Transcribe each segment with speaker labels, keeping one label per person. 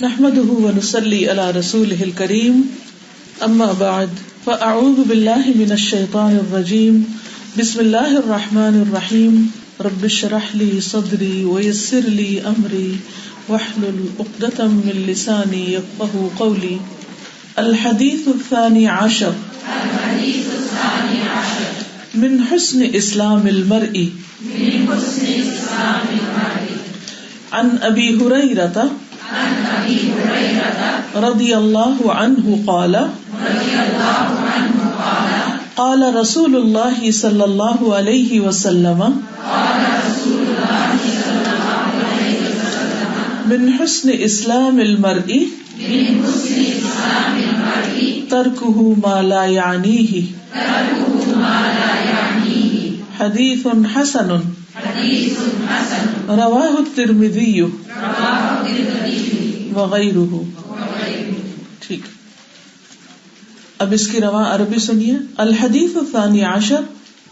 Speaker 1: نحمده ونصلي على رسوله الكريم اما بعد فاعوذ بالله من الشيطان الرجيم بسم الله الرحمن الرحيم رب اشرح لي صدري ويسر لي امري واحلل عقدة من لساني يفقهوا قولي. الحديث الثاني عشر من حسن اسلام المرء عن ابي هريرة رضي الله عنه قال قال رسول الله صلى الله عليه وسلم من حسن اسلام المرء تركه ما لا يعنيه حديث حسن رواه الترمذي وغیرہ. ٹھیک، اب اس کی رواں عربی سنیے. الحدیث الثانی عشر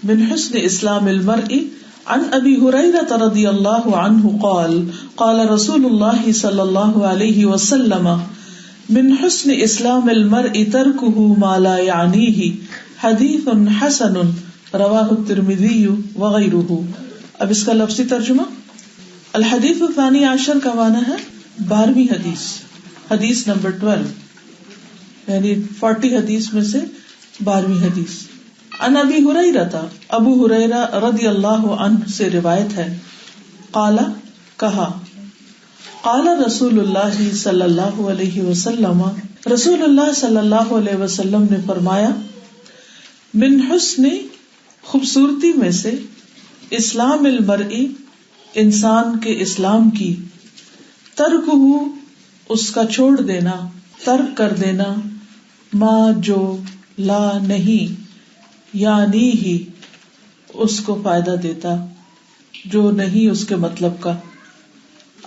Speaker 1: من حسن اسلام المرء عن ابی ہریرہ رضی اللہ عنہ قال قال رسول اللہ صلی اللہ علیہ وسلم من حسن اسلام المرء ترکہ ما لا یعنیہ حدیث حسن رواہ الترمذی وغیرہ. اب اس کا لفظی ترجمہ. الحدیث الثانی عشر کا معنی ہے 12ویں حدیث، حدیث نمبر 12، یعنی 40 حدیث میں سے 12ویں حدیث. عن ابی ہریرہ، ابو ہریرہ رضی اللہ عنہ سے روایت ہے. قال، کہا، قال رسول اللہ صلی اللہ علیہ وسلم، رسول اللہ صلی اللہ علیہ وسلم نے فرمایا، من حسن، خوبصورتی میں سے، اسلام المرء، انسان کے اسلام کی، ترکہ، اس کا چھوڑ دینا، ترک کر دینا، ما جو، لا نہیں، یعنی ہی اس کو فائدہ دیتا، جو نہیں اس کے مطلب کا.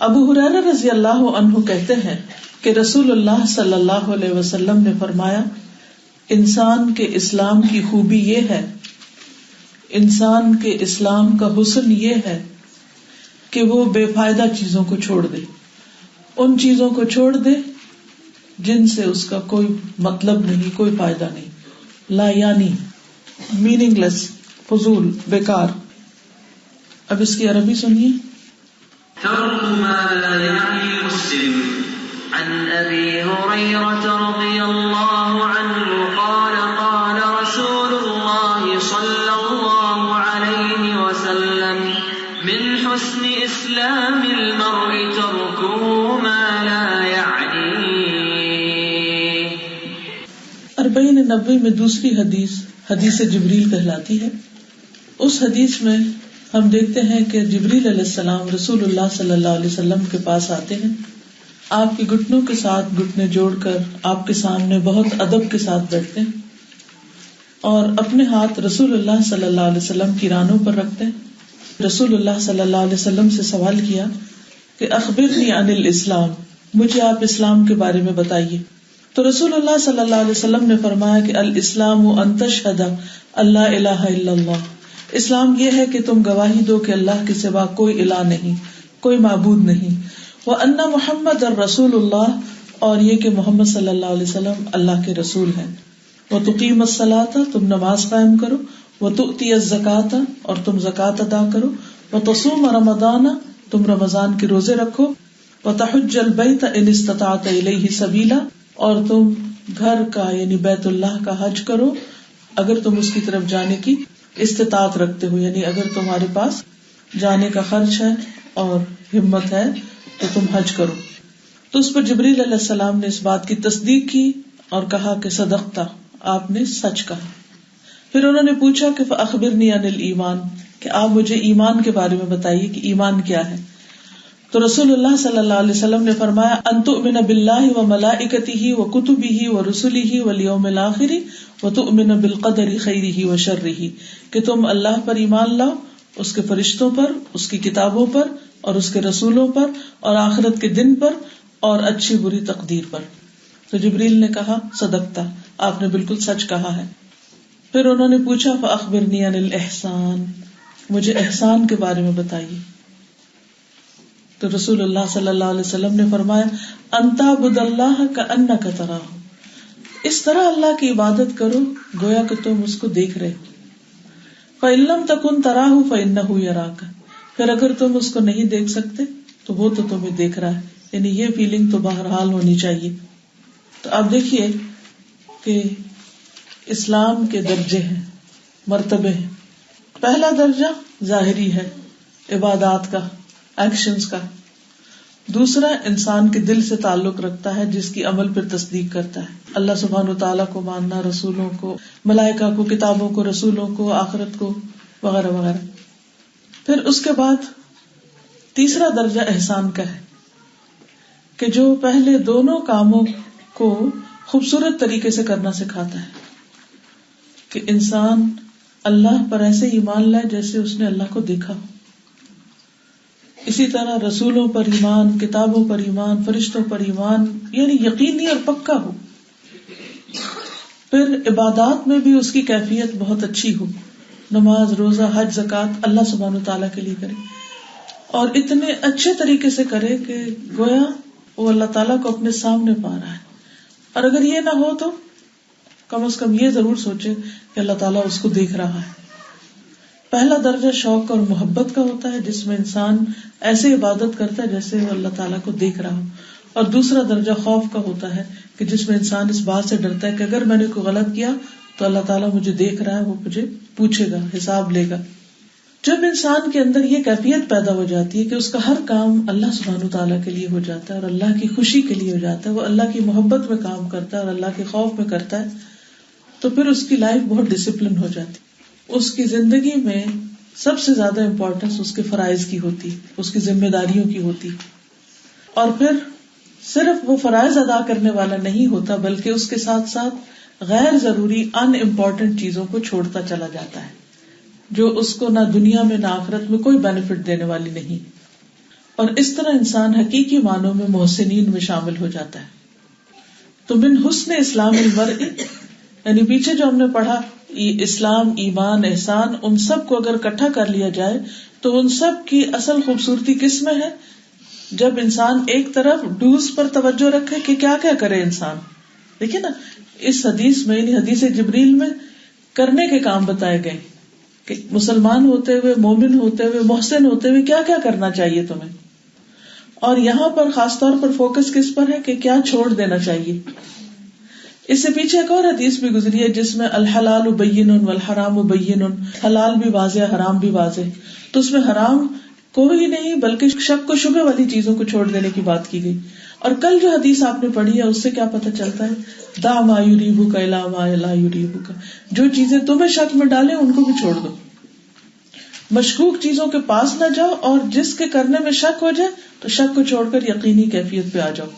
Speaker 1: ابو ہریرہ رضی اللہ عنہ کہتے ہیں کہ رسول اللہ صلی اللہ علیہ وسلم نے فرمایا، انسان کے اسلام کی خوبی یہ ہے، انسان کے اسلام کا حسن یہ ہے کہ وہ بے فائدہ چیزوں کو چھوڑ دے، ان چیزوں کو چھوڑ دے جن سے اس کا کوئی مطلب نہیں، کوئی فائدہ نہیں. لا یعنی، میننگ لیس، فضول، بیکار. اب اس کی عربی سنیے.
Speaker 2: ترک ما لا یعنی مسلم عن ابی ہریرہ رضی اللہ عنہ قال قال رسول اللہ صلی اللہ علیہ وسلم من حسن اسلام المرء ترکہ ما لا یعنی.
Speaker 1: 40 میں دوسری حدیث حدیث جبریل کہلاتی ہے. اس حدیث میں ہم دیکھتے ہیں کہ جبریل علیہ السلام رسول اللہ صلی اللہ علیہ وسلم کے پاس آتے ہیں، آپ کے گھٹنوں کے ساتھ گھٹنے جوڑ کر آپ کے سامنے بہت ادب کے ساتھ بیٹھتے ہیں اور اپنے ہاتھ رسول اللہ صلی اللہ علیہ وسلم کی رانوں پر رکھتے ہیں. رسول اللہ صلی اللہ علیہ وسلم سے سوال کیا کہ اخبرنی عن الاسلام، مجھے آپ اسلام کے بارے میں بتائیے. تو رسول اللہ صلی اللہ علیہ وسلم نے فرمایا کہ الاسلام ان تشہد اللہ الہ الا اللہ، اسلام یہ ہے کہ تم گواہی دو کہ اللہ کے سوا کوئی الہ نہیں، کوئی معبود نہیں، وان محمد الرسول اللہ، اور یہ کہ محمد صلی اللہ علیہ وسلم اللہ کے رسول ہیں، وتقیم الصلاۃ، تم نماز قائم کرو، وتؤتی الزکاۃ، اور تم زکوٰۃ ادا کرو، وتصوم رمضان، تم رمضان کے روزے رکھو، وتحج البیت ان استطعت الیہ سبیلا، اور تم گھر کا یعنی بیت اللہ کا حج کرو اگر تم اس کی طرف جانے کی استطاعت رکھتے ہو، یعنی اگر تمہارے پاس جانے کا خرچ ہے اور ہمت ہے تو تم حج کرو. تو اس پر جبریل علیہ السلام نے اس بات کی تصدیق کی اور کہا کہ صدقتا، آپ نے سچ کہا. پھر انہوں نے پوچھا کہ فاخبرنی عن الایمان، کہ آپ مجھے ایمان کے بارے میں بتائیے کہ ایمان کیا ہے. تو رسول اللہ صلی اللہ علیہ وسلم نے فرمایا، ان تؤمن باللہ وملائکتہ وکتبہ ورسلہ والیوم الآخر وتؤمن بالقدر خیرہ وشرہ، کہ تم اللہ پر ایمان لاؤ، اس کے فرشتوں پر، اس کی کتابوں پر اور اس کے رسولوں پر اور آخرت کے دن پر اور اچھی بری تقدیر پر. تو جبریل نے کہا صدقتا، آپ نے بالکل سچ کہا ہے. پھر انہوں نے پوچھا فاخبرنی عن الاحسان، مجھے احسان کے بارے میں بتائیے. تو رسول اللہ صلی اللہ علیہ وسلم نے فرمایا انت عبد اللہ کأنک تراہ، اس طرح اللہ کی عبادت کرو گویا کہ تم اس کو دیکھ رہے ہو. فإن لم تکن تراہ فإنہ یراک، پھر اگر تم اس کو نہیں دیکھ سکتے تو وہ تو تمہیں دیکھ رہا ہے. یعنی یہ فیلنگ تو بہرحال ہونی چاہیے. تو آپ دیکھیے کہ اسلام کے درجے ہیں، مرتبے ہیں. پہلا درجہ ظاہری ہے، عبادات کا، ایکشنز کا. دوسرا انسان کے دل سے تعلق رکھتا ہے جس کی عمل پر تصدیق کرتا ہے. اللہ سبحانہ وتعالیٰ کو ماننا، رسولوں کو، ملائکہ کو، کتابوں کو، رسولوں کو، آخرت کو، وغیرہ وغیرہ. پھر اس کے بعد تیسرا درجہ احسان کا ہے کہ جو پہلے دونوں کاموں کو خوبصورت طریقے سے کرنا سکھاتا ہے کہ انسان اللہ پر ایسے ایمان لائے جیسے اس نے اللہ کو دیکھا ہو. اسی طرح رسولوں پر ایمان، کتابوں پر ایمان، فرشتوں پر ایمان، یعنی یقینی اور پکا ہو. پھر عبادات میں بھی اس کی کیفیت بہت اچھی ہو، نماز، روزہ، حج، زکوٰۃ اللہ سبحانہ وتعالیٰ کے لیے کرے اور اتنے اچھے طریقے سے کرے کہ گویا وہ اللہ تعالیٰ کو اپنے سامنے پا رہا ہے. اور اگر یہ نہ ہو تو کم از کم یہ ضرور سوچے کہ اللہ تعالیٰ اس کو دیکھ رہا ہے. پہلا درجہ شوق اور محبت کا ہوتا ہے جس میں انسان ایسے عبادت کرتا ہے جیسے وہ اللہ تعالیٰ کو دیکھ رہا ہو. اور دوسرا درجہ خوف کا ہوتا ہے کہ جس میں انسان اس بات سے ڈرتا ہے کہ اگر میں نے کوئی غلط کیا تو اللہ تعالیٰ مجھے دیکھ رہا ہے، وہ مجھے پوچھے گا، حساب لے گا. جب انسان کے اندر یہ کیفیت پیدا ہو جاتی ہے کہ اس کا ہر کام اللہ سبحانہ وتعالیٰ کے لیے ہو جاتا ہے اور اللہ کی خوشی کے لیے ہو جاتا ہے، وہ اللہ کی محبت میں کام کرتا ہے اور اللہ کے خوف میں کرتا ہے، تو پھر اس کی لائف بہت ڈسپلن ہو جاتی. اس کی زندگی میں سب سے زیادہ امپورٹنس اس کے فرائض کی ہوتی، اس کی ذمہ داریوں کی ہوتی. اور پھر صرف وہ فرائض ادا کرنے والا نہیں ہوتا بلکہ اس کے ساتھ ساتھ غیر ضروری ان امپورٹنٹ چیزوں کو چھوڑتا چلا جاتا ہے جو اس کو نہ دنیا میں نہ آخرت میں کوئی بینیفٹ دینے والی نہیں. اور اس طرح انسان حقیقی معنوں میں محسنین میں شامل ہو جاتا ہے. تو من حسن اسلام المرء، یعنی پیچھے جو ہم نے پڑھا اسلام، ایمان، احسان، ان سب کو اگر اکٹھا کر لیا جائے تو ان سب کی اصل خوبصورتی کس میں ہے؟ جب انسان ایک طرف ڈوز پر توجہ رکھے کہ کیا کیا کرے انسان. دیکھیں نا اس حدیث میں، یعنی حدیث جبریل میں کرنے کے کام بتائے گئے کہ مسلمان ہوتے ہوئے، مومن ہوتے ہوئے، محسن ہوتے ہوئے کیا کیا کرنا چاہیے تمہیں. اور یہاں پر خاص طور پر فوکس کس پر ہے کہ کیا چھوڑ دینا چاہیے. اس سے پیچھے ایک اور حدیث بھی گزری ہے جس میں الحلال بین والحرام بین، حلال بھی واضح، حرام بھی واضح. تو اس میں حرام کوئی نہیں بلکہ شک و شبہ والی چیزوں کو چھوڑ دینے کی بات کی گئی. اور کل جو حدیث آپ نے پڑھی ہے اس سے کیا پتہ چلتا ہے؟ دع ما یریبک الی ما لا یریبک، جو چیزیں تمہیں شک میں ڈالیں ان کو بھی چھوڑ دو. مشکوک چیزوں کے پاس نہ جاؤ اور جس کے کرنے میں شک ہو جائے تو شک کو چھوڑ کر یقینی کیفیت پہ آ جاؤ.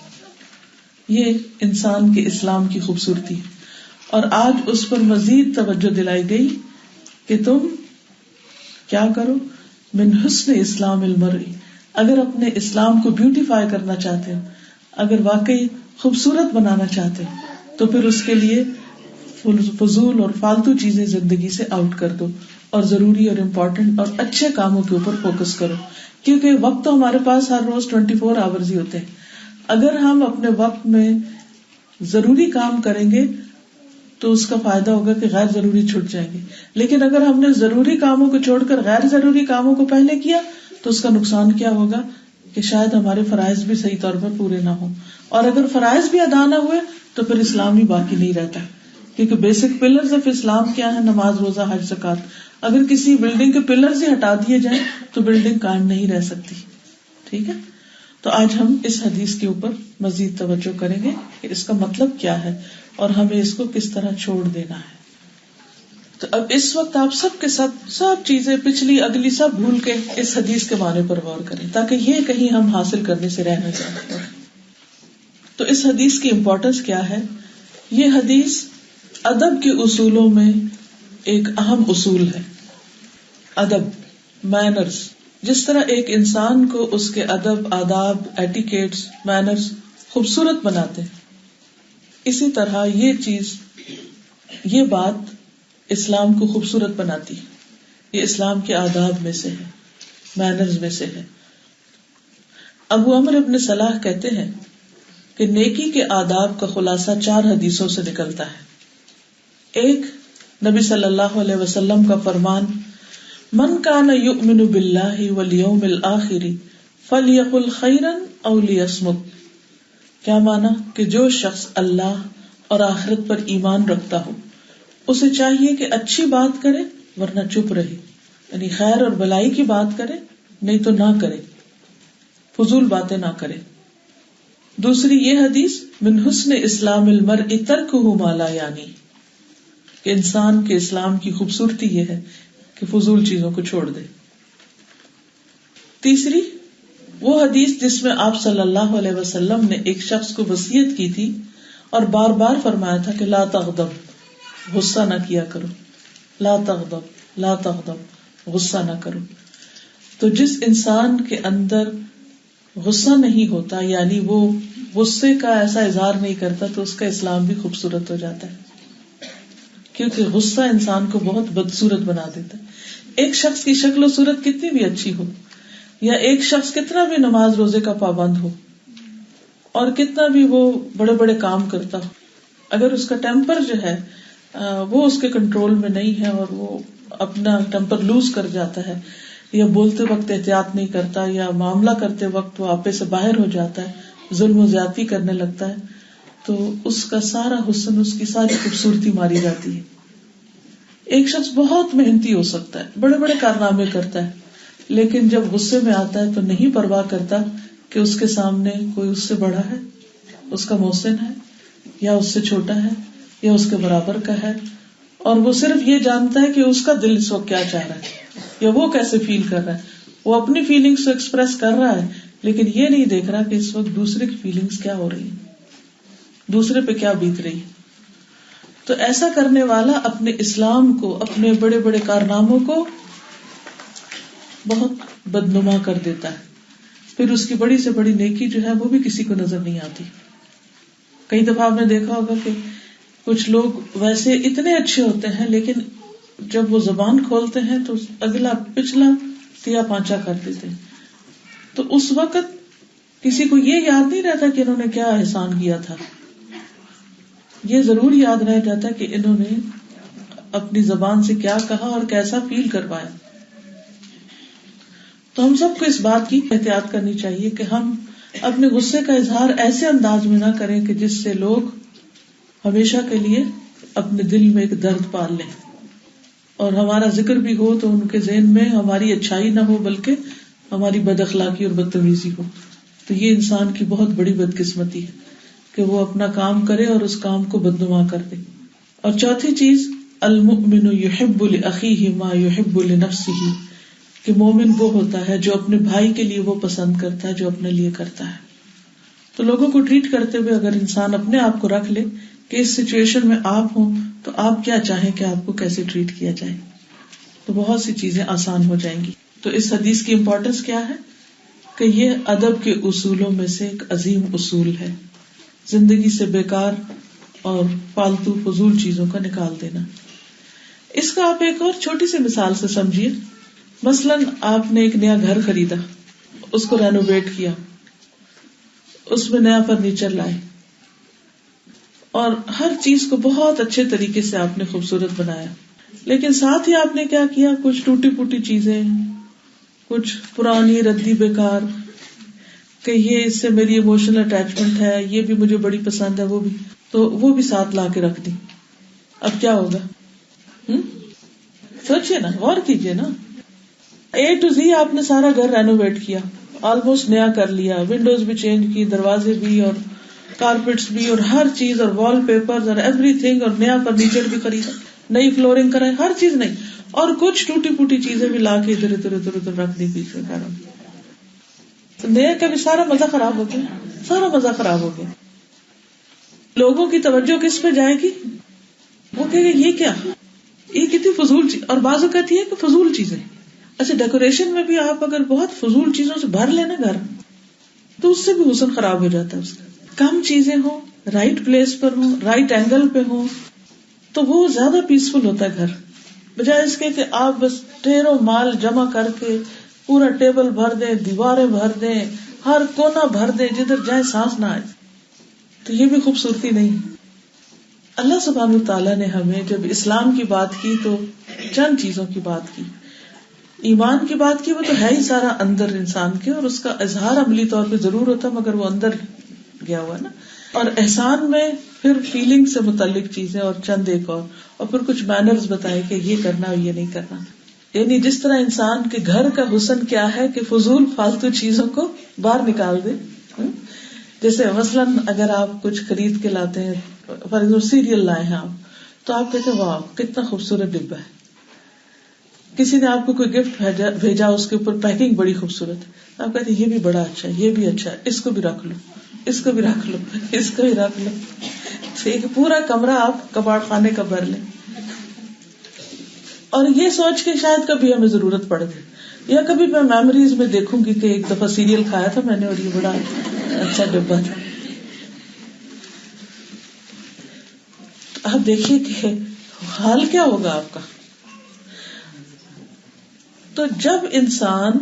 Speaker 1: یہ انسان کے اسلام کی خوبصورتی ہے. اور آج اس پر مزید توجہ دلائی گئی کہ تم کیا کرو؟ من حسن اسلام المرء، اگر اپنے اسلام کو بیوٹیفائی کرنا چاہتے ہو، اگر واقعی خوبصورت بنانا چاہتے ہو تو پھر اس کے لیے فضول اور فالتو چیزیں زندگی سے آؤٹ کر دو اور ضروری اور امپورٹنٹ اور اچھے کاموں کے اوپر فوکس کرو. کیونکہ وقت تو ہمارے پاس ہر روز 24 آورز ہی ہوتے ہیں. اگر ہم اپنے وقت میں ضروری کام کریں گے تو اس کا فائدہ ہوگا کہ غیر ضروری چھوٹ جائیں گے. لیکن اگر ہم نے ضروری کاموں کو چھوڑ کر غیر ضروری کاموں کو پہلے کیا تو اس کا نقصان کیا ہوگا کہ شاید ہمارے فرائض بھی صحیح طور پر پورے نہ ہوں. اور اگر فرائض بھی ادا نہ ہوئے تو پھر اسلام ہی باقی نہیں رہتا. کیونکہ بیسک پلرز آف اسلام کیا ہے؟ نماز، روزہ، حج، زکوٰۃ. اگر کسی بلڈنگ کے پلرز ہی ہٹا دیے جائیں تو بلڈنگ قائم نہیں رہ سکتی. ٹھیک ہے، تو آج ہم اس حدیث کے اوپر مزید توجہ کریں گے کہ اس کا مطلب کیا ہے اور ہمیں اس کو کس طرح چھوڑ دینا ہے. تو اب اس وقت آپ سب کے ساتھ سب چیزیں پچھلی اگلی سب بھول کے اس حدیث کے معنی پر غور کریں تاکہ یہ کہیں ہم حاصل کرنے سے رہ نہ جائیں. تو اس حدیث کی امپورٹنس کیا ہے؟ یہ حدیث ادب کے اصولوں میں ایک اہم اصول ہے. ادب، مینرز. جس طرح ایک انسان کو اس کے ادب، آداب، ایٹیکیٹس، مینرز خوبصورت بناتے ہیں، اسی طرح یہ بات اسلام کو خوبصورت بناتی ہے. یہ اسلام کے آداب میں سے ہے، مینرز میں سے ہے. ابو عمرو ابن صلاح کہتے ہیں کہ نیکی کے آداب کا خلاصہ 4 حدیثوں سے نکلتا ہے۔ ایک، نبی صلی اللہ علیہ وسلم کا فرمان، من کان یؤمن باللہ والیوم الآخر فلیقل خیرا او لیصمت۔ کیا مانا کہ جو شخص اللہ اور آخرت پر ایمان رکھتا ہو اسے چاہیے کہ اچھی بات کرے ورنہ چپ رہے، یعنی خیر اور بھلائی کی بات کرے، نہیں تو نہ کرے، فضول باتیں نہ کرے۔ دوسری یہ حدیث، من حسن اسلام المرء ترکہ ما لا یعنی، کہ انسان کے اسلام کی خوبصورتی یہ ہے کہ فضول چیزوں کو چھوڑ دے۔ تیسری وہ حدیث جس میں آپ صلی اللہ علیہ وسلم نے ایک شخص کو وصیت کی تھی اور بار بار فرمایا تھا کہ لا تغضب، غصہ نہ کیا کرو، لا تغضب لا تغضب، غصہ نہ کرو۔ تو جس انسان کے اندر غصہ نہیں ہوتا، یعنی وہ غصے کا ایسا اظہار نہیں کرتا، تو اس کا اسلام بھی خوبصورت ہو جاتا ہے، کیونکہ غصہ انسان کو بہت بدصورت بنا دیتا ہے۔ ایک شخص کی شکل و صورت کتنی بھی اچھی ہو، یا ایک شخص کتنا بھی نماز روزے کا پابند ہو اور کتنا بھی وہ بڑے بڑے کام کرتا ہو، اگر اس کا ٹیمپر جو ہے وہ اس کے کنٹرول میں نہیں ہے اور وہ اپنا ٹیمپر لوز کر جاتا ہے، یا بولتے وقت احتیاط نہیں کرتا، یا معاملہ کرتے وقت وہ آپے سے باہر ہو جاتا ہے، ظلم و زیادتی کرنے لگتا ہے، تو اس کا سارا حسن، اس کی ساری خوبصورتی ماری جاتی ہے۔ ایک شخص بہت محنتی ہو سکتا ہے، بڑے بڑے کارنامے کرتا ہے، لیکن جب غصے میں آتا ہے تو نہیں پرواہ کرتا کہ اس کے سامنے کوئی اس سے بڑا ہے، اس کا محسن ہے، یا اس سے چھوٹا ہے، یا اس کے برابر کا ہے، اور وہ صرف یہ جانتا ہے کہ اس کا دل اس وقت کیا چاہ رہا ہے یا وہ کیسے فیل کر رہا ہے۔ وہ اپنی فیلنگز کو ایکسپریس کر رہا ہے، لیکن یہ نہیں دیکھ رہا کہ اس وقت دوسرے کی فیلنگز کیا ہو رہی ہیں، دوسرے پہ کیا بیت رہی ہے۔ تو ایسا کرنے والا اپنے اسلام کو، اپنے بڑے بڑے کارناموں کو بہت بدنما کر دیتا ہے، پھر اس کی بڑی سے بڑی نیکی جو ہے وہ بھی کسی کو نظر نہیں آتی۔ کئی دفعہ آپ نے دیکھا ہوگا کہ کچھ لوگ ویسے اتنے اچھے ہوتے ہیں، لیکن جب وہ زبان کھولتے ہیں تو اگلا پچھلا تیا پانچا کر دیتے ہیں، تو اس وقت کسی کو یہ یاد نہیں رہتا کہ انہوں نے کیا احسان کیا تھا، یہ ضرور یاد رہ جاتا کہ انہوں نے اپنی زبان سے کیا کہا اور کیسا فیل کروایا۔ تو ہم سب کو اس بات کی احتیاط کرنی چاہیے کہ ہم اپنے غصے کا اظہار ایسے انداز میں نہ کریں کہ جس سے لوگ ہمیشہ کے لیے اپنے دل میں ایک درد پال لیں، اور ہمارا ذکر بھی ہو تو ان کے ذہن میں ہماری اچھائی نہ ہو بلکہ ہماری بد اخلاقی اور بدتمیزی ہو۔ تو یہ انسان کی بہت بڑی بدقسمتی ہے کہ وہ اپنا کام کرے اور اس کام کو بدنما کر دے۔ اور چوتھی چیز، المؤمن یحب لاخیہ ما یحب لنفسہ، کہ مومن وہ ہوتا ہے جو اپنے بھائی کے لیے وہ پسند کرتا ہے جو اپنے لیے کرتا ہے۔ تو لوگوں کو ٹریٹ کرتے ہوئے اگر انسان اپنے آپ کو رکھ لے کہ اس سچویشن میں آپ ہوں تو آپ کیا چاہیں کہ آپ کو کیسے ٹریٹ کیا جائے، تو بہت سی چیزیں آسان ہو جائیں گی۔ تو اس حدیث کی امپورٹنس کیا ہے کہ یہ ادب کے اصولوں میں سے ایک عظیم اصول ہے، زندگی سے بیکار اور فالتو فضول چیزوں کا نکال دینا۔ اس کا آپ ایک اور چھوٹی سی مثال سے سمجھیے۔ مثلاً آپ نے ایک نیا گھر خریدا، اس کو رینوویٹ کیا، اس میں نیا فرنیچر لائے اور ہر چیز کو بہت اچھے طریقے سے آپ نے خوبصورت بنایا، لیکن ساتھ ہی آپ نے کیا کیا، کچھ ٹوٹی پوٹی چیزیں، کچھ پرانی ردی بیکار، کہ یہ اس سے میری ایموشنل اٹیچمنٹ ہے، یہ بھی مجھے بڑی پسند ہے، وہ بھی، تو وہ بھی ساتھ لا کے رکھ دی۔ اب کیا ہوگا؟ سوچئے نا، غور کیجئے نا۔ A to Z آپ نے سارا گھر رینوویٹ کیا، آلموسٹ نیا کر لیا، ونڈوز بھی چینج کی، دروازے بھی اور کارپیٹس بھی اور ہر چیز اور وال پیپرز اور ایوری تھنگ، اور نیا فرنیچر بھی خریدا، نئی فلورنگ کرائی، ہر چیز نئی، اور کچھ ٹوٹی پوٹی چیزیں بھی لا کے ادھر ادھر ادھر ادھر رکھ دی پیچھے گھر میں۔ تو نیا کا بھی سارا مزہ خراب ہو گیا، سارا مزہ خراب ہو گیا۔ لوگوں کی توجہ کس پہ جائے گی؟ وہ کہے گا یہ کیا، یہ کتنی فضول چیز، اور بعض اوقات یہ کہ فضول چیزیں۔ اچھا، ڈیکوریشن میں بھی آپ اگر بہت فضول چیزوں سے بھر لینا گھر، تو اس سے بھی حسن خراب ہو جاتا ہے اس کا۔ کم چیزیں ہوں، رائٹ پلیس پر ہوں، رائٹ اینگل پہ ہوں، تو وہ زیادہ پیسفل ہوتا ہے گھر، بجائے اس کے کہ آپ بس ڈھیروں مال جمع کر کے پورا ٹیبل بھر دیں، دیواریں بھر دیں، ہر کونا بھر دیں، جدھر جائیں سانس نہ آئے. تو یہ بھی خوبصورتی نہیں ہے. اللہ سبحانہ وتعالیٰ نے ہمیں جب اسلام کی بات کی تو چند چیزوں کی بات کی. ایمان کی بات کی، وہ تو ہے ہی سارا اندر انسان کے، اور اس کا اظہار عملی طور پہ ضرور ہوتا مگر وہ اندر گیا ہوا ہے نا. اور احسان میں پھر فیلنگ سے متعلق چیزیں اور چند ایک اور پھر کچھ مینرز بتائے کہ یہ کرنا اور یہ نہیں کرنا. یعنی جس طرح انسان کے گھر کا حسن کیا ہے کہ فضول فالتو چیزوں کو باہر نکال دے. جیسے مثلاً اگر آپ کچھ خرید کے لاتے ہیں، فار ایگزامپل سیریل لائے ہیں آپ، تو آپ کہتے ہیں واہ کتنا خوبصورت ڈبہ ہے. کسی نے آپ کو کوئی گفٹ بھیجا، اس کے اوپر پیکنگ بڑی خوبصورت ہے، آپ کہتے ہیں یہ بھی بڑا اچھا ہے، یہ بھی اچھا ہے، اس کو بھی رکھ لو، اس کو بھی رکھ لو، اس کو بھی رکھ لو. ایک پورا کمرہ آپ کباڑ خانے کا بھر لیں، اور یہ سوچ کے شاید کبھی ہمیں ضرورت پڑ گئی. یا کبھی میں میموریز میں دیکھوں گی کہ ایک دفعہ سیریل کھایا تھا میں نے اور یہ بڑا اچھا ڈبہ تھا. آپ دیکھیے کہ حال کیا ہوگا آپ کا. تو جب انسان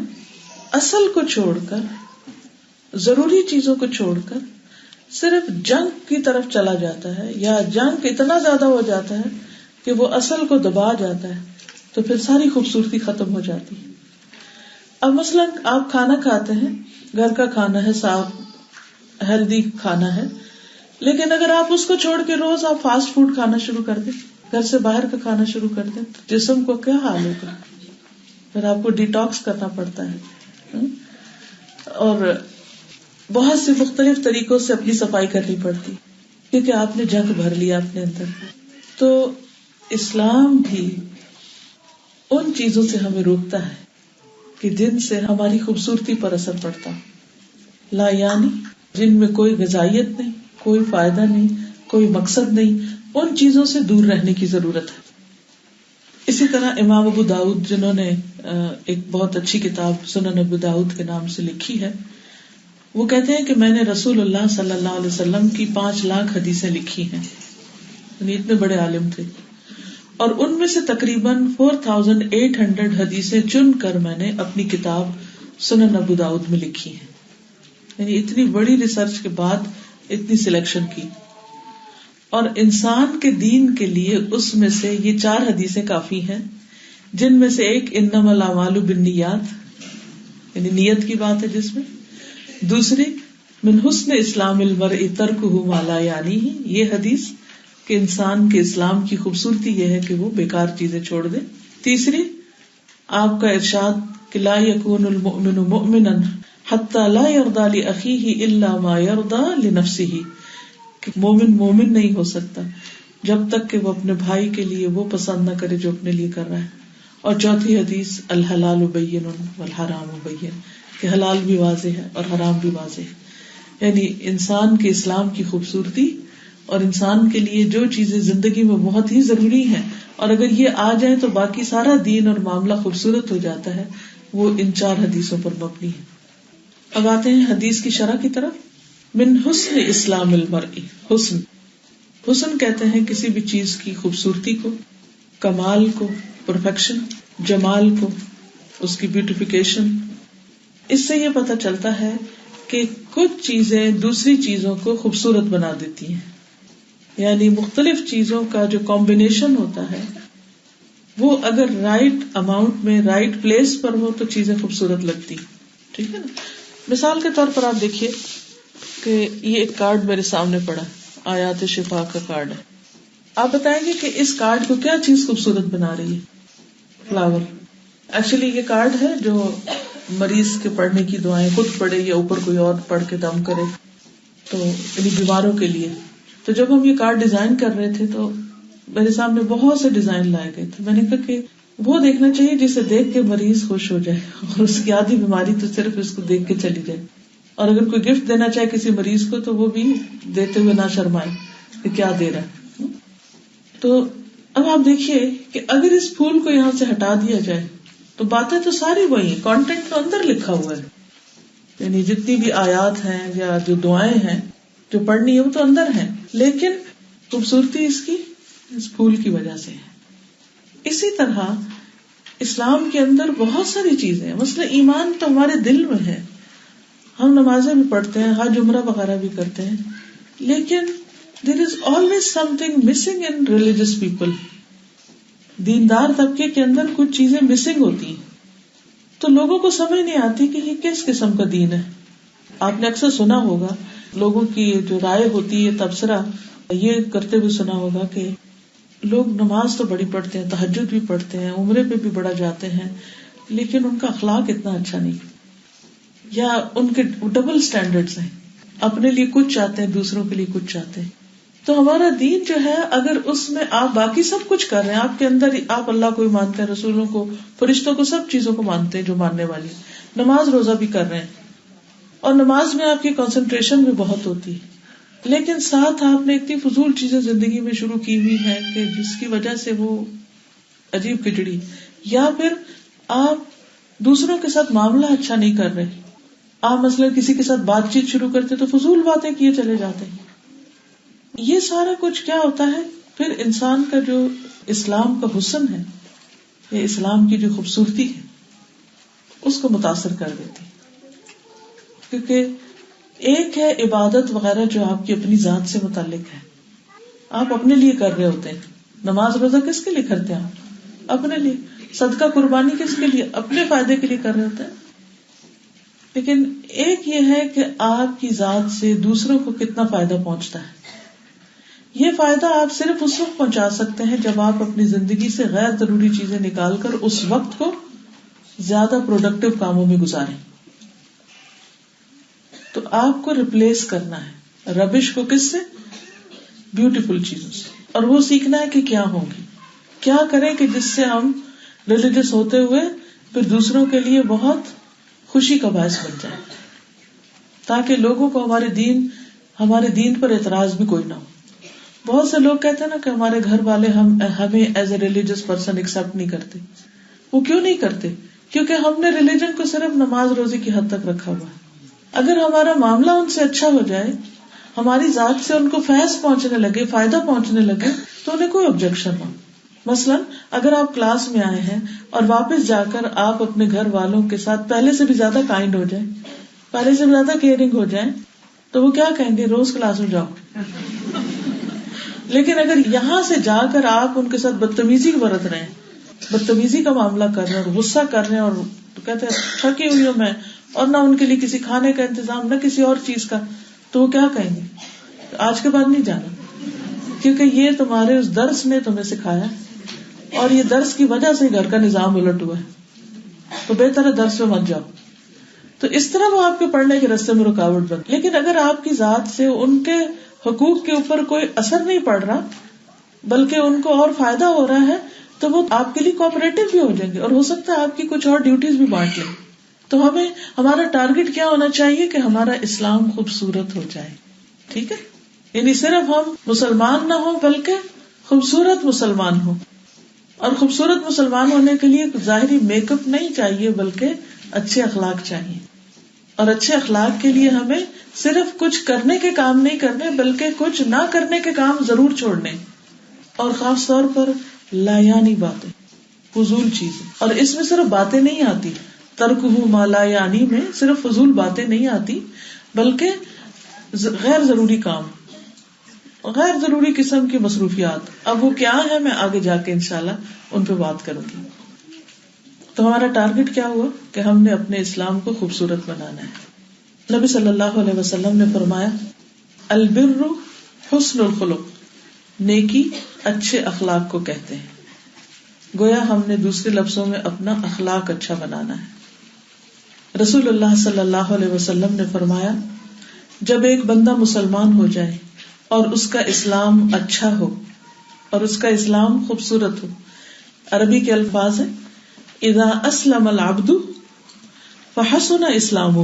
Speaker 1: اصل کو چھوڑ کر، ضروری چیزوں کو چھوڑ کر صرف جنگ کی طرف چلا جاتا ہے، یا جنگ اتنا زیادہ ہو جاتا ہے کہ وہ اصل کو دبا جاتا ہے، تو پھر ساری خوبصورتی ختم ہو جاتی ہے. اب مثلاً آپ کھانا کھاتے ہیں، گھر کا کھانا ہے، صاف ہیلدی کھانا ہے، لیکن اگر آپ اس کو چھوڑ کے روز آپ فاسٹ فوڈ کھانا شروع کر دیں، گھر سے باہر کا کھانا شروع کر دیں، تو جسم کو کیا حال ہوگا. پھر آپ کو ڈیٹاکس کرنا پڑتا ہے، اور بہت سے مختلف طریقوں سے اپنی صفائی کرنی پڑتی، کیونکہ آپ نے جنگ بھر لیا اپنے اندر. تو اسلام بھی ان چیزوں سے ہمیں روکتا ہے کہ جن سے ہماری خوبصورتی پر اثر پڑتا، لا یعنی جن میں کوئی غذائیت نہیں، کوئی فائدہ نہیں، کوئی مقصد نہیں، ان چیزوں سے دور رہنے کی ضرورت ہے. اسی طرح امام ابو داؤد، جنہوں نے ایک بہت اچھی کتاب سنن ابو داؤد کے نام سے لکھی ہے، وہ کہتے ہیں کہ میں نے رسول اللہ صلی اللہ علیہ وسلم کی 5 لاکھ حدیثیں لکھی ہیں. یعنی اتنے بڑے عالم تھے، اور ان میں سے تقریباً 4800 حدیثیں چن کر میں نے اپنی کتاب سنن ابو داؤد میں لکھی ہیں. یعنی اتنی بڑی ریسرچ کے بعد اتنی سلیکشن کی. اور انسان کے دین کے لیے اس میں سے یہ 4 حدیثیں کافی ہیں، جن میں سے ایک انما الاعمال بالنیات، یعنی نیت کی بات ہے جس میں. دوسری من حسن اسلام المرء ترکہ ما لا یعنیہ، یہ حدیث کہ انسان کے اسلام کی خوبصورتی یہ ہے کہ وہ بیکار چیزیں چھوڑ دے. تیسری آپ کا ارشاد کہ لا یکون المؤمن مؤمنا حتی لا یرضی لاخیہ الا ما یرضی لنفسہ، کہ مومن مومن نہیں ہو سکتا جب تک کہ وہ اپنے بھائی کے لیے وہ پسند نہ کرے جو اپنے لیے کر رہا ہے. اور چوتھی حدیث الحلال بین والحرام بین، کہ حلال بھی واضح ہے اور حرام بھی واضح ہے. یعنی انسان کے اسلام کی خوبصورتی اور انسان کے لیے جو چیزیں زندگی میں بہت ہی ضروری ہیں، اور اگر یہ آ جائیں تو باقی سارا دین اور معاملہ خوبصورت ہو جاتا ہے، وہ ان 4 حدیثوں پر مبنی ہے. اب آتے ہیں حدیث کی شرح کی طرف. من حسن اسلام المرء، حسن کہتے ہیں کسی بھی چیز کی خوبصورتی کو، کمال کو، پرفیکشن، جمال کو، اس کی بیوٹیفیکیشن. اس سے یہ پتہ چلتا ہے کہ کچھ چیزیں دوسری چیزوں کو خوبصورت بنا دیتی ہیں. یعنی مختلف چیزوں کا جو کمبینیشن ہوتا ہے وہ اگر رائٹ اماؤنٹ میں رائٹ پلیس پر ہو تو چیزیں خوبصورت لگتی. ٹھیک ہے نا. مثال کے طور پر آپ دیکھیے کہ یہ ایک کارڈ میرے سامنے پڑا، آیات شفا کا کارڈ ہے. آپ بتائیں گے کہ اس کارڈ کو کیا چیز خوبصورت بنا رہی ہے؟ فلاور. ایکچولی یہ کارڈ ہے جو مریض کے پڑھنے کی دعائیں خود پڑھے یا اوپر کوئی اور پڑھ کے دم کرے، تو یعنی بیماروں کے لیے. تو جب ہم یہ کارڈ ڈیزائن کر رہے تھے تو میرے سامنے بہت سے ڈیزائن لائے گئے تھے. میں نے کہا کہ وہ دیکھنا چاہیے جسے دیکھ کے مریض خوش ہو جائے، اور اس کی آدھی بیماری تو صرف اس کو دیکھ کے چلی جائے. اور اگر کوئی گفٹ دینا چاہے کسی مریض کو تو وہ بھی دیتے ہوئے نہ شرمائے کہ کیا دے رہا ہے. تو اب آپ دیکھیے کہ اگر اس پھول کو یہاں سے ہٹا دیا جائے تو باتیں تو ساری وہی ہیں، کانٹینٹ تو اندر لکھا ہوا ہے. یعنی جتنی بھی آیات ہیں یا جو دعائیں ہیں جو پڑھنی ہے وہ تو اندر ہیں، لیکن خوبصورتی اس کی اس پھول کی وجہ سے ہے. اسی طرح اسلام کے اندر بہت ساری چیزیں ہیں. مثلا ایمان تو ہمارے دل میں ہے، ہم نمازیں بھی پڑھتے ہیں, حج عمرہ وغیرہ بھی کرتے ہیں, لیکن there is always something missing in religious people. دیندار طبقے کے اندر کچھ چیزیں مسنگ ہوتی ہیں, تو لوگوں کو سمجھ نہیں آتی کہ یہ کس قسم کا دین ہے. آپ نے اکثر سنا ہوگا لوگوں کی جو رائے ہوتی ہے, تبصرہ یہ کرتے ہوئے سنا ہوگا کہ لوگ نماز تو بڑی پڑھتے ہیں, تہجد بھی پڑھتے ہیں, عمرے پہ بھی بڑا جاتے ہیں, لیکن ان کا اخلاق اتنا اچھا نہیں, یا ان کے ڈبل سٹینڈرڈز ہیں, اپنے لیے کچھ چاہتے ہیں, دوسروں کے لیے کچھ چاہتے ہیں. تو ہمارا دین جو ہے, اگر اس میں آپ باقی سب کچھ کر رہے ہیں, آپ کے اندر آپ اللہ کو بھی مانتے ہیں, رسولوں کو, فرشتوں کو, سب چیزوں کو مانتے ہیں جو ماننے والی, نماز روزہ بھی کر رہے ہیں, اور نماز میں آپ کی کنسنٹریشن بھی بہت ہوتی ہے, لیکن ساتھ آپ نے اتنی فضول چیزیں زندگی میں شروع کی ہوئی ہیں کہ جس کی وجہ سے وہ عجیب کھچڑی, یا پھر آپ دوسروں کے ساتھ معاملہ اچھا نہیں کر رہے, آپ مثلا کسی کے ساتھ بات چیت شروع کرتے تو فضول باتیں کیے چلے جاتے ہیں. یہ سارا کچھ کیا ہوتا ہے, پھر انسان کا جو اسلام کا حسن ہے یا اسلام کی جو خوبصورتی ہے اس کو متاثر کر دیتی. کیونکہ ایک ہے عبادت وغیرہ جو آپ کی اپنی ذات سے متعلق ہے, آپ اپنے لیے کر رہے ہوتے ہیں. نماز روزہ کس کے لیے کرتے ہیں آپ؟ اپنے لیے. صدقہ قربانی کس کے لیے؟ اپنے فائدے کے لیے کر رہے ہوتے ہیں. لیکن ایک یہ ہے کہ آپ کی ذات سے دوسروں کو کتنا فائدہ پہنچتا ہے. یہ فائدہ آپ صرف اس وقت پہنچا سکتے ہیں جب آپ اپنی زندگی سے غیر ضروری چیزیں نکال کر اس وقت کو زیادہ پروڈکٹیو کاموں میں گزاریں. تو آپ کو ریپلیس کرنا ہے ربش کو کس سے؟ بیوٹیفل چیزوں سے. اور وہ سیکھنا ہے کہ کیا ہوگی, کیا کریں کہ جس سے ہم ریلیجس ہوتے ہوئے پھر دوسروں کے لیے بہت خوشی کا باعث بن جائے, تاکہ لوگوں کو ہمارے دین پر اعتراض بھی کوئی نہ ہو. بہت سے لوگ کہتے ہیں نا کہ ہمارے گھر والے ہمیں as a religious person accept نہیں کرتے. وہ کیوں نہیں کرتے؟ کیونکہ ہم نے ریلیجن کو صرف نماز روزی کی حد تک رکھا ہوا ہے. اگر ہمارا معاملہ ان سے اچھا ہو جائے, ہماری ذات سے ان کو فیض پہنچنے لگے, فائدہ پہنچنے لگے, تو انہیں کوئی آبجیکشن ہو. مثلا اگر آپ کلاس میں آئے ہیں اور واپس جا کر آپ اپنے گھر والوں کے ساتھ پہلے سے بھی زیادہ کائنڈ ہو جائیں, پہلے سے بھی زیادہ کیئرنگ ہو جائیں, تو وہ کیا کہیں گے؟ روز کلاس میں جاؤ. لیکن اگر یہاں سے جا کر آپ ان کے ساتھ بدتمیزی برت رہے ہیں, بدتمیزی کا معاملہ کر رہے ہیں اور غصہ کر رہے ہیں, اور کہتے ہیں تھکی ہوئی ہوں میں, اور نہ ان کے لیے کسی کھانے کا انتظام, نہ کسی اور چیز کا, تو وہ کیا کہیں گے؟ آج کے بعد نہیں جانا, کیونکہ یہ تمہارے اس درس نے تمہیں سکھایا, اور یہ درس کی وجہ سے گھر کا نظام الٹ ہوا ہے, تو بہتر ہے درس میں مت جاؤ. تو اس طرح وہ آپ کے پڑھنے کے راستے میں رکاوٹ بن. لیکن اگر آپ کی ذات سے ان کے حقوق کے اوپر کوئی اثر نہیں پڑ رہا, بلکہ ان کو اور فائدہ ہو رہا ہے, تو وہ آپ کے لیے کوآپریٹو بھی ہو جائیں گے, اور ہو سکتا ہے آپ کی کچھ اور ڈیوٹیز بھی بانٹ لیں. تو ہمارا ٹارگٹ کیا ہونا چاہیے کہ ہمارا اسلام خوبصورت ہو جائے. ٹھیک ہے, یعنی صرف ہم مسلمان نہ ہو بلکہ خوبصورت مسلمان ہو. اور خوبصورت مسلمان ہونے کے لیے ظاہری میک اپ نہیں چاہیے, بلکہ اچھے اخلاق چاہیے. اور اچھے اخلاق کے لیے ہمیں صرف کچھ کرنے کے کام نہیں کرنے, بلکہ کچھ نہ کرنے کے کام ضرور چھوڑنے, اور خاص طور پر لایانی باتیں, فضول چیزیں. اور اس میں صرف باتیں نہیں آتی, ترکہ ما لا یعنی میں صرف فضول باتیں نہیں آتی, بلکہ غیر ضروری کام, غیر ضروری قسم کی مصروفیات. اب وہ کیا ہے میں آگے جا کے انشاءاللہ ان پہ بات کروں گی. تو ہمارا ٹارگٹ کیا ہوا کہ ہم نے اپنے اسلام کو خوبصورت بنانا ہے. نبی صلی اللہ علیہ وسلم نے فرمایا, البر حسن الخلق, نیکی اچھے اخلاق کو کہتے ہیں. گویا ہم نے دوسرے لفظوں میں اپنا اخلاق اچھا بنانا ہے. رسول اللہ صلی اللہ علیہ وسلم نے فرمایا, جب ایک بندہ مسلمان ہو جائے اور اس کا اسلام اچھا ہو اور اس کا اسلام خوبصورت ہو, عربی کے الفاظ ہیں اذا اسلم العبد فحسن اسلامہ,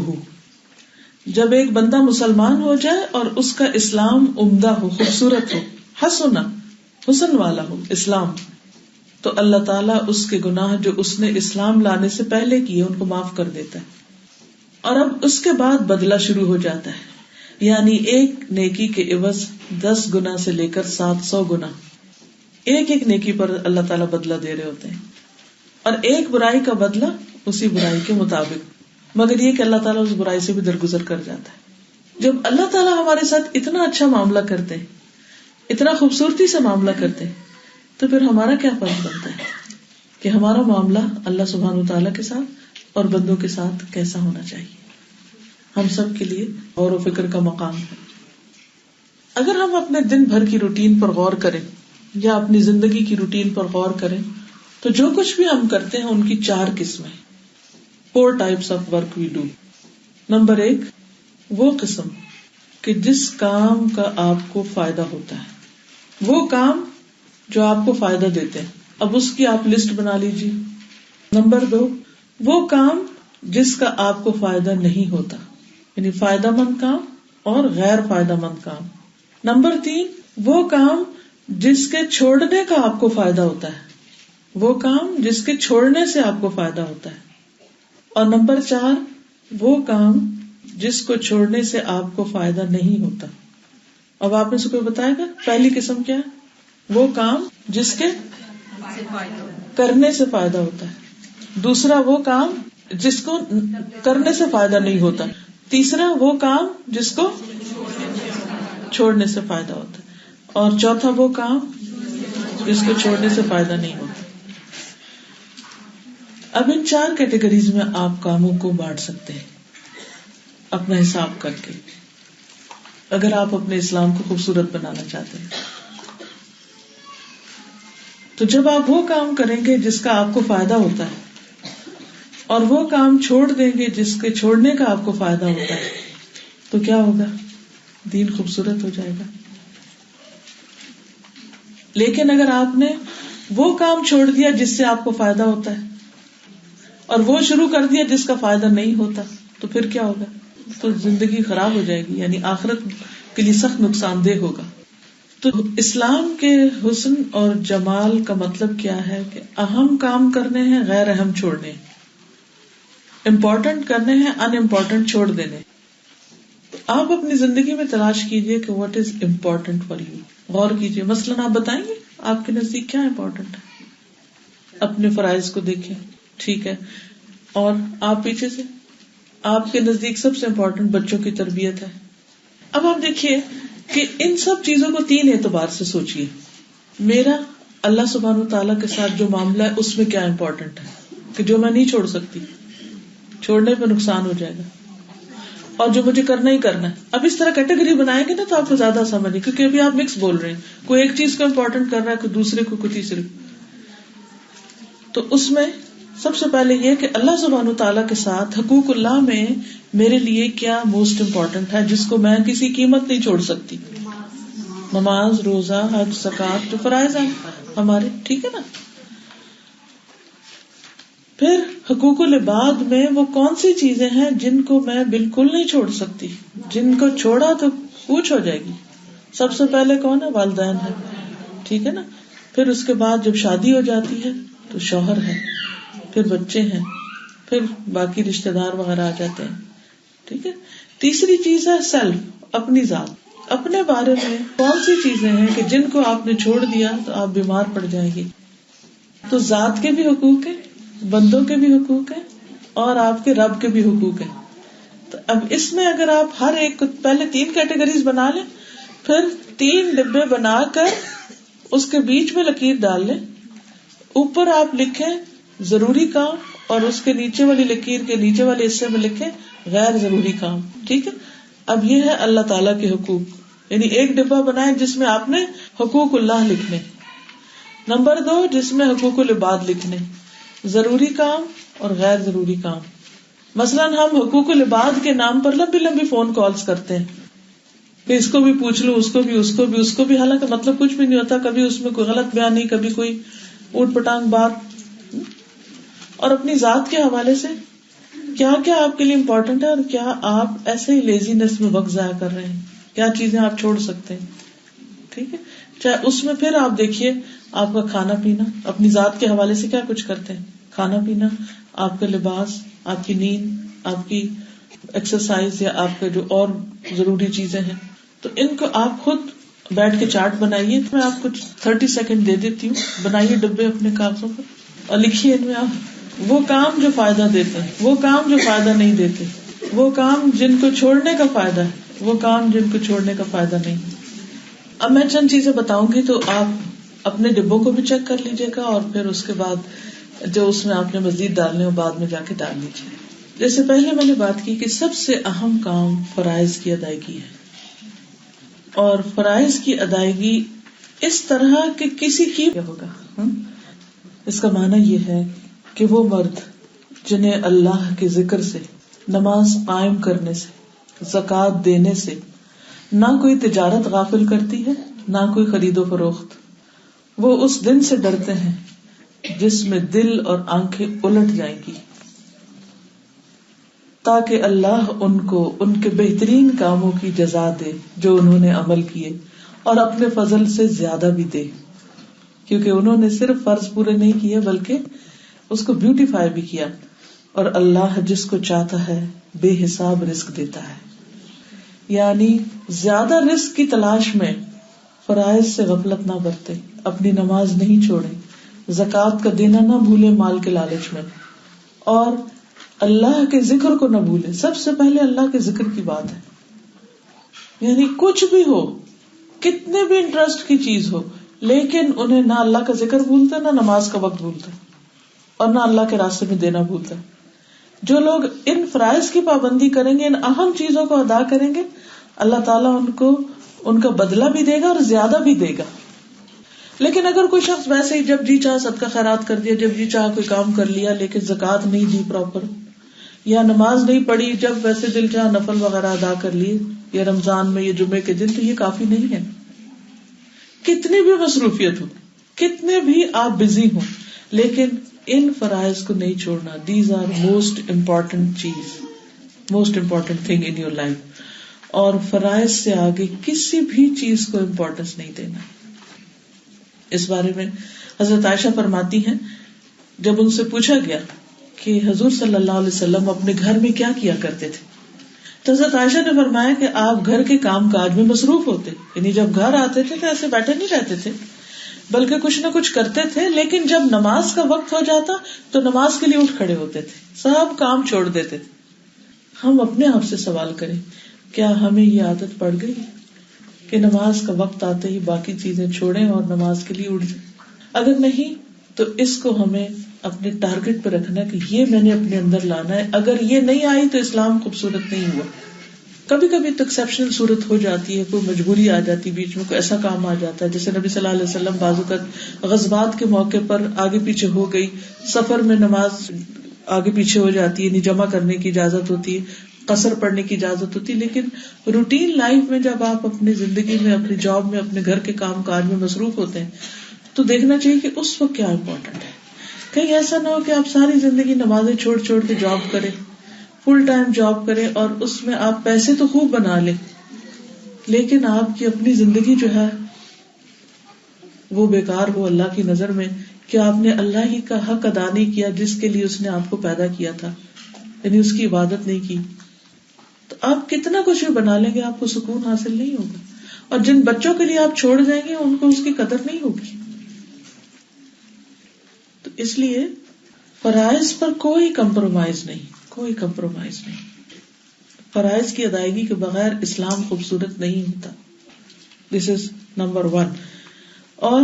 Speaker 1: جب ایک بندہ مسلمان ہو جائے اور اس کا اسلام عمدہ ہو, خوبصورت ہو, حسن والا ہو اسلام, تو اللہ تعالیٰ اس کے گناہ جو اس نے اسلام لانے سے پہلے کیے ان کو معاف کر دیتا ہے. اور اب اس کے بعد بدلہ شروع ہو جاتا ہے, یعنی ایک نیکی کے عوض 10 گنا سے لے کر 700 گنا ایک ایک نیکی پر اللہ تعالیٰ بدلہ دے رہے ہوتے ہیں, اور ایک برائی کا بدلہ اسی برائی کے مطابق. مگر یہ کہ اللہ تعالیٰ اس برائی سے بھی درگزر کر جاتا ہے. جب اللہ تعالیٰ ہمارے ساتھ اتنا اچھا معاملہ کرتے ہیں, اتنا خوبصورتی سے معاملہ کرتے ہیں, تو پھر ہمارا کیا فرض بنتا ہے کہ ہمارا معاملہ اللہ سبحانہ وتعالیٰ کے ساتھ اور بندوں کے ساتھ کیسا ہونا چاہیے. ہم سب کے لیے غور و فکر کا مقام ہے. اگر ہم اپنے دن بھر کی روٹین پر غور کریں یا اپنی زندگی کی روٹین پر غور کریں تو جو کچھ بھی ہم کرتے ہیں ان کی 4 قسمیں, 4 types of work we do. Number 1, وہ قسم کہ جس کام کا آپ کو فائدہ ہوتا ہے, وہ کام جو آپ کو فائدہ دیتے ہیں. اب اس کی آپ لسٹ بنا لیجیے. نمبر 2, وہ کام جس کا آپ کو فائدہ نہیں ہوتا, یعنی فائدہ مند کام اور غیر فائدہ مند کام. نمبر 3, وہ کام جس کے چھوڑنے کا آپ کو فائدہ ہوتا ہے, وہ کام جس کے چھوڑنے سے آپ کو فائدہ ہوتا ہے. اور نمبر 4, وہ کام جس کو چھوڑنے سے آپ کو فائدہ نہیں ہوتا. اب آپ میں سے کوئی بتائے گا پہلی قسم کیا ہے؟ وہ کام جس کے کرنے سے فائدہ ہوتا ہے. دوسرا, وہ کام جس کو کرنے سے فائدہ نہیں ہوتا. تیسرا, وہ کام جس کو چھوڑنے سے فائدہ ہوتا ہے. اور چوتھا, وہ کام جس کو چھوڑنے سے فائدہ نہیں ہوتا. اب ان 4 کیٹیگریز میں آپ کاموں کو بانٹ سکتے ہیں اپنا حساب کر کے, اگر آپ اپنے اسلام کو خوبصورت بنانا چاہتے ہیں. تو جب آپ وہ کام کریں گے جس کا آپ کو فائدہ ہوتا ہے اور وہ کام چھوڑ دیں گے جس کے چھوڑنے کا آپ کو فائدہ ہوتا ہے, تو کیا ہوگا؟ دین خوبصورت ہو جائے گا. لیکن اگر آپ نے وہ کام چھوڑ دیا جس سے آپ کو فائدہ ہوتا ہے اور وہ شروع کر دیا جس کا فائدہ نہیں ہوتا, تو پھر کیا ہوگا؟ تو زندگی خراب ہو جائے گی, یعنی آخرت کے لیے سخت نقصان دہ ہوگا. تو اسلام کے حسن اور جمال کا مطلب کیا ہے کہ اہم کام کرنے ہیں, غیر اہم چھوڑنے, امپورٹنٹ کرنے ہیں, ان امپورٹنٹ چھوڑ دینے. تو آپ اپنی زندگی میں تلاش کیجئے کہ what is important for you. غور کیجئے, مثلاً آپ بتائیں گے آپ کے نزدیک کیا امپورٹنٹ ہے. اپنے فرائض کو دیکھیں, ٹھیک ہے, اور آپ پیچھے سے آپ کے نزدیک سب سے امپورٹنٹ بچوں کی تربیت ہے. اب آپ دیکھیے کہ ان سب چیزوں کو 3 اعتبار سے سوچیے. میرا اللہ سبحانہ وتعالیٰ کے ساتھ جو معاملہ ہے اس میں کیا امپورٹنٹ ہے کہ جو میں نہیں چھوڑ سکتی, چھوڑنے پہ نقصان ہو جائے گا, اور جو مجھے کرنا ہی کرنا ہے. اب اس طرح کیٹیگری بنائیں گے نا تو آپ کو زیادہ سمجھ, کیونکہ ابھی آپ مکس بول رہے ہیں, کوئی ایک چیز کو امپورٹنٹ کر رہا ہے, کوئی دوسرے کو, کوئی تیسرے. تو اس میں سب سے پہلے یہ کہ اللہ سبحانہ وتعالیٰ کے ساتھ حقوق اللہ میں میرے لیے کیا موسٹ امپورٹنٹ ہے جس کو میں کسی قیمت نہیں چھوڑ سکتی. نماز, روزہ, حج, زکات, جو فرائض ہیں ہمارے, ٹھیک ہے نا. پھر حقوق العباد میں وہ کون سی چیزیں ہیں جن کو میں بالکل نہیں چھوڑ سکتی, جن کو چھوڑا تو پوچھ ہو جائے گی. سب سے پہلے کون ہے؟ والدین ہے, ٹھیک ہے نا. پھر اس کے بعد جب شادی ہو جاتی ہے تو شوہر ہے, پھر بچے ہیں, پھر باقی رشتہ دار وغیرہ آ جاتے ہیں, ٹھیک ہے. تیسری چیز ہے سیلف, اپنی ذات. اپنے بارے میں کون سی چیزیں ہیں کہ جن کو آپ نے چھوڑ دیا تو آپ بیمار پڑ جائیں گے. تو ذات کے بھی حقوق ہیں, بندوں کے بھی حقوق ہیں, اور آپ کے رب کے بھی حقوق ہیں. تو اب اس میں اگر آپ ہر ایک کو پہلے 3 کیٹیگریز بنا لیں, پھر 3 ڈبے بنا کر اس کے بیچ میں لکیر ڈال لیں. اوپر آپ لکھیں ضروری کام, اور اس کے نیچے والی لکیر کے نیچے والے حصے میں لکھیں غیر ضروری کام, ٹھیک ہے. اب یہ ہے اللہ تعالیٰ کے حقوق, یعنی ایک ڈبہ بنائیں جس میں آپ نے حقوق اللہ لکھنے. نمبر 2 جس میں حقوق العباد لکھنے, ضروری کام اور غیر ضروری کام. مثلاً ہم حقوق العباد کے نام پر لمبی لمبی فون کالز کرتے ہیں کہ اس کو بھی پوچھ لو, اس کو بھی, اس کو بھی, اس کو بھی, حالانکہ مطلب کچھ بھی نہیں ہوتا. کبھی اس میں کوئی غلط بیان نہیں, کبھی کوئی اوٹ پٹانگ بات. اور اپنی ذات کے حوالے سے کیا کیا آپ کے لیے امپورٹنٹ ہے اور کیا آپ ایسے ہی لیزینس میں وقت ضائع کر رہے ہیں, کیا چیزیں آپ چھوڑ سکتے ہیں, ٹھیک ہے. چاہے اس میں پھر آپ دیکھیے آپ کا کھانا پینا, اپنی ذات کے حوالے سے کیا کچھ کرتے ہیں, کھانا پینا, آپ کا لباس, آپ کی نیند, آپ کی ایکسرسائز, یا آپ کا جو اور ضروری چیزیں ہیں. تو ان کو آپ خود بیٹھ کے چارٹ بنائیے. میں آپ کو 30 سیکنڈ دے دیتی ہوں, بنائیے ڈبے اپنے کاغذوں پر اور لکھیے ان میں آپ وہ کام جو فائدہ دیتے ہیں، وہ کام جو فائدہ نہیں دیتے، وہ کام جن کو چھوڑنے کا فائدہ ہے، وہ کام جن کو چھوڑنے کا فائدہ نہیں. اب میں چند چیزیں بتاؤں گی تو آپ اپنے ڈبوں کو بھی چیک کر لیجیے گا، اور پھر اس کے بعد جو اس میں آپ نے مزید ڈالنے ہو بعد میں جا کے ڈال لیجیے. جیسے پہلے میں نے بات کی کہ سب سے اہم کام فرائض کی ادائیگی ہے، اور فرائض کی ادائیگی اس طرح کہ کسی کی ہوگا. اس کا معنی یہ ہے کہ وہ مرد جنہیں اللہ کے ذکر سے، نماز قائم کرنے سے، زکوٰۃ دینے سے نہ کوئی تجارت غافل کرتی ہے، نہ کوئی خرید و فروخت، وہ اس دن سے ڈرتے ہیں جس میں دل اور آنکھیں الٹ جائیں گی، تاکہ اللہ ان کو ان کے بہترین کاموں کی جزا دے جو انہوں نے عمل کیے، اور اپنے فضل سے زیادہ بھی دے، کیونکہ انہوں نے صرف فرض پورے نہیں کیے بلکہ اس کو بیوٹیفائی بھی کیا. اور اللہ جس کو چاہتا ہے بے حساب رزق دیتا ہے. یعنی زیادہ رزق کی تلاش میں فرائض سے غفلت نہ برتے، اپنی نماز نہیں چھوڑیں، زکوٰۃ کا دینا نہ بھولے مال کے لالچ میں، اور اللہ کے ذکر کو نہ بھولے. سب سے پہلے اللہ کے ذکر کی بات ہے. یعنی کچھ بھی ہو، کتنے بھی انٹرسٹ کی چیز ہو، لیکن انہیں نہ اللہ کا ذکر بھولتا، نہ نماز کا وقت بھولتا، اور نہ اللہ کے راستے میں دینا بھولتا. جو لوگ ان فرائض کی پابندی کریں گے، ان اہم چیزوں کو ادا کریں گے، اللہ تعالیٰ ان کو ان کا بدلہ بھی دے گا اور زیادہ بھی دے گا. لیکن اگر کوئی شخص ویسے ہی جب جی چاہ صدقہ خیرات کر دیا، جب جی چاہ کوئی کام کر لیا، لیکن زکوٰۃ نہیں دی پراپر، یا نماز نہیں پڑھی، جب ویسے دل چاہ نفل وغیرہ ادا کر لیے، یا رمضان میں یا جمعے کے دن، تو یہ کافی نہیں ہے. کتنی بھی مصروفیت ہو، کتنے بھی آپ بزی ہوں، لیکن ان فرائض کو نہیں چھوڑنا. دیز آر موسٹ امپورٹنٹ چیز، most important thing in your life. اور فرائض سے آگے کسی بھی چیز کو امپورٹنس نہیں دینا. اس بارے میں حضرت عائشہ فرماتی ہیں، جب ان سے پوچھا گیا کہ حضور صلی اللہ علیہ وسلم اپنے گھر میں کیا کیا کرتے تھے، تو حضرت عائشہ نے فرمایا کہ آپ گھر کے کام کاج میں مصروف ہوتے. یعنی جب گھر آتے تھے تو ایسے بیٹھے نہیں رہتے تھے، بلکہ کچھ نہ کچھ کرتے تھے. لیکن جب نماز کا وقت ہو جاتا تو نماز کے لیے اٹھ کھڑے ہوتے تھے، سب کام چھوڑ دیتے تھے. ہم اپنے آپ سے سوال کریں، کیا ہمیں یہ عادت پڑ گئی کہ نماز کا وقت آتے ہی باقی چیزیں چھوڑیں اور نماز کے لیے اٹھ جائیں؟ اگر نہیں تو اس کو ہمیں اپنے ٹارگٹ پہ رکھنا کہ یہ میں نے اپنے اندر لانا ہے. اگر یہ نہیں آئی تو اسلام خوبصورت نہیں ہوا. کبھی کبھی تو ایکسیپشنل صورت ہو جاتی ہے، کوئی مجبوری آ جاتی ہے بیچ میں، کوئی ایسا کام آ جاتا ہے، جیسے نبی صلی اللہ علیہ وسلم بعض اوقات غزوات کے موقع پر آگے پیچھے ہو گئی، سفر میں نماز آگے پیچھے ہو جاتی ہے، یعنی جمع کرنے کی اجازت ہوتی ہے، قصر پڑھنے کی اجازت ہوتی ہے. لیکن روٹین لائف میں جب آپ اپنی زندگی میں، اپنی جاب میں، اپنے گھر کے کام کاج میں مصروف ہوتے ہیں تو دیکھنا چاہیے کہ اس وقت کیا امپورٹنٹ ہے. کہیں ایسا نہ ہو کہ آپ ساری زندگی نمازیں چھوڑ چھوڑ کے جاب کریں، فل ٹائم جاب کریں، اور اس میں آپ پیسے تو خوب بنا لیں، لیکن آپ کی اپنی زندگی جو ہے وہ بیکار ہو اللہ کی نظر میں، کہ آپ نے اللہ ہی کا حق ادا نہیں کیا جس کے لیے اس نے آپ کو پیدا کیا تھا، یعنی اس کی عبادت نہیں کی. تو آپ کتنا کچھ بھی بنا لیں گے، آپ کو سکون حاصل نہیں ہوگا. اور جن بچوں کے لیے آپ چھوڑ جائیں گے ان کو اس کی قدر نہیں ہوگی. تو اس لیے فرائض پر کوئی کمپرومائز نہیں، کوئی کمپرومائز نہیں. فرائض کی ادائیگی کے بغیر اسلام خوبصورت نہیں ہوتا. دس از نمبر 1. اور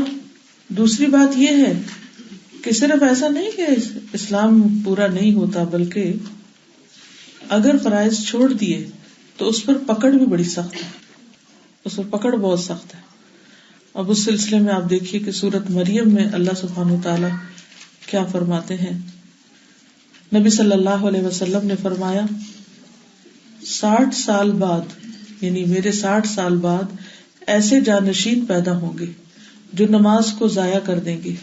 Speaker 1: دوسری بات یہ ہے کہ صرف ایسا نہیں کہ اسلام پورا نہیں ہوتا، بلکہ اگر فرائض چھوڑ دیے تو اس پر پکڑ بھی بڑی سخت ہے، اس پر پکڑ بہت سخت ہے. اب اس سلسلے میں آپ دیکھیے کہ سورۃ مریم میں اللہ سبحانہ وتعالی کیا فرماتے ہیں. نبی صلی اللہ علیہ وسلم نے فرمایا 60 سال بعد، یعنی میرے 60 سال بعد ایسے جانشین پیدا ہوں گے جو نماز کو ضائع کر دیں گے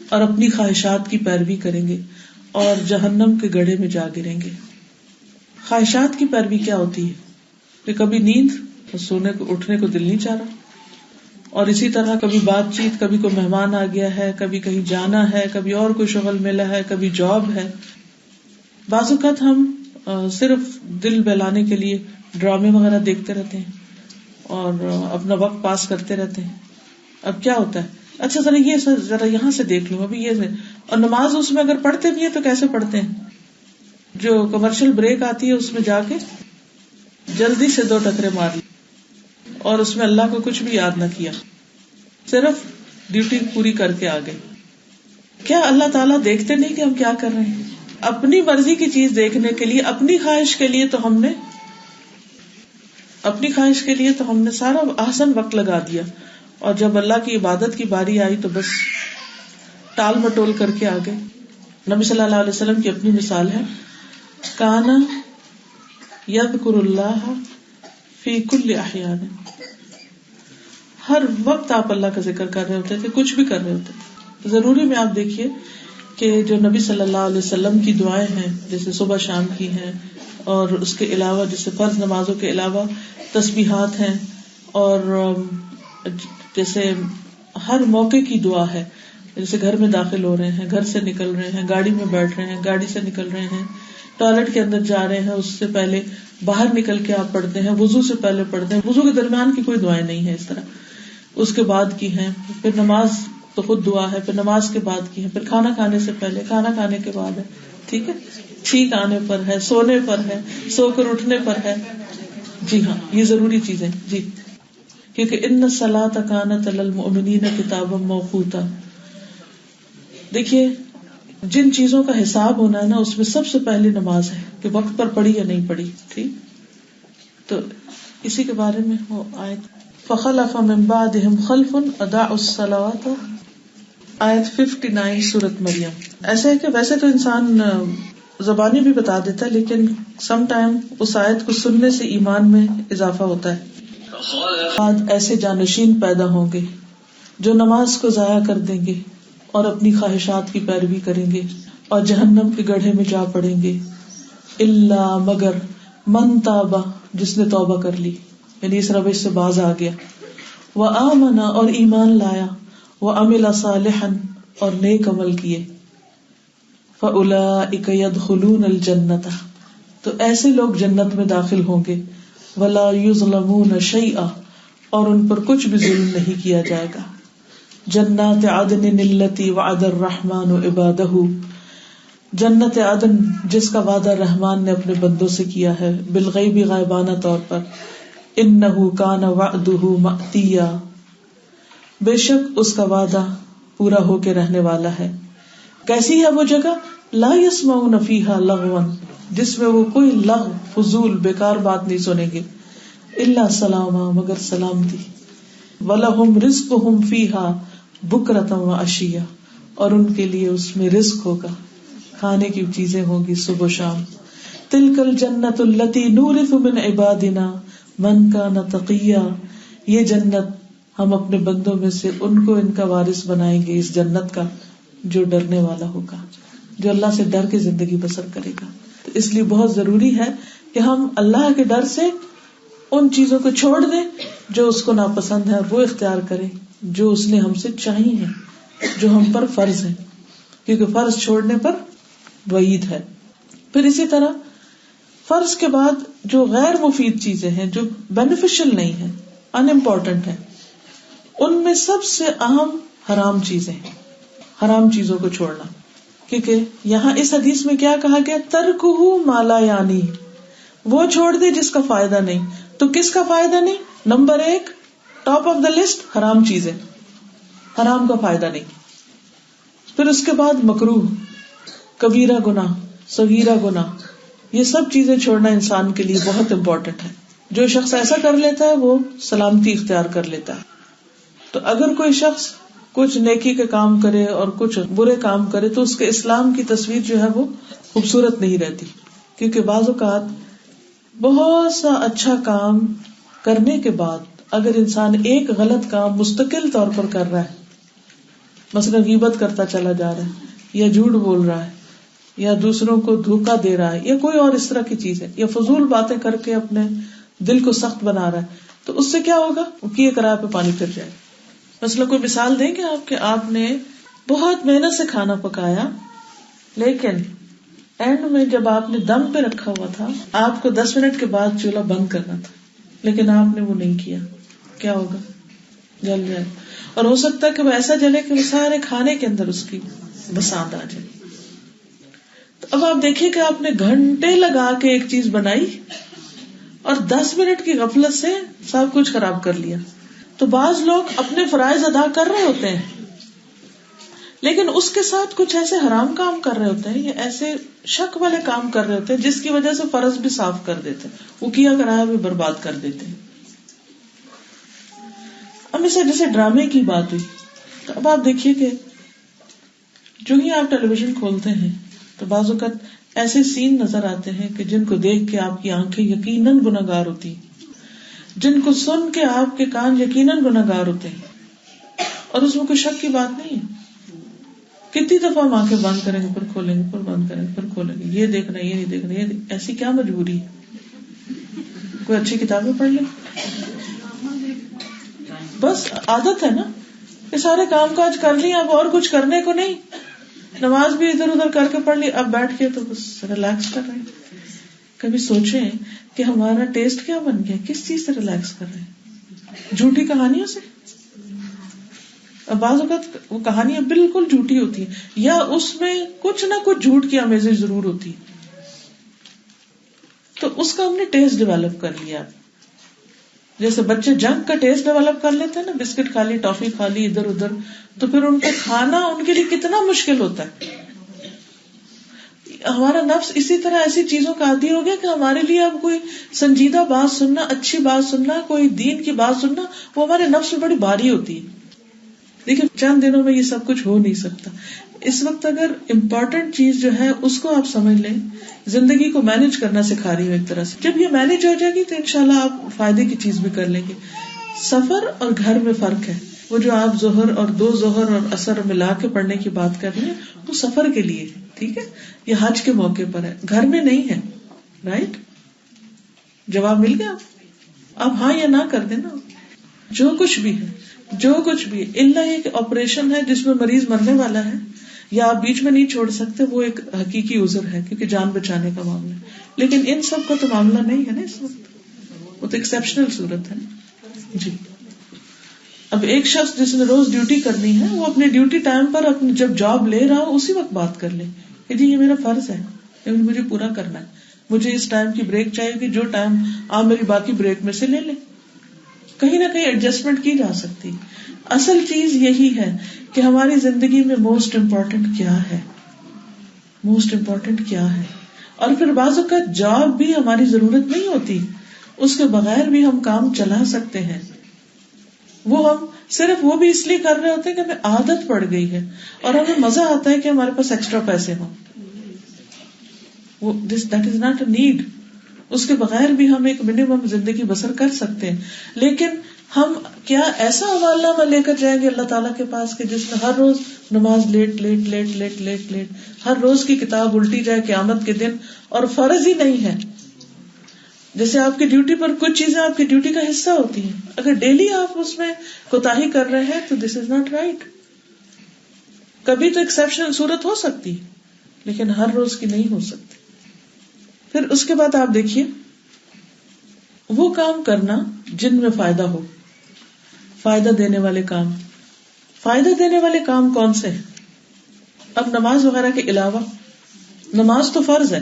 Speaker 1: اور اپنی خواہشات کی پیروی کریں گے اور جہنم کے گڑھے میں جا گریں گے. خواہشات کی پیروی کیا ہوتی ہے کہ کبھی نیند، سونے کو اٹھنے کو دل نہیں چاہ رہا، اور اسی طرح کبھی بات چیت، کبھی کوئی مہمان آ گیا ہے، کبھی کہیں جانا ہے، کبھی اور کوئی شغل ملا ہے، کبھی جاب ہے. بعض اوقات ہم صرف دل بہلانے کے لیے ڈرامے وغیرہ دیکھتے رہتے ہیں اور اپنا وقت پاس کرتے رہتے ہیں. اب کیا ہوتا ہے اچھا ذرا یہاں سے دیکھ لوں ابھی یہ. اور نماز اس میں اگر پڑھتے بھی ہیں تو کیسے پڑھتے ہیں؟ جو کمرشل بریک آتی ہے اس میں جا کے جلدی سے 2 ٹکرے مار لی اور اس میں اللہ کو کچھ بھی یاد نہ کیا, صرف ڈیوٹی پوری کر کے آ گئے. کیا اللہ تعالیٰ دیکھتے نہیں کہ ہم کیا کر رہے ہیں؟ اپنی مرضی کی چیز دیکھنے کے لیے, اپنی خواہش کے لیے تو ہم نے سارا احسن وقت لگا دیا, اور جب اللہ کی عبادت کی باری آئی تو بس ٹال مٹول کر کے آ گئے. نبی صلی اللہ علیہ وسلم کی اپنی مثال ہے, کانا یذکر اللہ فی کل احیان, ہر وقت آپ اللہ کا ذکر کر رہے ہوتے تھے, کچھ بھی کر رہے ہوتے تھے. ضروری میں آپ دیکھیے کہ جو نبی صلی اللہ علیہ وسلم کی دعائیں ہیں, جیسے صبح شام کی ہیں, اور اس کے علاوہ جیسے فرض نمازوں کے علاوہ تسبیحات ہیں, اور جیسے ہر موقع کی دعا ہے, جیسے گھر میں داخل ہو رہے ہیں, گھر سے نکل رہے ہیں, گاڑی میں بیٹھ رہے ہیں, گاڑی سے نکل رہے ہیں, ٹوائلٹ کے اندر جا رہے ہیں, اس سے پہلے باہر نکل کے آپ پڑھتے ہیں, وضو سے پہلے پڑھتے ہیں, وضو کے درمیان کی کوئی دعائیں نہیں ہے اس طرح, اس کے بعد کی ہیں, پھر نماز تو خود دعا ہے, پھر نماز کے بعد کی ہے, پھر کھانا کھانے سے پہلے, کھانا کھانے کے بعد ہے, ٹھیک ہے, چھینک آنے پر ہے, سونے پر ہے, سو کر اٹھنے پر ہے. جی ہاں, یہ ضروری چیزیں جی, کیونکہ ان الصلاۃ کانت علی المؤمنین کتابا موقوتا. دیکھیے جن چیزوں کا حساب ہونا ہے نا, اس میں سب سے پہلی نماز ہے کہ وقت پر پڑھی یا نہیں پڑھی. ٹھیک, تو اسی کے بارے میں وہ آیت فخلف من بعدهم خلف اضاعوا الصلاۃ, آیت 59 سورۃ مریم. ایسا ہے کہ ویسے تو انسان زبانی بھی بتا دیتا ہے, لیکن سم ٹائم اس آیت کو سننے سے ایمان میں اضافہ ہوتا ہے. بعد ایسے جانشین پیدا ہوں گے جو نماز کو ضائع کر دیں گے اور اپنی خواہشات کی پیروی کریں گے اور جہنم کے گڑھے میں جا پڑیں گے. الا مگر من تاب, جس نے توبہ کر لی, یعنی اس روش سے باز آ گیا, وآمن, اور ایمان لایا, وعمل صالحا, اور نیک عمل کیے, فاولئک يدخلون الجنۃ, تو ایسے لوگ جنت میں داخل ہوں گے, ولا یظلمون شیئا, اور ان پر کچھ بھی ظلم نہیں کیا جائے گا. جنات عدن التی وعد الرحمن عبادہ, جنت عدن جس کا وعدہ رحمان نے اپنے بندوں سے کیا ہے, بالغیب, غائبانہ طور پر. انہ کان وعدہ مأتیا, بے شک اس کا وعدہ پورا ہو کے رہنے والا ہے. کیسی ہے وہ جگہ؟ لا یسمعون فیہا لغوا, جس میں وہ کوئی لغو, فضول, بیکار بات نہیں سنیں گے. الا سلاما, مگر سلامتی. ولہم رزقہم فیہا بکرۃ وعشیہ, اور ان کے لیے اس میں رزق ہوگا, کھانے کی چیزیں ہوں گی صبح شام. تلک الجنۃ التی نورث من عبادنا من کان تقیا, یہ جنت ہم اپنے بندوں میں سے ان کو ان کا وارث بنائیں گے, اس جنت کا جو ڈرنے والا ہوگا, جو اللہ سے ڈر کے زندگی بسر کرے گا. تو اس لیے بہت ضروری ہے کہ ہم اللہ کے ڈر سے ان چیزوں کو چھوڑ دیں جو اس کو ناپسند ہے, اور وہ اختیار کریں جو اس نے ہم سے چاہی ہیں, جو ہم پر فرض ہیں, کیونکہ فرض چھوڑنے پر وعید ہے. پھر اسی طرح فرض کے بعد جو غیر مفید چیزیں ہیں, جو بینیفیشل نہیں ہیں, ان امپورٹنٹ ہیں, ان میں سب سے اہم حرام چیزیں ہیں. حرام چیزوں کو چھوڑنا, کیونکہ یہاں اس حدیث میں کیا کہا گیا, ترکہ ما لا یعنی, وہ چھوڑ دے جس کا فائدہ نہیں. تو کس کا فائدہ نہیں؟ Number 1 top of the list حرام چیزیں, حرام کا فائدہ نہیں. پھر اس کے بعد مکروہ, کبیرہ گناہ, صغیرہ گناہ, یہ سب چیزیں چھوڑنا انسان کے لیے بہت امپورٹنٹ ہے. جو شخص ایسا کر لیتا ہے وہ سلامتی اختیار کر لیتا ہے. تو اگر کوئی شخص کچھ نیکی کے کام کرے اور کچھ برے کام کرے تو اس کے اسلام کی تصویر جو ہے وہ خوبصورت نہیں رہتی, کیونکہ بعض اوقات بہت سا اچھا کام کرنے کے بعد اگر انسان ایک غلط کام مستقل طور پر کر رہا ہے, مثلا غیبت کرتا چلا جا رہا ہے, یا جھوٹ بول رہا ہے, یا دوسروں کو دھوکہ دے رہا ہے, یا کوئی اور اس طرح کی چیز ہے, یا فضول باتیں کر کے اپنے دل کو سخت بنا رہا ہے, تو اس سے کیا ہوگا, وہ کیے کرائے پہ پانی پھر جائے. مثلا کوئی مثال دیں گے آپ کہ آپ نے بہت محنت سے کھانا پکایا, لیکن اینڈ میں جب آپ نے دم پہ رکھا ہوا تھا, آپ کو 10 منٹ کے بعد چولہا بند کرنا تھا, لیکن آپ نے وہ نہیں کیا, کیا ہوگا؟ جل جائے، اور ہو سکتا ہے کہ وہ ایسا جلے کہ وہ سارے کھانے کے اندر اس کی بساط آ جائے. تو اب آپ دیکھیے کہ آپ نے گھنٹے لگا کے ایک چیز بنائی اور 10 منٹ کی غفلت سے سب کچھ خراب کر لیا. تو بعض لوگ اپنے فرائض ادا کر رہے ہوتے ہیں لیکن اس کے ساتھ کچھ ایسے حرام کام کر رہے ہوتے ہیں یا ایسے شک والے کام کر رہے ہوتے ہیں جس کی وجہ سے فرض بھی صاف کر دیتے ہیں، وہ کیا کرایا بھی برباد کر دیتے ہیں. اب اسے جیسے ڈرامے کی بات ہوئی، تو اب آپ دیکھیے کہ جو ہی آپ ٹیلی ویژن کھولتے ہیں تو بعض اوقات ایسے سین نظر آتے ہیں کہ جن کو دیکھ کے آپ کی آنکھیں یقیناً گناہگار ہوتی ہیں، جن کو سن کے آپ کے کان یقیناً گناہگار ہوتے ہیں، اور اس میں کوئی شک کی بات نہیں ہے. کتنی دفعہ ہم آنکھیں بند کریں گے پھر کھولیں گے، پھر بند کریں گے پھر کھولیں گے، یہ دیکھنا یہ نہیں دیکھنا، ایسی کیا مجبوری ہے؟ کوئی اچھی کتابیں پڑھ لیں، بس عادت ہے نا، یہ سارے کام کاج کر لی، اب اور کچھ کرنے کو نہیں، نماز بھی ادھر ادھر کر کے پڑھ لی، اب بیٹھ کے تو بس ریلیکس کر رہے ہیں. کبھی سوچیں کہ ہمارا ٹیسٹ کیا بن گیا، کس چیز سے ریلیکس کر رہے ہیں؟ جھوٹی کہانیوں سے. اب بعض اوقات وہ کہانیاں بالکل جھوٹی ہوتی ہیں یا اس میں کچھ نہ کچھ جھوٹ کی آمیزش ضرور ہوتی ہے، تو اس کا ہم نے ٹیسٹ ڈیولپ کر لیا. جیسے بچے جنک کا ٹیسٹ ڈیولپ کر لیتے ہیں نا، بسکٹ کھا لی، ٹافی کھا لی ادھر ادھر، تو پھر ان کا کھانا ان کے لیے کتنا مشکل ہوتا ہے. ہمارا نفس اسی طرح ایسی چیزوں کا عادی ہو گیا کہ ہمارے لیے اب کوئی سنجیدہ بات سننا، اچھی بات سننا، کوئی دین کی بات سننا، وہ ہمارے نفس میں بڑی بھاری ہوتی ہے. دیکھیں چند دنوں میں یہ سب کچھ ہو نہیں سکتا. اس وقت اگر امپورٹنٹ چیز جو ہے اس کو آپ سمجھ لیں، زندگی کو مینج کرنا سکھا رہی ہوں ایک طرح سے. جب یہ مینج ہو جائے گی تو انشاءاللہ آپ فائدے کی چیز بھی کر لیں گے. سفر اور گھر میں فرق ہے. وہ جو آپ ظہر اور 2 ظہر اور عصر ملا کے پڑھنے کی بات کر رہے ہیں وہ سفر کے لیے ہے، ٹھیک ہے، یہ حج کے موقع پر ہے، گھر میں نہیں ہے. رائٹ؟ جواب مل گیا؟ آپ ہاں یا نہ کر دینا. جو کچھ بھی ہے، جو کچھ بھی، الا یہ کہ آپریشن ہے جس میں مریض مرنے والا ہے یا آپ بیچ میں نہیں چھوڑ سکتے، وہ ایک حقیقی عذر ہے کیونکہ جان بچانے کا معاملہ ہے. لیکن ان سب کا تو معاملہ نہیں ہے نا اس وقت، وہ تو ایکسیپشنل صورت ہے. جی اب ایک شخص جس نے روز ڈیوٹی کرنی ہے وہ اپنی ڈیوٹی ٹائم پر اپنی جب جاب لے رہا ہو اسی وقت بات کر لے کہ جی یہ میرا فرض ہے، مجھے پورا کرنا ہے، مجھے اس ٹائم کی بریک چاہیے کہ جو ٹائم آپ میری باقی بریک میں سے لے لیں. کہیں نہ کہیں ایڈجسٹمنٹ کی جا سکتی. اصل چیز یہی ہے کہ ہماری زندگی میں موسٹ امپورٹنٹ کیا ہے، موسٹ امپورٹنٹ کیا ہے. اور پھر بعض اوقات جاب بھی ہماری ضرورت نہیں ہوتی، اس کے بغیر بھی ہم کام چلا سکتے ہیں. وہ ہم صرف وہ بھی اس لیے کر رہے ہوتے ہیں کہ ہمیں عادت پڑ گئی ہے اور ہمیں مزہ آتا ہے کہ ہمارے پاس ایکسٹرا پیسے ہوں. وہ that is not a need. اس کے بغیر بھی ہم ایک منیمم زندگی بسر کر سکتے ہیں. لیکن ہم کیا ایسا حوالہ میں لے کر جائیں گے اللہ تعالیٰ کے پاس کہ جس میں ہر روز نماز late late late late late late, ہر روز کی کتاب الٹی جائے قیامت کے دن، اور فرض ہی نہیں ہے. جیسے آپ کی ڈیوٹی پر کچھ چیزیں آپ کی ڈیوٹی کا حصہ ہوتی ہیں، اگر ڈیلی آپ اس میں کوتاہی کر رہے ہیں تو دس از ناٹ رائٹ. کبھی تو ایکسیپشنل صورت ہو سکتی لیکن ہر روز کی نہیں ہو سکتی. پھر اس کے بعد آپ دیکھیے وہ کام کرنا جن میں فائدہ ہو، فائدہ دینے والے کام. فائدہ دینے والے کام کون سے ہیں؟ اب نماز وغیرہ کے علاوہ، نماز تو فرض ہے،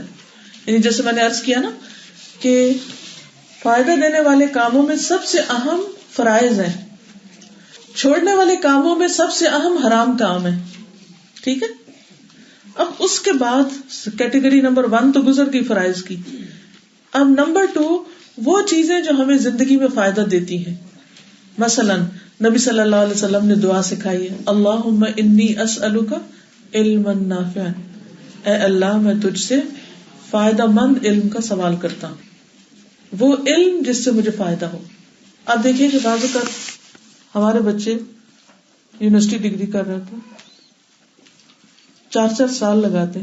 Speaker 1: یعنی جیسے میں نے عرض کیا نا کہ فائدہ دینے والے کاموں میں سب سے اہم فرائض ہیں، چھوڑنے والے کاموں میں سب سے اہم حرام کام ہے. ٹھیک ہے، اب اس کے بعد کیٹیگری نمبر 1 تو گزر گئی فرائض کی. اب نمبر 2 وہ چیزیں جو ہمیں زندگی میں فائدہ دیتی ہیں. مثلا نبی صلی اللہ علیہ وسلم نے دعا سکھائی ہے، اللہم انی اسألک علما نافعا، اے اللہ میں تجھ سے فائدہ مند علم کا سوال کرتا ہوں، وہ علم جس سے مجھے فائدہ ہو. اب دیکھیے کہ بعض اوقات ہمارے بچے یونیورسٹی ڈگری کر رہے تھے، 4 سال لگاتے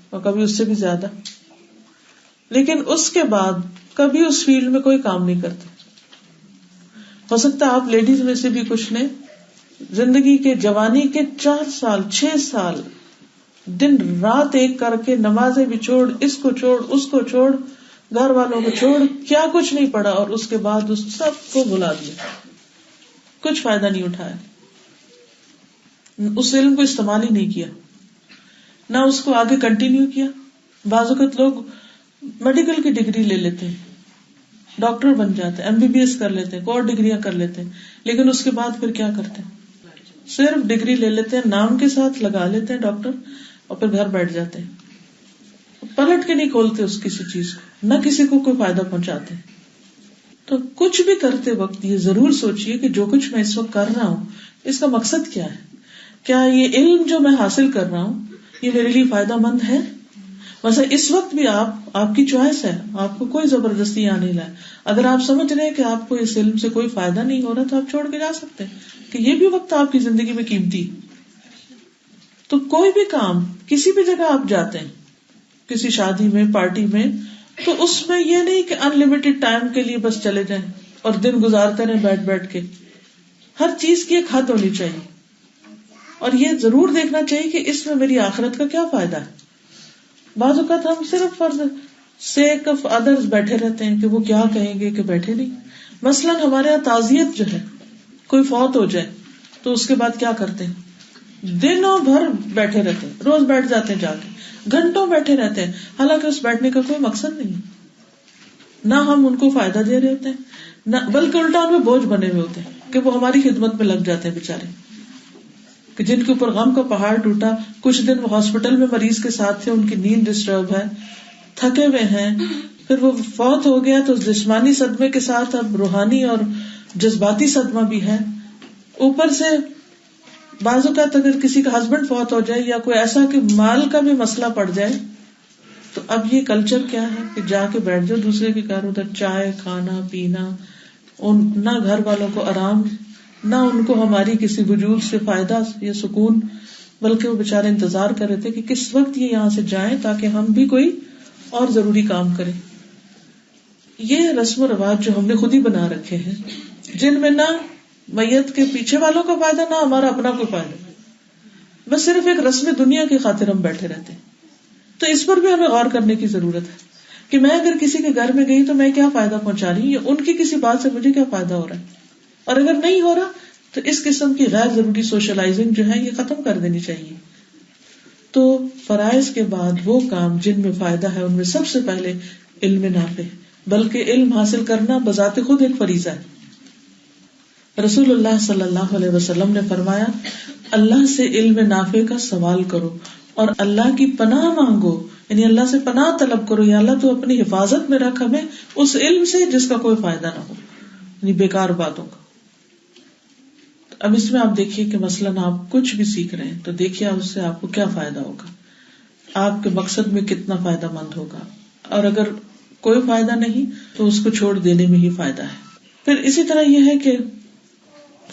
Speaker 1: اور کبھی اس سے بھی زیادہ، لیکن اس کے بعد کبھی اس فیلڈ میں کوئی کام نہیں کرتے. ہو سکتا ہے آپ لیڈیز میں سے بھی کچھ نے زندگی کے جوانی کے 4 سال 6 سال دن رات ایک کر کے نمازیں بھی چھوڑ، اس کو چھوڑ اس کو چھوڑ، گھر والوں کو چھوڑ، کیا کچھ نہیں پڑا، اور اس کے بعد اس سب کو بھلا دیا. کچھ فائدہ نہیں اٹھایا، اس علم کو استعمال ہی نہیں کیا، نہ اس کو آگے کنٹینیو کیا. بعض اوقات لوگ میڈیکل کی ڈگری لے لیتے ہیں، ڈاکٹر بن جاتے ہیں، MBBS کر لیتے ہیں، اور ڈگریاں کر لیتے ہیں، لیکن اس کے بعد پھر کیا کرتے ہیں؟ صرف ڈگری لے لیتے ہیں، نام کے ساتھ لگا لیتے ہیں ڈاکٹر، اور پھر گھر بیٹھ جاتے ہیں، پلٹ کے نہیں کھولتے اس کسی چیز کو، نہ کسی کو کوئی فائدہ پہنچاتے ہیں. تو کچھ بھی کرتے وقت یہ ضرور سوچئے کہ جو کچھ میں اس وقت کر رہا ہوں اس کا مقصد کیا ہے؟ کیا یہ علم جو میں حاصل کر رہا ہوں یہ میرے لیے فائدہ مند ہے؟ مثلا اس وقت بھی آپ کی چوائس ہے، آپ کو کوئی زبردستی یہاں نہیں لائے. اگر آپ سمجھ رہے ہیں کہ آپ کو اس علم سے کوئی فائدہ نہیں ہو رہا تو آپ چھوڑ کے جا سکتے ہیں کہ یہ بھی وقت آپ کی زندگی میں قیمتی. تو کوئی بھی کام کسی بھی جگہ آپ جاتے ہیں، کسی شادی میں، پارٹی میں، تو اس میں یہ نہیں کہ ان لمیٹڈ ٹائم کے لیے بس چلے جائیں اور دن گزارتے رہیں بیٹھ کے. ہر چیز کی ایک حد ہونی چاہیے، اور یہ ضرور دیکھنا چاہیے کہ اس میں میری آخرت کا کیا فائدہ ہے. بعض اوقات ہم صرف فار سیک آف ادرز بیٹھے رہتے ہیں کہ وہ کیا کہیں گے کہ بیٹھے نہیں. مثلاً ہمارے یہاں تعزیت جو ہے، کوئی فوت ہو جائے تو اس کے بعد کیا کرتے ہیں؟ دنوں بھر بیٹھے رہتے ہیں، روز بیٹھ جاتے ہیں، جا کے گھنٹوں بیٹھے رہتے ہیں، حالانکہ اس بیٹھنے کا کوئی مقصد نہیں ہے. نہ ہم ان کو فائدہ دے رہے ہوتے ہیں، نہ بلکہ الٹا ان میں بوجھ بنے ہوئے ہوتے ہیں کہ وہ ہماری خدمت میں لگ جاتے ہیں بیچارے، کہ جن کے اوپر غم کا پہاڑ ٹوٹا، کچھ دن وہ ہاسپٹل میں مریض کے ساتھ تھے، ان کی نیند ڈسٹرب ہے، تھکے ہوئے ہیں، پھر وہ فوت ہو گیا تو جسمانی صدمے کے ساتھ اب روحانی اور جذباتی صدمہ بھی ہے. اوپر سے بعض اوقات اگر کسی کا ہسبینڈ فوت ہو جائے یا کوئی ایسا کہ مال کا بھی مسئلہ پڑ جائے، تو اب یہ کلچر کیا ہے کہ جا کے بیٹھ جاؤ دوسرے کے گھر، ادھر چائے کھانا پینا، نہ گھر والوں کو آرام، نہ ان کو ہماری کسی وجود سے فائدہ یا سکون، بلکہ وہ بےچارے انتظار کر رہے تھے کہ کس وقت یہ یہاں سے جائیں تاکہ ہم بھی کوئی اور ضروری کام کریں. یہ رسم و رواج جو ہم نے خود ہی بنا رکھے ہیں، جن میں نہ میت کے پیچھے والوں کا فائدہ نہ ہمارا اپنا کوئی فائدہ، بس صرف ایک رسم دنیا کی خاطر ہم بیٹھے رہتے ہیں. تو اس پر بھی ہمیں غور کرنے کی ضرورت ہے کہ میں اگر کسی کے گھر میں گئی تو میں کیا فائدہ پہنچا رہی ہوں، یا ان کی کسی بات سے مجھے کیا فائدہ ہو رہا ہے. اور اگر نہیں ہو رہا تو اس قسم کی غیر ضروری سوشلائزنگ جو ہے یہ ختم کر دینی چاہیے. تو فرائض کے بعد وہ کام جن میں فائدہ ہے ان میں سب سے پہلے علم نافع، بلکہ علم حاصل کرنا بذات خود ایک فریضہ ہے. رسول اللہ صلی اللہ علیہ وسلم نے فرمایا، اللہ سے علم نافع کا سوال کرو اور اللہ کی پناہ مانگو، یعنی اللہ سے پناہ طلب کرو، یا اللہ تو اپنی حفاظت میں رکھ ہمیں اس علم سے جس کا کوئی فائدہ نہ ہو، یعنی بیکار باتوں کا. اب اس میں آپ دیکھیے کہ مثلاً آپ کچھ بھی سیکھ رہے ہیں تو دیکھیے اس سے آپ کو کیا فائدہ ہوگا، آپ کے مقصد میں کتنا فائدہ مند ہوگا، اور اگر کوئی فائدہ نہیں تو اس کو چھوڑ دینے میں ہی فائدہ ہے. پھر اسی طرح یہ ہے کہ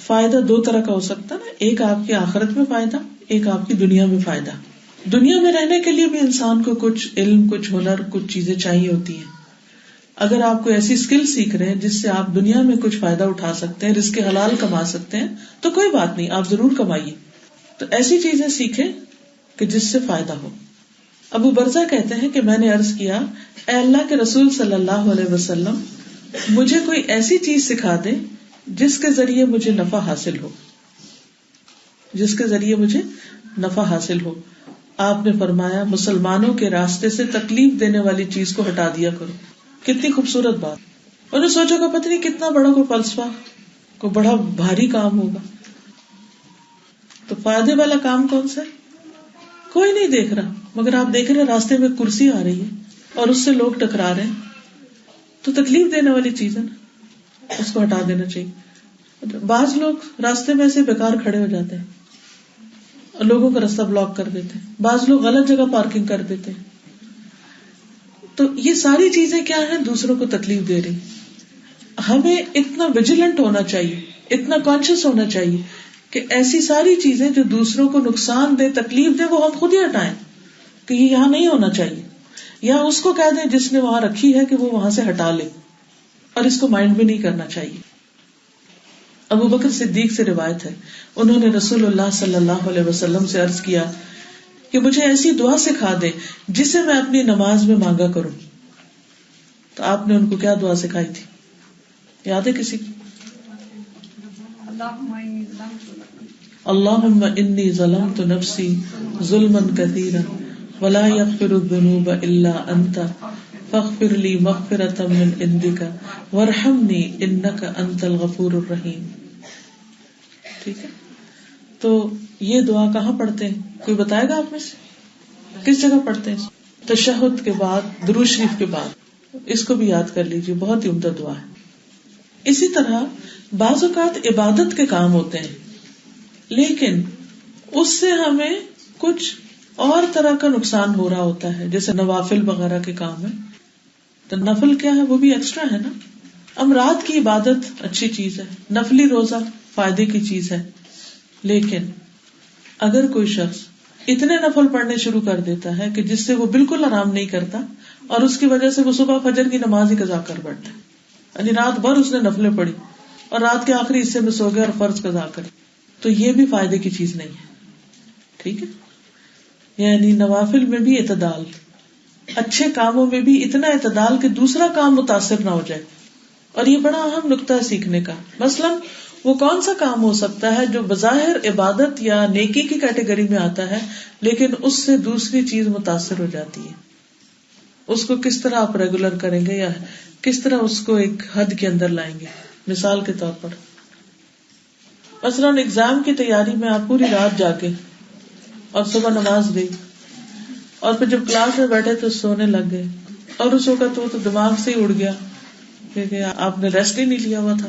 Speaker 1: فائدہ دو طرح کا ہو سکتا ہے نا، ایک آپ کی آخرت میں فائدہ، ایک آپ کی دنیا میں فائدہ. دنیا میں رہنے کے لیے بھی انسان کو کچھ علم، کچھ ہنر، کچھ چیزیں چاہیے ہوتی ہیں. اگر آپ کوئی ایسی اسکل سیکھ رہے ہیں جس سے آپ دنیا میں کچھ فائدہ اٹھا سکتے ہیں، رزق حلال کما سکتے ہیں، تو کوئی بات نہیں، آپ ضرور کمائیے. تو ایسی چیزیں سیکھیں کہ جس سے فائدہ ہو. ابو برزہ کہتے ہیں کہ میں نے عرض کیا، اے اللہ کے رسول صلی اللہ علیہ وسلم، مجھے کوئی ایسی چیز سکھا دے جس کے ذریعے مجھے نفع حاصل ہو، جس کے ذریعے مجھے نفع حاصل ہو. آپ نے فرمایا، مسلمانوں کے راستے سے تکلیف دینے والی چیز کو ہٹا دیا کرو. کتنی خوبصورت بات. انہوں نے سوچا کہ پتہ نہیں کتنا بڑا کوئی فلسفہ، کوئی بڑا بھاری کام ہوگا. تو فائدے والا کام کون سا ہے؟ کوئی نہیں دیکھ رہا، مگر آپ دیکھ رہے راستے میں کرسی آ رہی ہے اور اس سے لوگ ٹکرا رہے ہیں، تو تکلیف دینے والی چیز ہے نا، اس کو ہٹا دینا چاہیے. بعض لوگ راستے میں ایسے بیکار کھڑے ہو جاتے ہیں اور لوگوں کا راستہ بلاک کر دیتے ہیں، بعض لوگ غلط جگہ پارکنگ کر دیتے ہیں. تو یہ ساری چیزیں کیا ہیں؟ دوسروں کو تکلیف دے رہی. ہمیں اتنا ویجیلنٹ ہونا چاہیے، اتنا کانشیس ہونا چاہیے کہ ایسی ساری چیزیں جو دوسروں کو نقصان دے، تکلیف دے، وہ ہم خود ہی ہٹائیں کہ یہ یہاں نہیں ہونا چاہیے، یا اس کو کہہ دیں جس نے وہاں رکھی ہے کہ وہ وہاں سے ہٹا لے، اور اس کو مائنڈ بھی نہیں کرنا چاہیے. ابو بکر صدیق سے روایت ہے، انہوں نے رسول اللہ صلی اللہ علیہ وسلم سے عرض کیا کہ مجھے ایسی دعا سکھا دے جسے میں اپنی نماز میں مانگا کروں. تو آپ نے ان کو کیا دعا سکھائی تھی؟ یاد ہے کسی کو؟ اللہم انی ظلمت نفسی ظلما کثیرا ولا یغفر الذنوب الا انت فاغفر لی مغفرۃ من عندک وارحمنی انک انت الغفور الرحیم. ٹھیک ہے، تو یہ دعا کہاں پڑھتے ہیں؟ کوئی بتائے گا آپ میں سے کس جگہ پڑھتے ہیں؟ تشہد کے بعد، درود شریف کے بعد. اس کو بھی یاد کر لیجیے، بہت ہی عمدہ دعا ہے. اسی طرح بعض اوقات عبادت کے کام ہوتے ہیں لیکن اس سے ہمیں کچھ اور طرح کا نقصان ہو رہا ہوتا ہے، جیسے نوافل وغیرہ کے کام ہے. تو نفل کیا ہے؟ وہ بھی ایکسٹرا ہے نا. رات کی عبادت اچھی چیز ہے، نفلی روزہ فائدے کی چیز ہے، لیکن اگر کوئی شخص اتنے نفل پڑھنے شروع کر دیتا ہے کہ جس سے وہ بالکل آرام نہیں کرتا اور اس کی وجہ سے وہ صبح فجر کی نماز ہی قضا کر بیٹھتا ہے، یعنی رات بھر اس نے نفلیں پڑھی اور رات کے آخری حصے میں سو گیا اور فرض قضا کرے، تو یہ بھی فائدے کی چیز نہیں ہے. ٹھیک ہے، یعنی نوافل میں بھی اعتدال، اچھے کاموں میں بھی اتنا اعتدال کہ دوسرا کام متاثر نہ ہو جائے. اور یہ بڑا اہم نقطہ ہے سیکھنے کا. مثلا وہ کون سا کام ہو سکتا ہے جو بظاہر عبادت یا نیکی کی کیٹیگری میں آتا ہے لیکن اس سے دوسری چیز متاثر ہو جاتی ہے. اس کو کس طرح آپ ریگولر کریں گے یا کس طرح اس کو ایک حد کے اندر لائیں گے. مثال کے طور پر مثلا ایگزام کی تیاری میں آپ پوری رات جاگے اور صبح نماز گئی اور پھر جب کلاس میں بیٹھے تو سونے لگ گئے اور اس وقت وہ تو دماغ سے ہی اڑ گیا کیونکہ آپ نے ریسٹ ہی نہیں لیا ہوا تھا.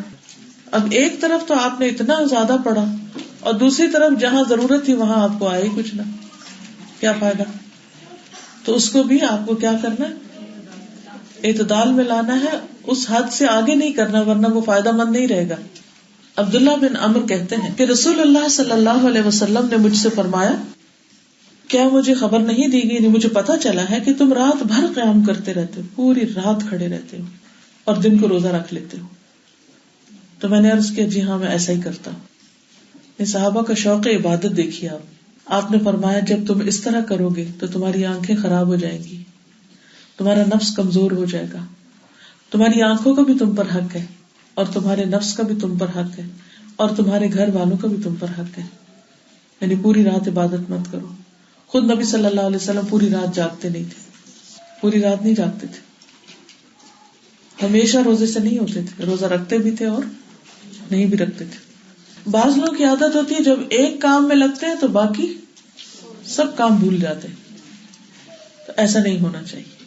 Speaker 1: اب ایک طرف تو آپ نے اتنا زیادہ پڑھا اور دوسری طرف جہاں ضرورت تھی وہاں آپ کو آئے ہی کچھ نہ، کیا فائدہ؟ تو اس کو بھی آپ کو کیا کرنا ہے؟ اعتدال میں لانا ہے، اس حد سے آگے نہیں کرنا ورنہ وہ فائدہ مند نہیں رہے گا. عبداللہ بن عمر کہتے ہیں کہ رسول اللہ صلی اللہ علیہ وسلم نے مجھ سے فرمایا، کیا مجھے خبر نہیں دی گئی، مجھے پتا چلا ہے کہ تم رات بھر قیام کرتے رہتے ہو، پوری رات کھڑے رہتے ہو اور دن کو روزہ رکھ لیتے ہو. تو میں نے عرض کیا جی ہاں میں ایسا ہی کرتا ہوں. یہ صحابہ کا شوق عبادت دیکھیے آپ نے فرمایا جب تم اس طرح کرو گے تو تمہاری آنکھیں خراب ہو جائیں گی، تمہارا نفس کمزور ہو جائے گا، تمہاری آنکھوں کا بھی تم پر حق ہے اور تمہارے نفس کا بھی تم پر حق ہے اور تمہارے گھر والوں کا بھی تم پر حق ہے. یعنی پوری رات عبادت مت کرو. خود نبی صلی اللہ علیہ وسلم پوری رات جاگتے نہیں تھے، پوری رات نہیں جاگتے تھے، ہمیشہ روزے سے نہیں ہوتے تھے، روزہ رکھتے بھی تھے اور نہیں بھی رکھتے تھے. بعض لوگوں کی عادت ہوتی ہے جب ایک کام میں لگتے ہیں تو باقی سب کام بھول جاتے ہیں، تو ایسا نہیں ہونا چاہیے.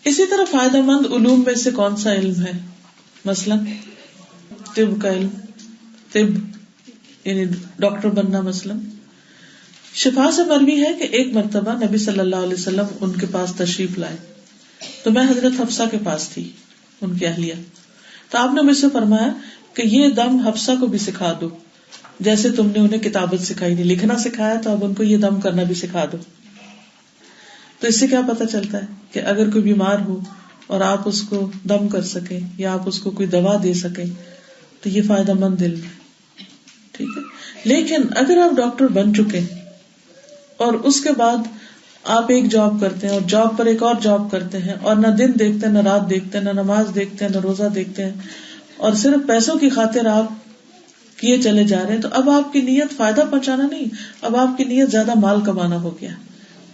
Speaker 1: اسی طرح فائدہ مند علوم میں سے کون سا علم ہے؟ مثلا طب کا علم، طب یعنی ڈاکٹر بننا. مثلا شفا سے مروی ہے کہ ایک مرتبہ نبی صلی اللہ علیہ وسلم ان کے پاس تشریف لائے تو میں حضرت حفصہ کے پاس تھی، ان کی اہلیہ. تو آپ نے مجھ سے فرمایا کہ یہ دم حفصہ کو بھی سکھا دو جیسے تم نے انہیں کتابت سکھائی نہیں، لکھنا سکھایا تو اب ان کو یہ دم کرنا بھی سکھا دو. تو اس سے کیا پتا چلتا ہے کہ اگر کوئی بیمار ہو اور آپ اس کو دم کر سکیں یا آپ اس کو کوئی دوا دے سکیں تو یہ فائدہ مند علم ہے. ٹھیک ہے، لیکن اگر آپ ڈاکٹر بن چکے اور اس کے بعد آپ ایک جاب کرتے ہیں اور جاب پر ایک اور جاب کرتے ہیں اور نہ دن دیکھتے ہیں نہ رات دیکھتے ہیں نہ نماز دیکھتے ہیں نہ روزہ دیکھتے ہیں اور صرف پیسوں کی خاطر آپ کیے چلے جا رہے ہیں، تو اب آپ کی نیت فائدہ پہنچانا نہیں، اب آپ کی نیت زیادہ مال کمانا ہو گیا.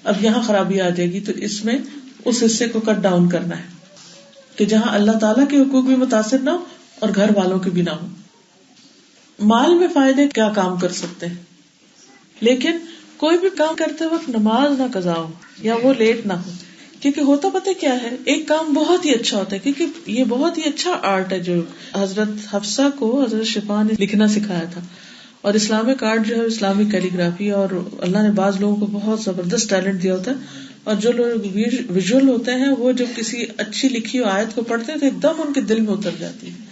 Speaker 1: اب یہاں خرابی آ جائے گی. تو اس میں اس حصے کو کٹ ڈاؤن کرنا ہے کہ جہاں اللہ تعالیٰ کے حقوق بھی متاثر نہ ہو اور گھر والوں کے بھی نہ ہو. مال میں فائدے کیا کام کر سکتے ہیں، لیکن کوئی بھی کام کرتے وقت نماز نہ قضا ہو یا وہ لیٹ نہ ہو. کیونکہ ہوتا پتہ کیا ہے، ایک کام بہت ہی اچھا ہوتا ہے کیونکہ یہ بہت ہی اچھا آرٹ ہے جو حضرت حفصہ کو حضرت شفا نے لکھنا سکھایا تھا. اور اسلامک آرٹ جو ہے اسلامک کیلیگرافی، اور اللہ نے بعض لوگوں کو بہت زبردست ٹیلنٹ دیا ہوتا ہے اور جو لوگ ویژول ہوتے ہیں وہ جب کسی اچھی لکھی ہوئی آیت کو پڑھتے ہیں تو ایک دم ان کے دل میں اتر جاتی ہے.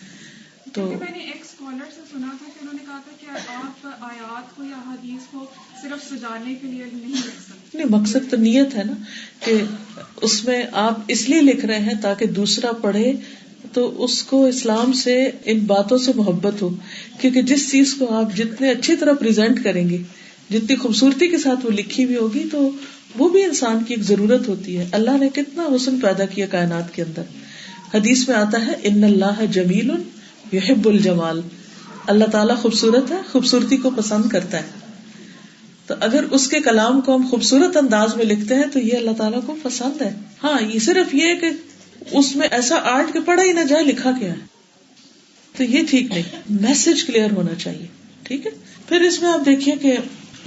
Speaker 1: تو
Speaker 3: میں نے ایک اسکالر سے سنا تھا کہ انہوں نے کہا تھا کہ آپ آیات کو یا حدیث کو صرف سجانے کے لیے نہیں لکھ سکتے.
Speaker 1: نہیں، مقصد تو نیت ہے نا کہ اس میں آپ اس لیے لکھ رہے ہیں تاکہ دوسرا پڑھے تو اس کو اسلام سے ان باتوں سے محبت ہو. کیونکہ جس چیز کو آپ جتنے اچھی طرح پریزنٹ کریں گے، جتنی خوبصورتی کے ساتھ وہ لکھی ہوئی ہوگی، تو وہ بھی انسان کی ایک ضرورت ہوتی ہے. اللہ نے کتنا حسن پیدا کیا کائنات کے اندر. حدیث میں آتا ہے ان اللہ جمیل یحب الجمال، اللہ تعالیٰ خوبصورت ہے، خوبصورتی کو پسند کرتا ہے. تو اگر اس کے کلام کو ہم خوبصورت انداز میں لکھتے ہیں تو یہ اللہ تعالیٰ کو پسند ہے. ہاں، یہ صرف یہ کہ اس میں ایسا آرٹ کہ پڑھا ہی نہ جائے لکھا کیا ہے، تو یہ ٹھیک نہیں. میسج کلیئر ہونا چاہیے. ٹھیک ہے. پھر اس میں آپ دیکھیے کہ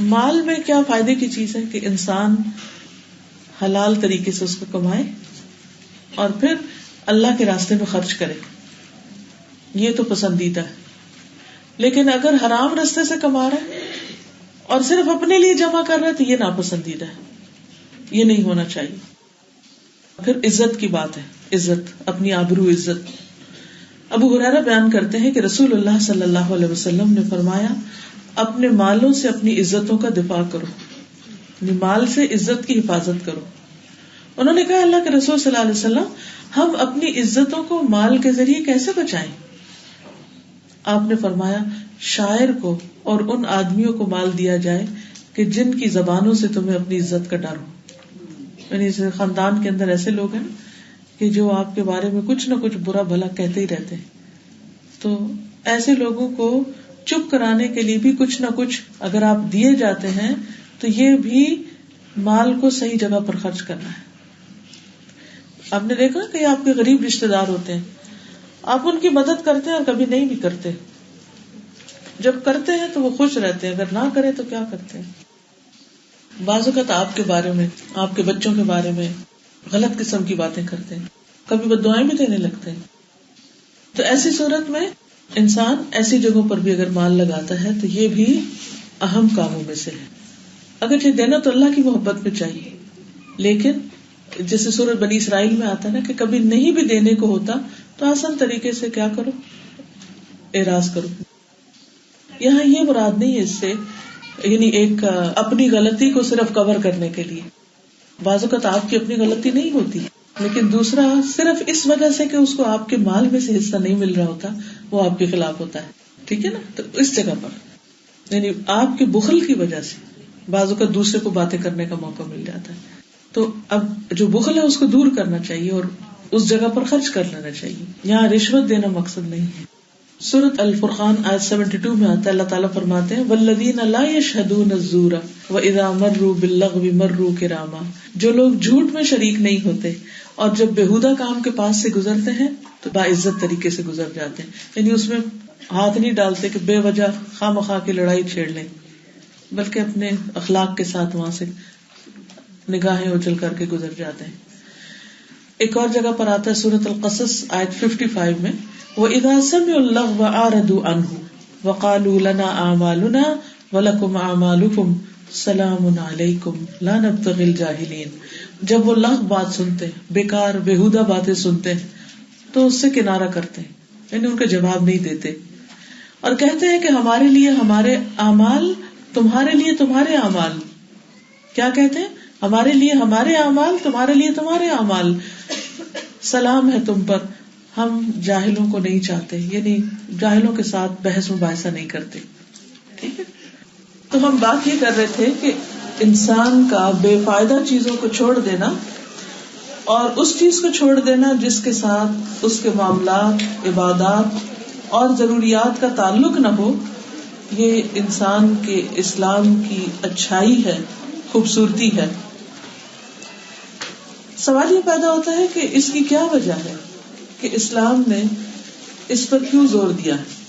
Speaker 1: مال میں کیا فائدے کی چیز ہے کہ انسان حلال طریقے سے اس کو کمائے اور پھر اللہ کے راستے میں خرچ کرے، یہ تو پسندیدہ ہے. لیکن اگر حرام راستے سے کما رہا ہے اور صرف اپنے لیے جمع کر رہا ہے تو یہ ناپسندیدہ ہے، یہ نہیں ہونا چاہیے. پھر عزت کی بات ہے، عزت، اپنی آبرو عزت. ابو ہریرہ بیان کرتے ہیں کہ رسول اللہ صلی اللہ علیہ وسلم نے فرمایا اپنے مالوں سے اپنی عزتوں کا دفاع کرو، یعنی مال سے عزت کی حفاظت کرو. انہوں نے کہا اللہ کے رسول صلی اللہ علیہ وسلم ہم اپنی عزتوں کو مال کے ذریعے کیسے بچائیں؟ آپ نے فرمایا شاعر کو اور ان آدمیوں کو مال دیا جائے کہ جن کی زبانوں سے تمہیں اپنی عزت کا ڈر ہو. یعنی خاندان کے اندر ایسے لوگ ہیں کہ جو آپ کے بارے میں کچھ نہ کچھ برا بھلا کہتے ہی رہتے ہیں، تو ایسے لوگوں کو چپ کرانے کے لیے بھی کچھ نہ کچھ اگر آپ دیے جاتے ہیں تو یہ بھی مال کو صحیح جگہ پر خرچ کرنا ہے. آپ نے دیکھا کہ آپ کے غریب رشتے دار ہوتے ہیں، آپ ان کی مدد کرتے ہیں اور کبھی نہیں بھی کرتے. جب کرتے ہیں تو وہ خوش رہتے ہیں، اگر نہ کرے تو کیا کرتے ہیں. بعض اوقات آپ کے بارے میں، آپ کے بچوں کے بارے میں غلط قسم کی باتیں کرتے ہیں، کبھی بددعائیں بھی دینے لگتے ہیں. تو ایسی صورت میں انسان ایسی جگہوں پر بھی اگر مال لگاتا ہے تو یہ بھی اہم کاموں میں سے ہے. اگر یہ دینا تو اللہ کی محبت میں چاہیے، لیکن جیسے سورۃ بنی اسرائیل میں آتا ہے نا کہ کبھی نہیں بھی دینے کو ہوتا تو آسان طریقے سے کیا کرو، اعراض کرو. یہاں یہ مراد نہیں ہے اس سے، یعنی ایک اپنی غلطی کو صرف کور کرنے کے لیے. بعض اوقات آپ کی اپنی غلطی نہیں ہوتی لیکن دوسرا صرف اس وجہ سے کہ اس کو آپ کے مال میں سے حصہ نہیں مل رہا ہوتا وہ آپ کے خلاف ہوتا ہے. ٹھیک ہے نا. تو اس جگہ پر یعنی آپ کے بخل کی وجہ سے بعض اوقات دوسرے کو باتیں کرنے کا موقع مل جاتا ہے. تو اب جو بخل ہے اس کو دور کرنا چاہیے اور اس جگہ پر خرچ کر لینا چاہیے. یہاں رشوت دینا مقصد نہیں ہے. سورۃ الفرقان آیت 72 میں آتا ہے، اللہ تعالیٰ فرماتے ہیں والذین لا یشہدون الزور واذا مروا باللغو مروا کراما. جو لوگ جھوٹ میں شریک نہیں ہوتے اور جب بےہودہ کام کے پاس سے گزرتے ہیں تو باعزت طریقے سے گزر جاتے ہیں. یعنی اس میں ہاتھ نہیں ڈالتے کہ بے وجہ خواہ مخواہ کی لڑائی چھیڑ لیں، بلکہ اپنے اخلاق کے ساتھ وہاں سے نگاہیں اجل کر کے گزر جاتے ہیں. ایک اور جگہ پر آتا ہے سورۃ القصص آیت 55 میں وَإِذَا سَمِعُوا اللَّغْوَ أَعْرَضُوا عَنْهُ وَقَالُوا لَنَا أَعْمَالُنَا وَلَكُمْ أَعْمَالُكُمْ سَلَامٌ عَلَيْكُمْ لَا نَبْتَغِي الْجَاهِلِينَ. جب وہ لغو بات سنتے ہیں، بیکار بےہودہ باتیں سنتے ہیں تو اس سے کنارہ کرتے ہیں، یعنی ان کا جواب نہیں دیتے اور کہتے ہیں کہ ہمارے لیے ہمارے اعمال، تمہارے لیے تمہارے اعمال. کیا کہتے ہیں؟ ہمارے لیے ہمارے اعمال، تمہارے لیے تمہارے اعمال، سلام ہے تم پر، ہم جاہلوں کو نہیں چاہتے، یعنی جاہلوں کے ساتھ بحث مباحثہ نہیں کرتے. ٹھیک ہے. تو ہم بات یہ کر رہے تھے کہ انسان کا بے فائدہ چیزوں کو چھوڑ دینا اور اس چیز کو چھوڑ دینا جس کے ساتھ اس کے معاملات، عبادات اور ضروریات کا تعلق نہ ہو، یہ انسان کے اسلام کی اچھائی ہے، خوبصورتی ہے. سوال یہ پیدا ہوتا ہے کہ اس کی کیا وجہ ہے کہ اسلام نے اس پر کیوں زور دیا ہے.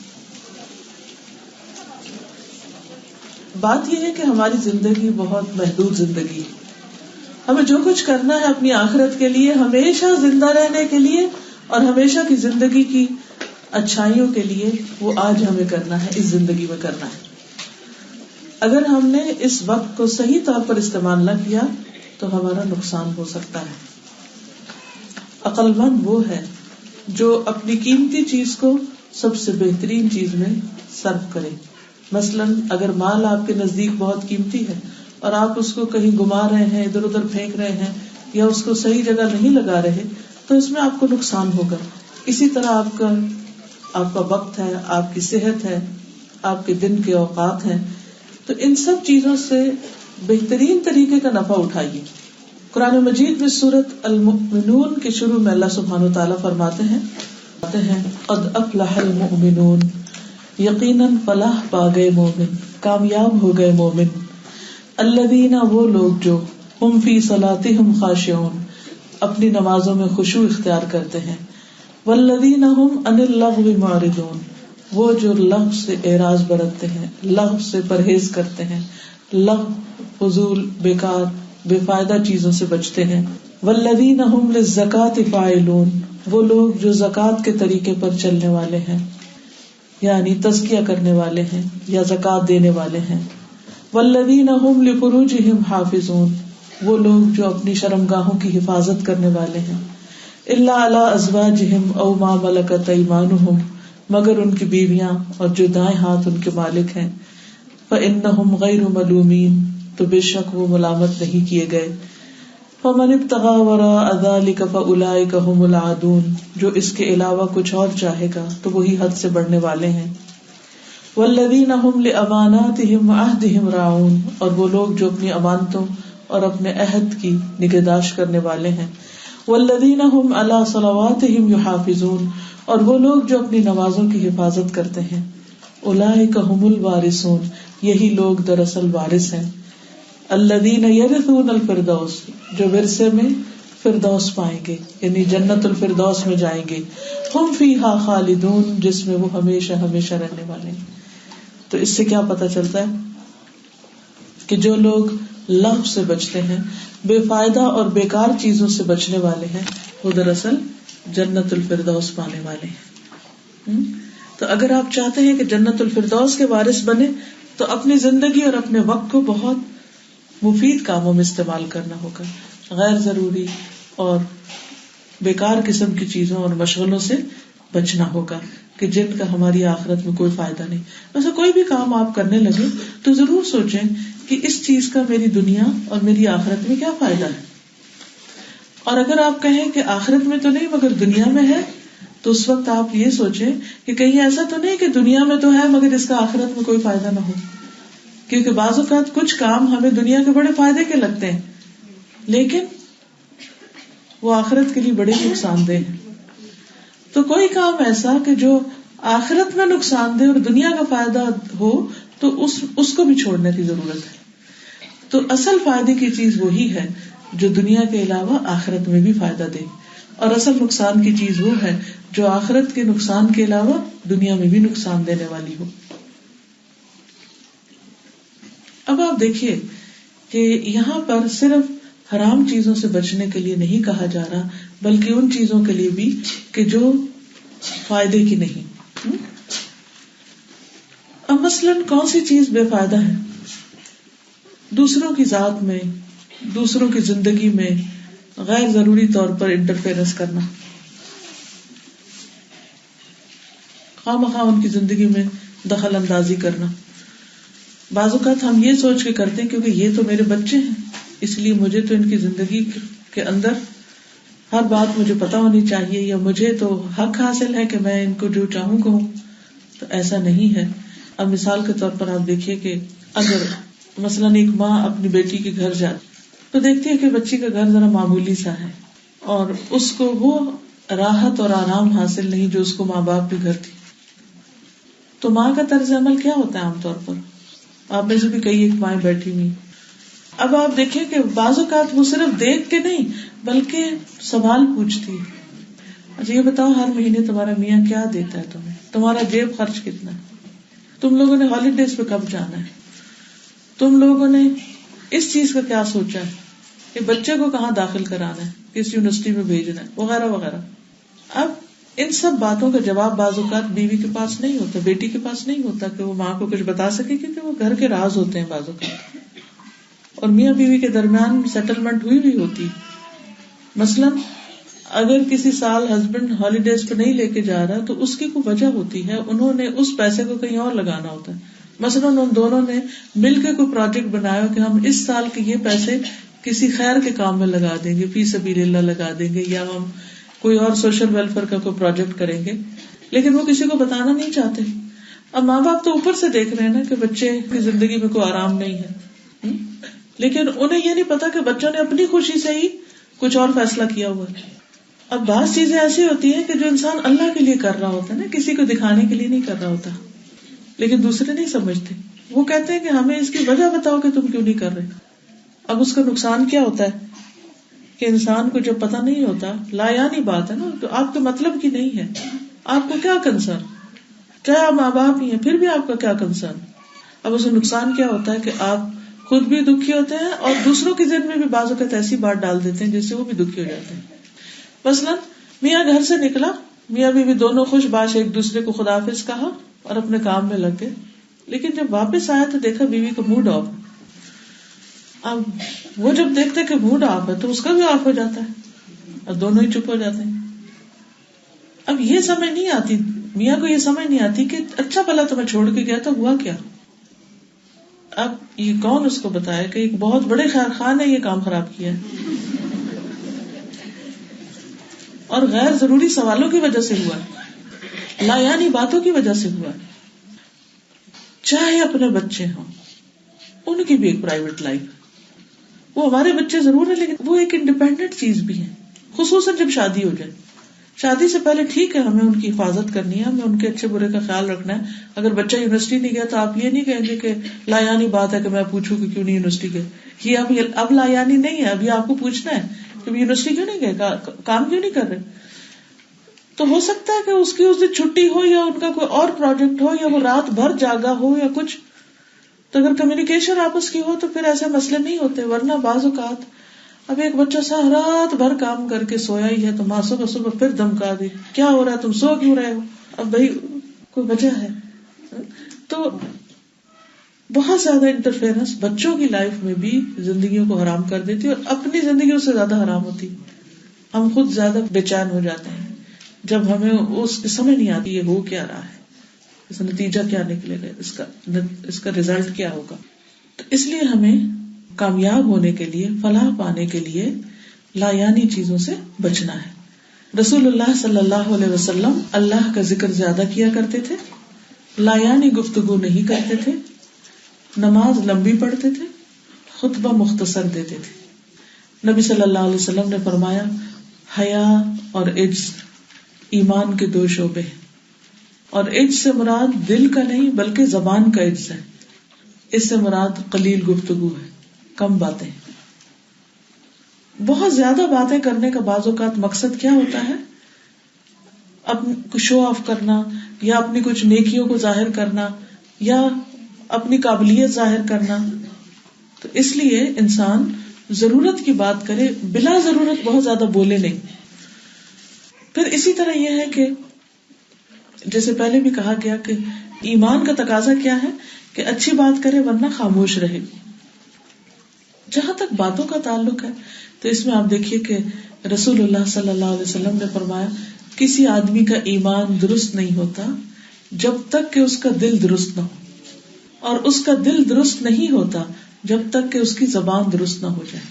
Speaker 1: بات یہ ہے کہ ہماری زندگی بہت محدود زندگی ہے. ہمیں جو کچھ کرنا ہے اپنی آخرت کے لیے، ہمیشہ زندہ رہنے کے لیے اور ہمیشہ کی زندگی کی اچھائیوں کے لیے، وہ آج ہمیں کرنا ہے، اس زندگی میں کرنا ہے. اگر ہم نے اس وقت کو صحیح طور پر استعمال نہ کیا تو ہمارا نقصان ہو سکتا ہے. عقل مند وہ ہے جو اپنی قیمتی چیز کو سب سے بہترین چیز میں صرف کرے. مثلاً اگر مال آپ کے نزدیک بہت قیمتی ہے اور آپ اس کو کہیں گما رہے ہیں، ادھر ادھر پھینک رہے ہیں یا اس کو صحیح جگہ نہیں لگا رہے تو اس میں آپ کو نقصان ہوگا. اسی طرح آپ کا وقت ہے، آپ کی صحت ہے، آپ کے دن کے اوقات ہیں. تو ان سب چیزوں سے بہترین طریقے کا نفع اٹھائیے. قرآن مجید میں سورۃ المؤمنون کے شروع میں اللہ سبحانہ وتعالیٰ فرماتے ہیں قد افلح المؤمنون، یقیناً فلاح پا گئے مومن، کامیاب ہو گئے مومن، الذین وہ لوگ جو ہم فی صلاتہم خاشعون اپنی نمازوں میں خشوع اختیار کرتے ہیں، والذین ہم عن اللغو معرضون وہ جو لغو سے اعراض برتتے ہیں، لغو سے پرہیز کرتے ہیں، لغو فضول بیکار بے فائدہ چیزوں سے بچتے ہیں، والذین ہم للزکاۃ فاعلون وہ لوگ جو زکوٰۃ کے طریقے پر چلنے والے ہیں، یعنی تزکیہ کرنے والے ہیں یا زکوٰۃ دینے والے ہیں، والذین ہم لفروجہم حافظون وہ لوگ جو اپنی شرمگاہوں کی حفاظت کرنے والے ہیں، الا علی ازواجہم او ما ملکت ایمانہم مگر ان کی بیویاں اور جو دائیں ہاتھ ان کے مالک ہیں، فإنہم غیر ملومین تو بے شک وہ ملامت نہیں کیے گئے، فمن ابتغى وراء ذلك فاولئک هم العادون جو اس کے علاوہ کچھ اور چاہے گا تو وہی حد سے بڑھنے والے ہیں، والذین هم لاماناتهم وعهدهم راعون اور وہ لوگ جو اپنی امانتوں اور اپنے عہد کی نگہداشت کرنے والے ہیں، والذین هم علی صلواتهم یحافظون اور وہ لوگ جو اپنی نمازوں کی حفاظت کرتے ہیں، اولئک هم الوارثون یہی لوگ دراصل وارث ہیں، الذین یرثون الفردوس جو ورثے میں فردوس پائیں گے یعنی جنت الفردوس میں جائیں گے، ہم فیہا خالدون جس میں وہ ہمیشہ ہمیشہ رہنے والے ہیں۔ تو اس سے کیا پتہ چلتا ہے کہ جو لوگ لغو سے بچتے ہیں، بے فائدہ اور بیکار چیزوں سے بچنے والے ہیں، وہ دراصل جنت الفردوس پانے والے ہیں۔ تو اگر آپ چاہتے ہیں کہ جنت الفردوس کے وارث بنے تو اپنی زندگی اور اپنے وقت کو بہت مفید کاموں میں استعمال کرنا ہوگا، غیر ضروری اور بیکار قسم کی چیزوں اور مشغلوں سے بچنا ہوگا کہ جن کا ہماری آخرت میں کوئی فائدہ نہیں۔ ویسے کوئی بھی کام آپ کرنے لگے تو ضرور سوچیں کہ اس چیز کا میری دنیا اور میری آخرت میں کیا فائدہ ہے، اور اگر آپ کہیں کہ آخرت میں تو نہیں مگر دنیا میں ہے تو اس وقت آپ یہ سوچیں کہ کہیں ایسا تو نہیں کہ دنیا میں تو ہے مگر اس کا آخرت میں کوئی فائدہ نہ ہو، کیونکہ بعض اوقات کچھ کام ہمیں دنیا کے بڑے فائدے کے لگتے ہیں لیکن وہ آخرت کے لیے بڑے نقصان دہ ہیں۔ تو کوئی کام ایسا کہ جو آخرت میں نقصان دہ اور دنیا کا فائدہ ہو تو اس کو بھی چھوڑنے کی ضرورت ہے۔ تو اصل فائدے کی چیز وہی ہے جو دنیا کے علاوہ آخرت میں بھی فائدہ دے، اور اصل نقصان کی چیز وہ ہے جو آخرت کے نقصان کے علاوہ دنیا میں بھی نقصان دینے والی ہو۔ اب آپ دیکھیے کہ یہاں پر صرف حرام چیزوں سے بچنے کے لیے نہیں کہا جا رہا بلکہ ان چیزوں کے لیے بھی کہ جو فائدے کی نہیں۔ اب مثلاً کون سی چیز بے فائدہ ہے؟ دوسروں کی ذات میں، دوسروں کی زندگی میں غیر ضروری طور پر انٹرفیئرنس کرنا، خواہ ان کی زندگی میں دخل اندازی کرنا۔ بعض اوقات ہم یہ سوچ کے کرتے ہیں کیونکہ یہ تو میرے بچے ہیں اس لیے مجھے تو ان کی زندگی کے اندر ہر بات مجھے پتا ہونی چاہیے، یا مجھے تو حق حاصل ہے کہ میں ان کو جو چاہوں کہوں۔ تو ایسا نہیں ہے۔ اب مثال کے طور پر آپ دیکھیے کہ اگر مثلاً ایک ماں اپنی بیٹی کے گھر جاتی تو دیکھتی ہے کہ بچی کا گھر ذرا معمولی سا ہے اور اس کو وہ راحت اور آرام حاصل نہیں جو اس کو ماں باپ کے گھر تھی، تو ماں کا طرز عمل کیا ہوتا ہے؟ عام طور پر آپ میں سے بھی کئی ایک مائیں بیٹھی ہوئی، اب آپ دیکھیں کہ بعض اوقات وہ صرف دیکھ کے نہیں بلکہ سوال پوچھتی ہے، اچھا یہ بتاؤ ہر مہینے تمہارا میاں کیا دیتا ہے تمہیں، تمہارا جیب خرچ کتنا ہے، تم لوگوں نے ہالیڈیز پہ کب جانا ہے، تم لوگوں نے اس چیز کا کیا سوچا ہے کہ بچے کو کہاں داخل کرانا ہے، کس یونیورسٹی میں بھیجنا ہے، وغیرہ وغیرہ۔ اب ان سب باتوں کا جواب بعض اوقات بیوی کے پاس نہیں ہوتا، بیٹی کے پاس نہیں ہوتا کہ وہ ماں کو کچھ بتا سکے، کیونکہ وہ گھر کے راز ہوتے ہیں بعض اوقات، اور میاں بیوی کے درمیان سیٹلمنٹ ہوئی بھی ہوتی۔ مثلاً اگر کسی سال ہسبینڈ ہالیڈیز پہ نہیں لے کے جا رہا تو اس کی کوئی وجہ ہوتی ہے، انہوں نے اس پیسے کو کہیں اور لگانا ہوتا ہے۔ مثلاً ان دونوں نے مل کے کوئی پروجیکٹ بنایا کہ ہم اس سال کے یہ پیسے کسی خیر کے کام میں لگا دیں گے، فی سبیل اللہ لگا دیں گے، یا ہم کوئی اور سوشل ویلفیئر کا کوئی پروجیکٹ کریں گے، لیکن وہ کسی کو بتانا نہیں چاہتے۔ اب ماں باپ تو اوپر سے دیکھ رہے ہیں نا کہ بچے کی زندگی میں کوئی آرام نہیں ہے، لیکن انہیں یہ نہیں پتا کہ بچوں نے اپنی خوشی سے ہی کچھ اور فیصلہ کیا ہوا ہے۔ اب بعض چیزیں ایسی ہوتی ہیں کہ جو انسان اللہ کے لیے کر رہا ہوتا ہے نا، کسی کو دکھانے کے لیے نہیں کر رہا ہوتا، لیکن دوسرے نہیں سمجھتے. وہ کہتے ہیں کہ ہمیں اس کی وجہ بتاؤ کہ تم کیوں نہیں کر رہے. اب اس کا نقصان کیا ہوتا ہے کہ انسان کو جب پتہ نہیں ہوتا، لا یعنی بات ہے نا، تو آپ کے مطلب کی نہیں ہے، آپ کو کیا کنسرن، چاہے آپ ماں باپ ہی ہیں پھر بھی آپ کا کیا کنسرن. اب اس کا نقصان کیا ہوتا ہے کہ آپ خود بھی دکھی ہوتے ہیں اور دوسروں کے ذہن میں بھی بعض اوقات ایسی بات ڈال دیتے ہیں جس سے وہ بھی دکھی ہو جاتے ہیں. مثلاً میاں گھر سے نکلا، میاں بیوی دونوں خوش باش ایک دوسرے کو خداحافظ کہا اور اپنے کام میں لگ گئے، لیکن جب واپس آیا تو دیکھا بیوی کا موڈ آف. اب وہ جب دیکھتے کہ موڈ آف ہے تو اس کا بھی آف ہو جاتا ہے اور دونوں ہی چپ ہو جاتے ہیں. اب یہ سمجھ نہیں آتی، میاں کو یہ سمجھ نہیں آتی کہ اچھا بھلا تمہیں چھوڑ کے گیا تو ہوا کیا. اب یہ کون اس کو بتایا کہ ایک بہت بڑے خیر خان نے یہ کام خراب کیا ہے اور غیر ضروری سوالوں کی وجہ سے ہوا ہے، لا یعنی باتوں کی وجہ سے ہوا ہے. چاہے اپنے بچے ہوں، ان کی بھی ایک پرائیویٹ لائف ہے. وہ ہمارے بچے ضرور ہیں لیکن وہ ایک انڈیپینڈنٹ چیز بھی ہے، خصوصاً جب شادی ہو جائے. شادی سے پہلے ٹھیک ہے ہمیں ان کی حفاظت کرنی ہے، ہمیں ان کے اچھے برے کا خیال رکھنا ہے. اگر بچہ یونیورسٹی نہیں گیا تو آپ یہ نہیں کہیں گے کہ لا یعنی بات ہے کہ میں پوچھوں کہ کیوں نہیں یونیورسٹی گئے. یہ اب لا یعنی نہیں ہے، ابھی آپ کو پوچھنا ہے کہ یونیورسٹی کیوں نہیں گئے، کام کیوں نہیں کر رہے. تو ہو سکتا ہے کہ اس کی اس دن چھٹی ہو یا ان کا کوئی اور پروجیکٹ ہو یا وہ رات بھر جاگا ہو یا کچھ. تو اگر کمیونیکیشن آپس کی ہو تو پھر ایسے مسئلے نہیں ہوتے. ورنہ بعض اوقات اب ایک بچہ ساری رات بھر کام کر کے سویا ہی ہے تو ماں صبح پھر دمکا دی، کیا ہو رہا ہے، تم سو کیوں رہے ہو. اب بھائی کوئی وجہ ہے. تو بہت زیادہ انٹرفیئرنس بچوں کی لائف میں بھی زندگیوں کو حرام کر دیتی اور اپنی زندگیوں سے زیادہ حرام ہوتی. ہم خود زیادہ بے چین ہو جاتے ہیں جب ہمیں اس کی سمجھ نہیں آتی یہ ہو کیا رہا ہے، اس کا نتیجہ کیا نکلے گا، اس کا ریزلٹ کیا ہوگا. تو اس لیے ہمیں کامیاب ہونے کے لیے، فلاح پانے کے لیے لا یعنی چیزوں سے بچنا ہے. رسول اللہ صلی اللہ علیہ وسلم اللہ کا ذکر زیادہ کیا کرتے تھے، لا یعنی گفتگو نہیں کرتے تھے، نماز لمبی پڑھتے تھے، خطبہ مختصر دیتے تھے. نبی صلی اللہ علیہ وسلم نے فرمایا حیا اور عجز ایمان کے 2 شعبے ہیں، اور عجز سے مراد دل کا نہیں بلکہ زبان کا عجز ہے. اس سے مراد قلیل گفتگو ہے، کم باتیں. بہت زیادہ باتیں کرنے کا بعض اوقات مقصد کیا ہوتا ہے، اپنے شو آف کرنا یا اپنی کچھ نیکیوں کو ظاہر کرنا یا اپنی قابلیت ظاہر کرنا. تو اس لیے انسان ضرورت کی بات کرے، بلا ضرورت بہت زیادہ بولے نہیں. پھر اسی طرح یہ ہے کہ جیسے پہلے بھی کہا گیا کہ ایمان کا تقاضا کیا ہے کہ اچھی بات کرے ورنہ خاموش رہے. جہاں تک باتوں کا تعلق ہے تو اس میں آپ دیکھیے کہ رسول اللہ صلی اللہ علیہ وسلم نے فرمایا کسی آدمی کا ایمان درست نہیں ہوتا جب تک کہ اس کا دل درست نہ ہو، اور اس کا دل درست نہیں ہوتا جب تک کہ اس کی زبان درست نہ ہو جائے.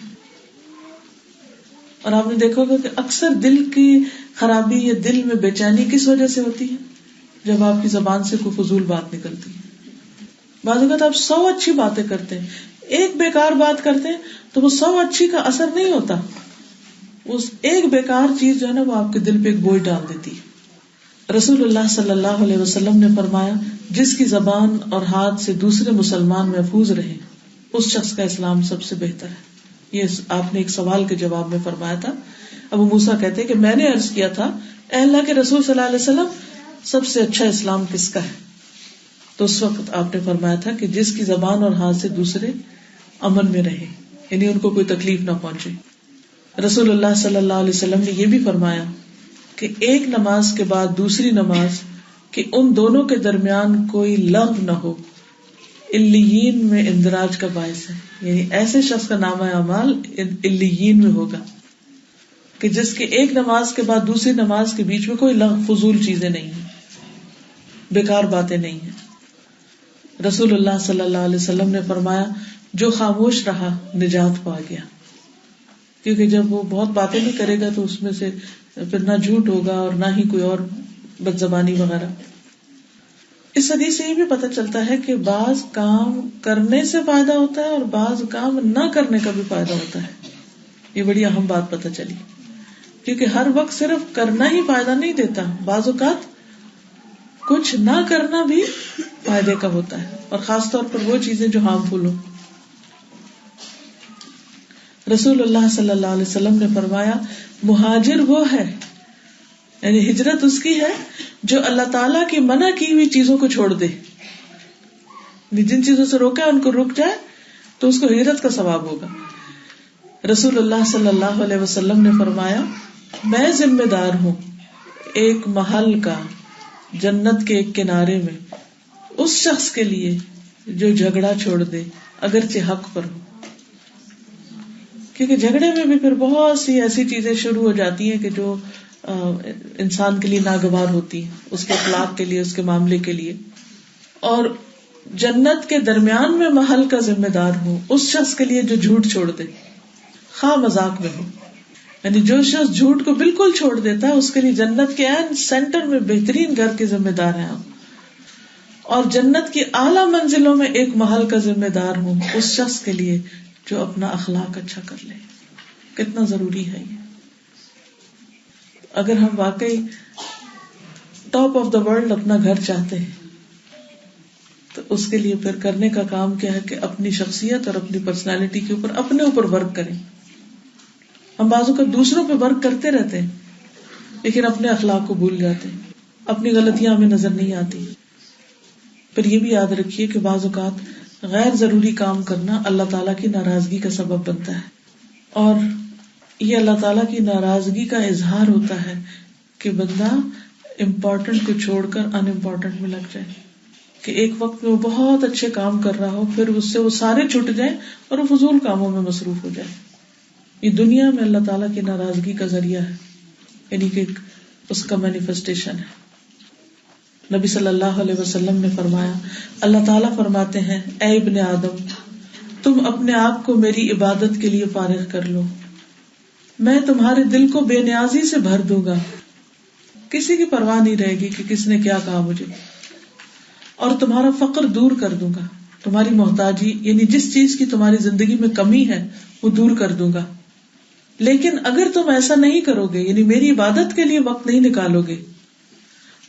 Speaker 1: اور آپ نے دیکھا ہوگا کہ اکثر دل کی خرابی یا دل میں بے چینی کس وجہ سے ہوتی ہے، جب آپ کی زبان سے کوئی فضول بات نکلتی ہے. بعض اوقات آپ 100 اچھی باتیں کرتے ہیں، ایک بیکار بات کرتے ہیں تو وہ 100 اچھی کا اثر نہیں ہوتا، اس ایک بیکار چیز جو ہے نا وہ آپ کے دل پہ ایک بوجھ ڈال دیتی ہے. رسول اللہ صلی اللہ علیہ وسلم نے فرمایا جس کی زبان اور ہاتھ سے دوسرے مسلمان محفوظ رہے اس شخص کا اسلام سب سے بہتر ہے. یہ آپ نے ایک سوال کے جواب میں فرمایا تھا. ابو موسیٰ کہتے ہیں کہ میں نے عرض کیا تھا اے اللہ کے رسول صلی اللہ علیہ وسلم سب سے اچھا اسلام کس کا ہے؟ تو اس وقت آپ نے فرمایا تھا کہ جس کی زبان اور ہاتھ سے دوسرے امن میں رہے، یعنی ان کو کوئی تکلیف نہ پہنچے. رسول اللہ صلی اللہ علیہ وسلم نے یہ بھی فرمایا کہ ایک نماز کے بعد دوسری نماز کہ ان دونوں کے درمیان کوئی لغو نہ ہو، علیین میں اندراج کا باعث ہے. یعنی ایسے شخص کا نامہ اعمال علیین میں ہوگا کہ جس کے ایک نماز کے بعد دوسری نماز کے بیچ میں کوئی لغو فضول چیزیں نہیں ہیں، بیکار باتیں نہیں ہیں. رسول اللہ صلی اللہ علیہ وسلم نے فرمایا جو خاموش رہا نجات پا گیا، کیونکہ جب وہ بہت باتیں نہیں کرے گا تو اس میں سے پھر نہ جھوٹ ہوگا اور نہ ہی کوئی اور بد زبانی وغیرہ. اس حدیث سے یہ بھی پتہ چلتا ہے کہ بعض کام کرنے سے فائدہ ہوتا ہے اور بعض کام نہ کرنے کا بھی فائدہ ہوتا ہے. یہ بڑی اہم بات پتہ چلی، کیونکہ ہر وقت صرف کرنا ہی فائدہ نہیں دیتا. بعض اوقات کچھ نہ کرنا بھی فائدے کا ہوتا ہے، اور خاص طور پر وہ چیزیں جو ہارمفل ہوں. رسول اللہ صلی اللہ علیہ وسلم نے فرمایا مہاجر وہ ہے، یعنی ہجرت اس کی ہے جو اللہ تعالیٰ کی منع کی ہوئی چیزوں کو چھوڑ دے. جن چیزوں سے روکا ان کو رک جائے تو اس کو ہجرت کا ثواب ہوگا. رسول اللہ صلی اللہ علیہ وسلم نے فرمایا میں ذمہ دار ہوں ایک محل کا جنت کے ایک کنارے میں اس شخص کے لیے جو جھگڑا چھوڑ دے اگرچہ حق پر ہو. کیونکہ جھگڑے میں بھی پھر بہت سی ایسی چیزیں شروع ہو جاتی ہیں کہ جو انسان کے لیے ناگوار ہوتی ہیں، اس کے اخلاق کے لیے، اس کے معاملے کے لیے. اور جنت کے درمیان میں محل کا ذمہ دار ہوں اس شخص کے لیے جو جھوٹ چھوڑ دے، خواہ مذاق میں ہو. یعنی جو شخص جھوٹ کو بالکل چھوڑ دیتا ہے اس کے لیے جنت کے عین سینٹر میں بہترین گھر کے ذمہ دار ہیں آپ. اور جنت کی اعلیٰ منزلوں میں ایک محل کا ذمہ دار ہوں اس شخص کے لیے جو اپنا اخلاق اچھا کر لے. کتنا ضروری ہے یہ. اگر ہم واقعی ٹاپ آف دا ورلڈ اپنا گھر چاہتے ہیں تو اس کے لیے پھر کرنے کا کام کیا ہے کہ اپنی شخصیت اور اپنی پرسنالٹی کے اوپر اپنے اوپر ورک کریں. ہم بعضوں کا دوسروں پہ ورک کرتے رہتے ہیں لیکن اپنے اخلاق کو بھول جاتے ہیں، اپنی غلطیاں ہمیں نظر نہیں آتی. پھر یہ بھی یاد رکھیے کہ بعض اوقات غیر ضروری کام کرنا اللہ تعالیٰ کی ناراضگی کا سبب بنتا ہے، اور یہ اللہ تعالیٰ کی ناراضگی کا اظہار ہوتا ہے کہ بندہ امپورٹنٹ کو چھوڑ کر ان امپورٹنٹ میں لگ جائے، کہ ایک وقت میں وہ بہت اچھے کام کر رہا ہو پھر اس سے وہ سارے چھٹ جائیں اور وہ فضول کاموں میں مصروف ہو جائے. یہ دنیا میں اللہ تعالیٰ کی ناراضگی کا ذریعہ ہے، یعنی کہ اس کا مینیفیسٹیشن ہے. نبی صلی اللہ علیہ وسلم نے فرمایا اللہ تعالیٰ فرماتے ہیں اے ابن آدم تم اپنے آپ کو میری عبادت کے لیے فارغ کر لو، میں تمہارے دل کو بے نیازی سے بھر دوں گا، کسی کی پرواہ نہیں رہے گی کہ کس نے کیا کہا مجھے، اور تمہارا فقر دور کر دوں گا، تمہاری محتاجی یعنی جس چیز کی تمہاری زندگی میں کمی ہے وہ دور کر دوں گا. لیکن اگر تم ایسا نہیں کرو گے، یعنی میری عبادت کے لیے وقت نہیں نکالو گے،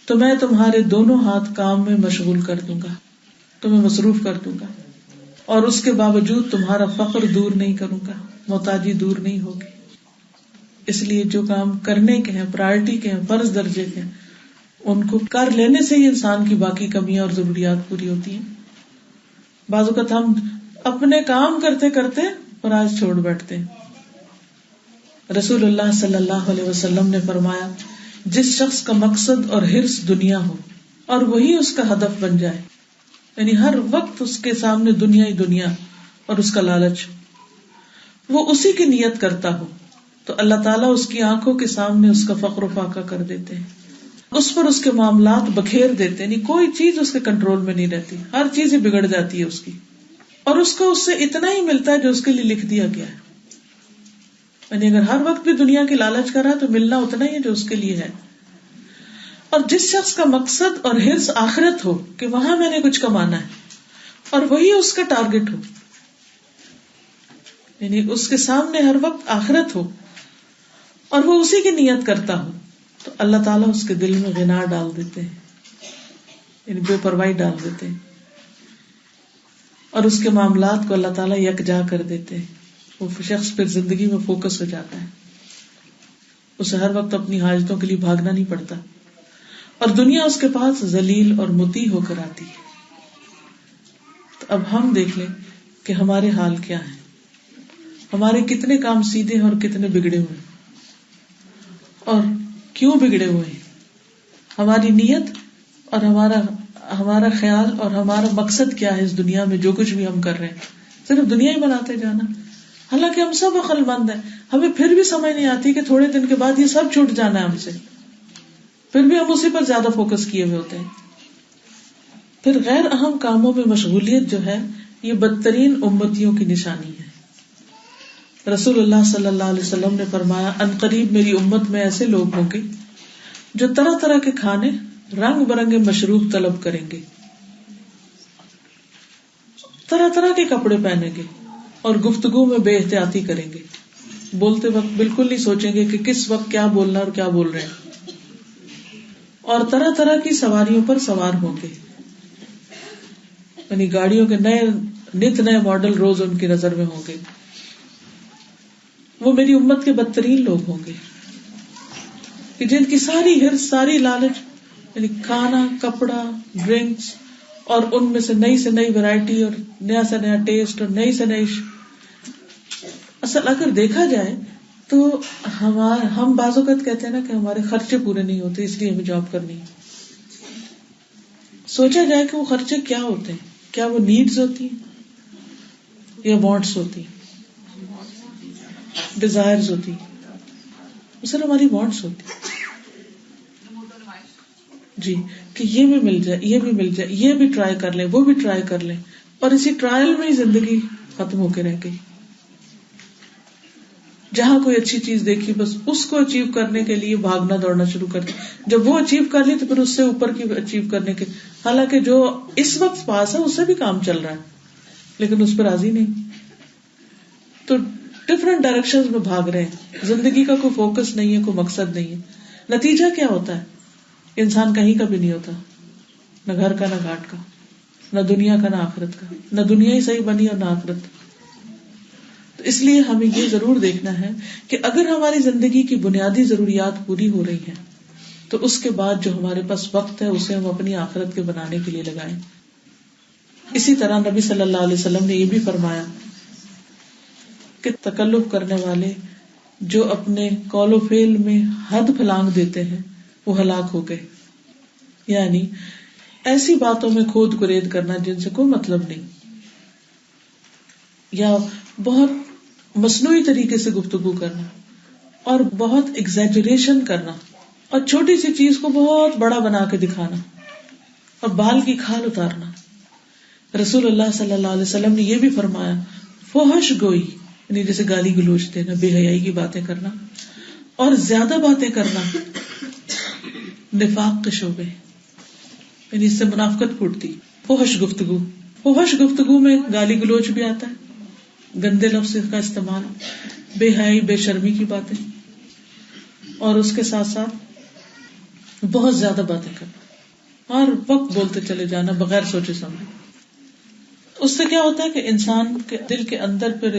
Speaker 1: تو میں تمہارے دونوں ہاتھ کام میں مشغول کر دوں گا، تمہیں مصروف کر دوں گا، اور اس کے باوجود تمہارا فقر دور نہیں کروں گا، محتاجی دور نہیں ہوگی. اس لیے جو کام کرنے کے ہیں، پرائرٹی کے ہیں، فرض درجے کے ہیں، ان کو کر لینے سے ہی انسان کی باقی کمیاں اور ضروریات پوری ہوتی ہیں. بعض اوقات ہم اپنے کام کرتے کرتے فراز چھوڑ بیٹھتے ہیں. رسول اللہ صلی اللہ علیہ وسلم نے فرمایا جس شخص کا مقصد اور حرص دنیا ہو اور وہی اس کا ہدف بن جائے، یعنی ہر وقت اس کے سامنے دنیا ہی دنیا اور اس کا لالچ، وہ اسی کی نیت کرتا ہو تو اللہ تعالیٰ اس کی آنکھوں کے سامنے اس کا فقر و فاقہ کر دیتے ہیں، اس پر اس کے معاملات بکھیر دیتے ہیں، یعنی کوئی چیز اس کے کنٹرول میں نہیں رہتی، ہر چیز ہی بگڑ جاتی ہے اس کی، اور اس کو اس سے اتنا ہی ملتا ہے جو اس کے لیے لکھ دیا گیا ہے. یعنی اگر ہر وقت بھی دنیا کی لالچ کر رہا ہے تو ملنا اتنا ہی ہے جو اس کے لیے ہے. اور جس شخص کا مقصد اور حرص آخرت ہو کہ وہاں میں نے کچھ کمانا ہے اور وہی اس کا ٹارگٹ ہو، یعنی اس کے سامنے ہر وقت آخرت ہو اور وہ اسی کی نیت کرتا ہو، تو اللہ تعالیٰ اس کے دل میں غنا ڈال دیتے ہیں، یعنی بے پرواہی ڈال دیتے ہیں، اور اس کے معاملات کو اللہ تعالیٰ یکجا کر دیتے ہیں. وہ شخص پھر زندگی میں فوکس ہو جاتا ہے، اسے ہر وقت اپنی حاجتوں کے لیے بھاگنا نہیں پڑتا، اور دنیا اس کے پاس ذلیل اور مطیع ہو کر آتی ہے. تو اب ہم دیکھ لیں کہ ہمارے حال کیا ہیں، ہمارے کتنے کام سیدھے ہیں اور کتنے بگڑے ہوئے ہیں، اور کیوں بگڑے ہوئے ہیں. ہماری نیت اور ہمارا خیال اور ہمارا مقصد کیا ہے اس دنیا میں. جو کچھ بھی ہم کر رہے ہیں صرف دنیا ہی بناتے جانا، حالانکہ ہم سب عقل مند ہیں، ہمیں پھر بھی سمجھ نہیں آتی کہ تھوڑے دن کے بعد یہ سب چھوٹ جانا ہے ہم سے، پھر بھی ہم اسی پر زیادہ فوکس کیے ہوئے ہوتے ہیں. پھر غیر اہم کاموں میں مشغولیت جو ہے یہ بدترین امتیوں کی نشانی ہے. رسول اللہ صلی اللہ علیہ وسلم نے فرمایا ان قریب میری امت میں ایسے لوگ ہوں گے جو طرح طرح کے کھانے، رنگ برنگے مشروب طلب کریں گے، طرح طرح کے کپڑے پہنیں گے اور گفتگو میں بے احتیاطی کریں گے، بولتے وقت بالکل نہیں سوچیں گے کہ کس وقت کیا بولنا اور کیا بول رہے ہیں. اور طرح طرح کی سواریوں پر سوار ہوں گے، یعنی گاڑیوں کے نئے ماڈل روز ان کی نظر میں ہوں گے. وہ میری امت کے بدترین لوگ ہوں گے کہ جن کی ساری ہرس، ساری لالچ، یعنی کھانا، کپڑا، ڈرنکس، اور ان میں سے نئی ویرائٹی اور نیا سے نیا ٹیسٹ اور نئی سے نئی. اصل اگر دیکھا جائے تو ہم بعض اوقات کہتے ہیں نا کہ ہمارے خرچے پورے نہیں ہوتے اس لیے ہمیں جاب کرنی ہے. سوچا جائے کہ وہ خرچے کیا ہوتے ہیں، کیا وہ نیڈز ہوتی ہیں یا وانٹس ہوتی ہیں، ڈیزائرز ہوتی ہیں؟ اصل ہماری وانٹس ہوتی ہیں جی، کہ یہ بھی مل جائے، یہ بھی مل جائے، یہ بھی ٹرائی کر لیں، وہ بھی ٹرائی کر لیں، اور اسی ٹرائل میں ہی زندگی ختم ہو کے رہ گئی. جہاں کوئی اچھی چیز دیکھی بس اس کو اچیو کرنے کے لیے بھاگنا دوڑنا شروع کر دیا. جب وہ اچیو کر لی تو پھر اس سے اوپر کی اچیو کرنے کے، حالانکہ جو اس وقت پاس ہے اس سے بھی کام چل رہا ہے لیکن اس پہ راضی نہیں. تو ڈفرنٹ ڈائریکشن میں بھاگ رہے ہیں، زندگی کا کوئی فوکس نہیں ہے، کوئی مقصد نہیں ہے. نتیجہ کیا ہوتا ہے؟ انسان کہیں کا بھی نہیں ہوتا، نہ گھر کا نہ گھاٹ کا، نہ دنیا کا نہ آخرت کا، نہ دنیا ہی صحیح بنی اور نہ آخرت. تو اس لیے ہمیں یہ ضرور دیکھنا ہے کہ اگر ہماری زندگی کی بنیادی ضروریات پوری ہو رہی ہیں تو اس کے بعد جو ہمارے پاس وقت ہے اسے ہم اپنی آخرت کے بنانے کے لیے لگائیں. اسی طرح نبی صلی اللہ علیہ وسلم نے یہ بھی فرمایا کہ تکلف کرنے والے جو اپنے قول و فعل میں حد پھلانگ دیتے ہیں وہ ہلاک ہو گئے. یعنی ایسی باتوں میں کھود کرید کرنا جن سے کوئی مطلب نہیں، یا بہت مصنوعی طریقے سے گفتگو کرنا، اور بہت ایگزیجریشن کرنا، اور چھوٹی سی چیز کو بہت بڑا بنا کے دکھانا، اور بال کی کھال اتارنا. رسول اللہ صلی اللہ علیہ وسلم نے یہ بھی فرمایا فحش گوئی، یعنی جیسے گالی گلوچ دینا، بے حیائی کی باتیں کرنا اور زیادہ باتیں کرنا نفاق کے شعبے، یعنی اس سے منافقت پھوٹتی. فحش گفتگو میں گالی گلوچ بھی آتا ہے، گندے لفظ کا استعمال، بے حیائی بے شرمی کی باتیں، اور اس کے ساتھ ساتھ بہت زیادہ باتیں کرنا اور وقت بولتے چلے جانا بغیر سوچے سمجھے. اس سے کیا ہوتا ہے کہ انسان کے دل کے اندر پھر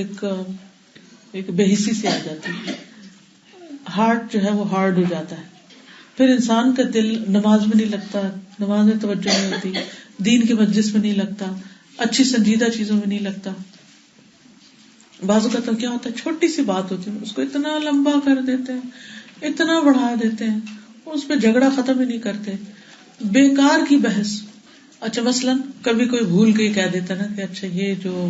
Speaker 1: ایک بے حسی سی آ جاتی ہے، ہارٹ جو ہے وہ ہارڈ ہو جاتا ہے. پھر انسان کا دل نماز میں نہیں لگتا، نماز میں توجہ نہیں ہوتی، دین کی مجلس میں نہیں لگتا، اچھی سنجیدہ چیزوں میں نہیں لگتا. بعض اوقات کیا ہوتا ہے، چھوٹی سی بات ہوتی ہے اس کو اتنا لمبا کر دیتے ہیں، اتنا بڑھا دیتے ہیں، اس پہ جھگڑا ختم ہی نہیں کرتے، بیکار کی بحث. اچھا مثلاً کبھی کوئی بھول کے کہہ دیتا نا کہ اچھا یہ جو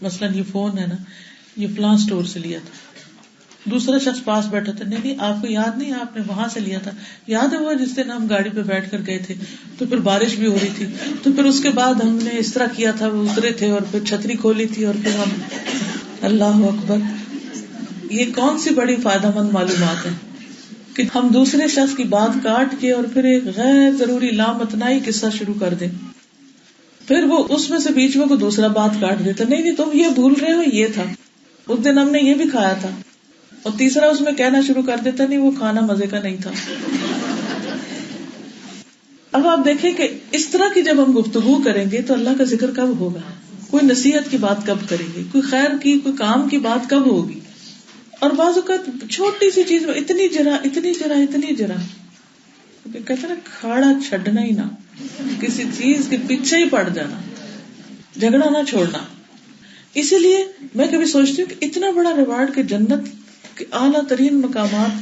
Speaker 1: مثلاً یہ فون ہے نا یہ فلاں اسٹور سے لیا تھا. دوسرا شخص پاس بیٹھا تھا، نہیں آپ کو یاد نہیں، آپ نے وہاں سے لیا تھا. یاد ہے وہ جس دن ہم گاڑی پہ بیٹھ کر گئے تھے تو پھر بارش بھی ہو رہی تھی، تو پھر اس کے بعد ہم نے اس طرح کیا تھا، وہ اترے تھے اور پھر چھتری کھولی تھی اور پھر ہم. اللہ اکبر، یہ کون سی بڑی فائدہ مند معلومات ہے کہ ہم دوسرے شخص کی بات کاٹ کے اور پھر ایک غیر ضروری لامتنائی قصہ شروع کر دیں. پھر وہ اس میں سے بیچ میں کوئی دوسرا بات کاٹ دیتا، نہیں تم یہ بھول رہے ہو، یہ تھا اس دن ہم نے یہ بھی کھایا تھا، اور تیسرا اس میں کہنا شروع کر دیتا نہیں وہ کھانا مزے کا نہیں تھا. اب آپ دیکھیں کہ اس طرح کی جب ہم گفتگو کریں گے تو اللہ کا ذکر کب ہوگا، کوئی نصیحت کی بات کب کریں گے، کوئی خیر کی کوئی کام کی بات کب ہوگی. اور بعض اوقات چھوٹی سی چیز میں اتنی جرا کہتے نا کھاڑا چھڈنا ہی نہ، کسی چیز کے پیچھے ہی پڑ جانا، جھگڑا نہ چھوڑنا. اسی لیے میں کبھی سوچتی ہوں کہ اتنا بڑا ریوارڈ کہ جنت کے اعلیٰ ترین مقامات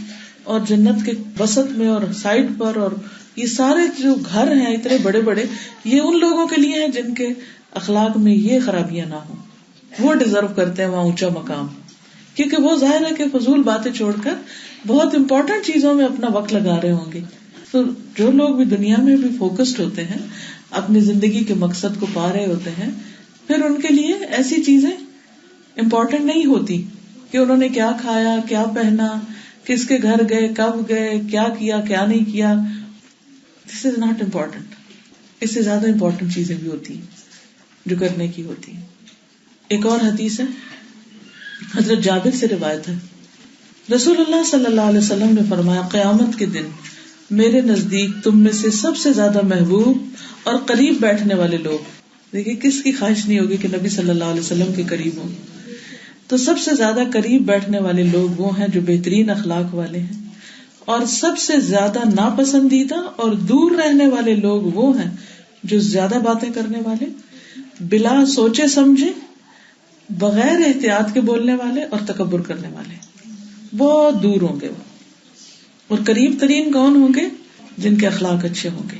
Speaker 1: اور جنت کے وسط میں اور سائڈ پر، اور یہ سارے جو گھر ہیں اتنے بڑے بڑے، یہ ان لوگوں کے لیے ہیں جن کے اخلاق میں یہ خرابیاں نہ ہوں. وہ ڈیزرو کرتے ہیں وہاں اونچا مقام، کیونکہ وہ ظاہر ہے کہ فضول باتیں چھوڑ کر بہت امپورٹنٹ چیزوں میں اپنا وقت لگا رہے ہوں گے. تو جو لوگ بھی دنیا میں بھی فوکسڈ ہوتے ہیں، اپنی زندگی کے مقصد کو پا رہے ہوتے ہیں، پھر ان کے لیے ایسی چیزیں امپورٹنٹ نہیں ہوتی کہ انہوں نے کیا کھایا، کیا پہنا، کس کے گھر گئے، کب گئے، کیا کیا کیا نہیں کیا. دس از ناٹ امپورٹنٹ. اس سے زیادہ امپورٹنٹ چیزیں بھی ہوتی ہیں جو کرنے کی ہوتی ہیں. ایک اور حدیث ہے، حضرت جابر سے روایت ہے، رسول اللہ صلی اللہ علیہ وسلم نے فرمایا قیامت کے دن میرے نزدیک تم میں سے سب سے زیادہ محبوب اور قریب بیٹھنے والے لوگ. دیکھیے کس کی خواہش نہیں ہوگی کہ نبی صلی اللہ علیہ وسلم کے قریب ہوں. تو سب سے زیادہ قریب بیٹھنے والے لوگ وہ ہیں جو بہترین اخلاق والے ہیں، اور سب سے زیادہ ناپسندیدہ اور دور رہنے والے لوگ وہ ہیں جو زیادہ باتیں کرنے والے، بلا سوچے سمجھے، بغیر احتیاط کے بولنے والے اور تکبر کرنے والے. بہت دور ہوں گے وہ. اور قریب ترین کون ہوں گے؟ جن کے اخلاق اچھے ہوں گے.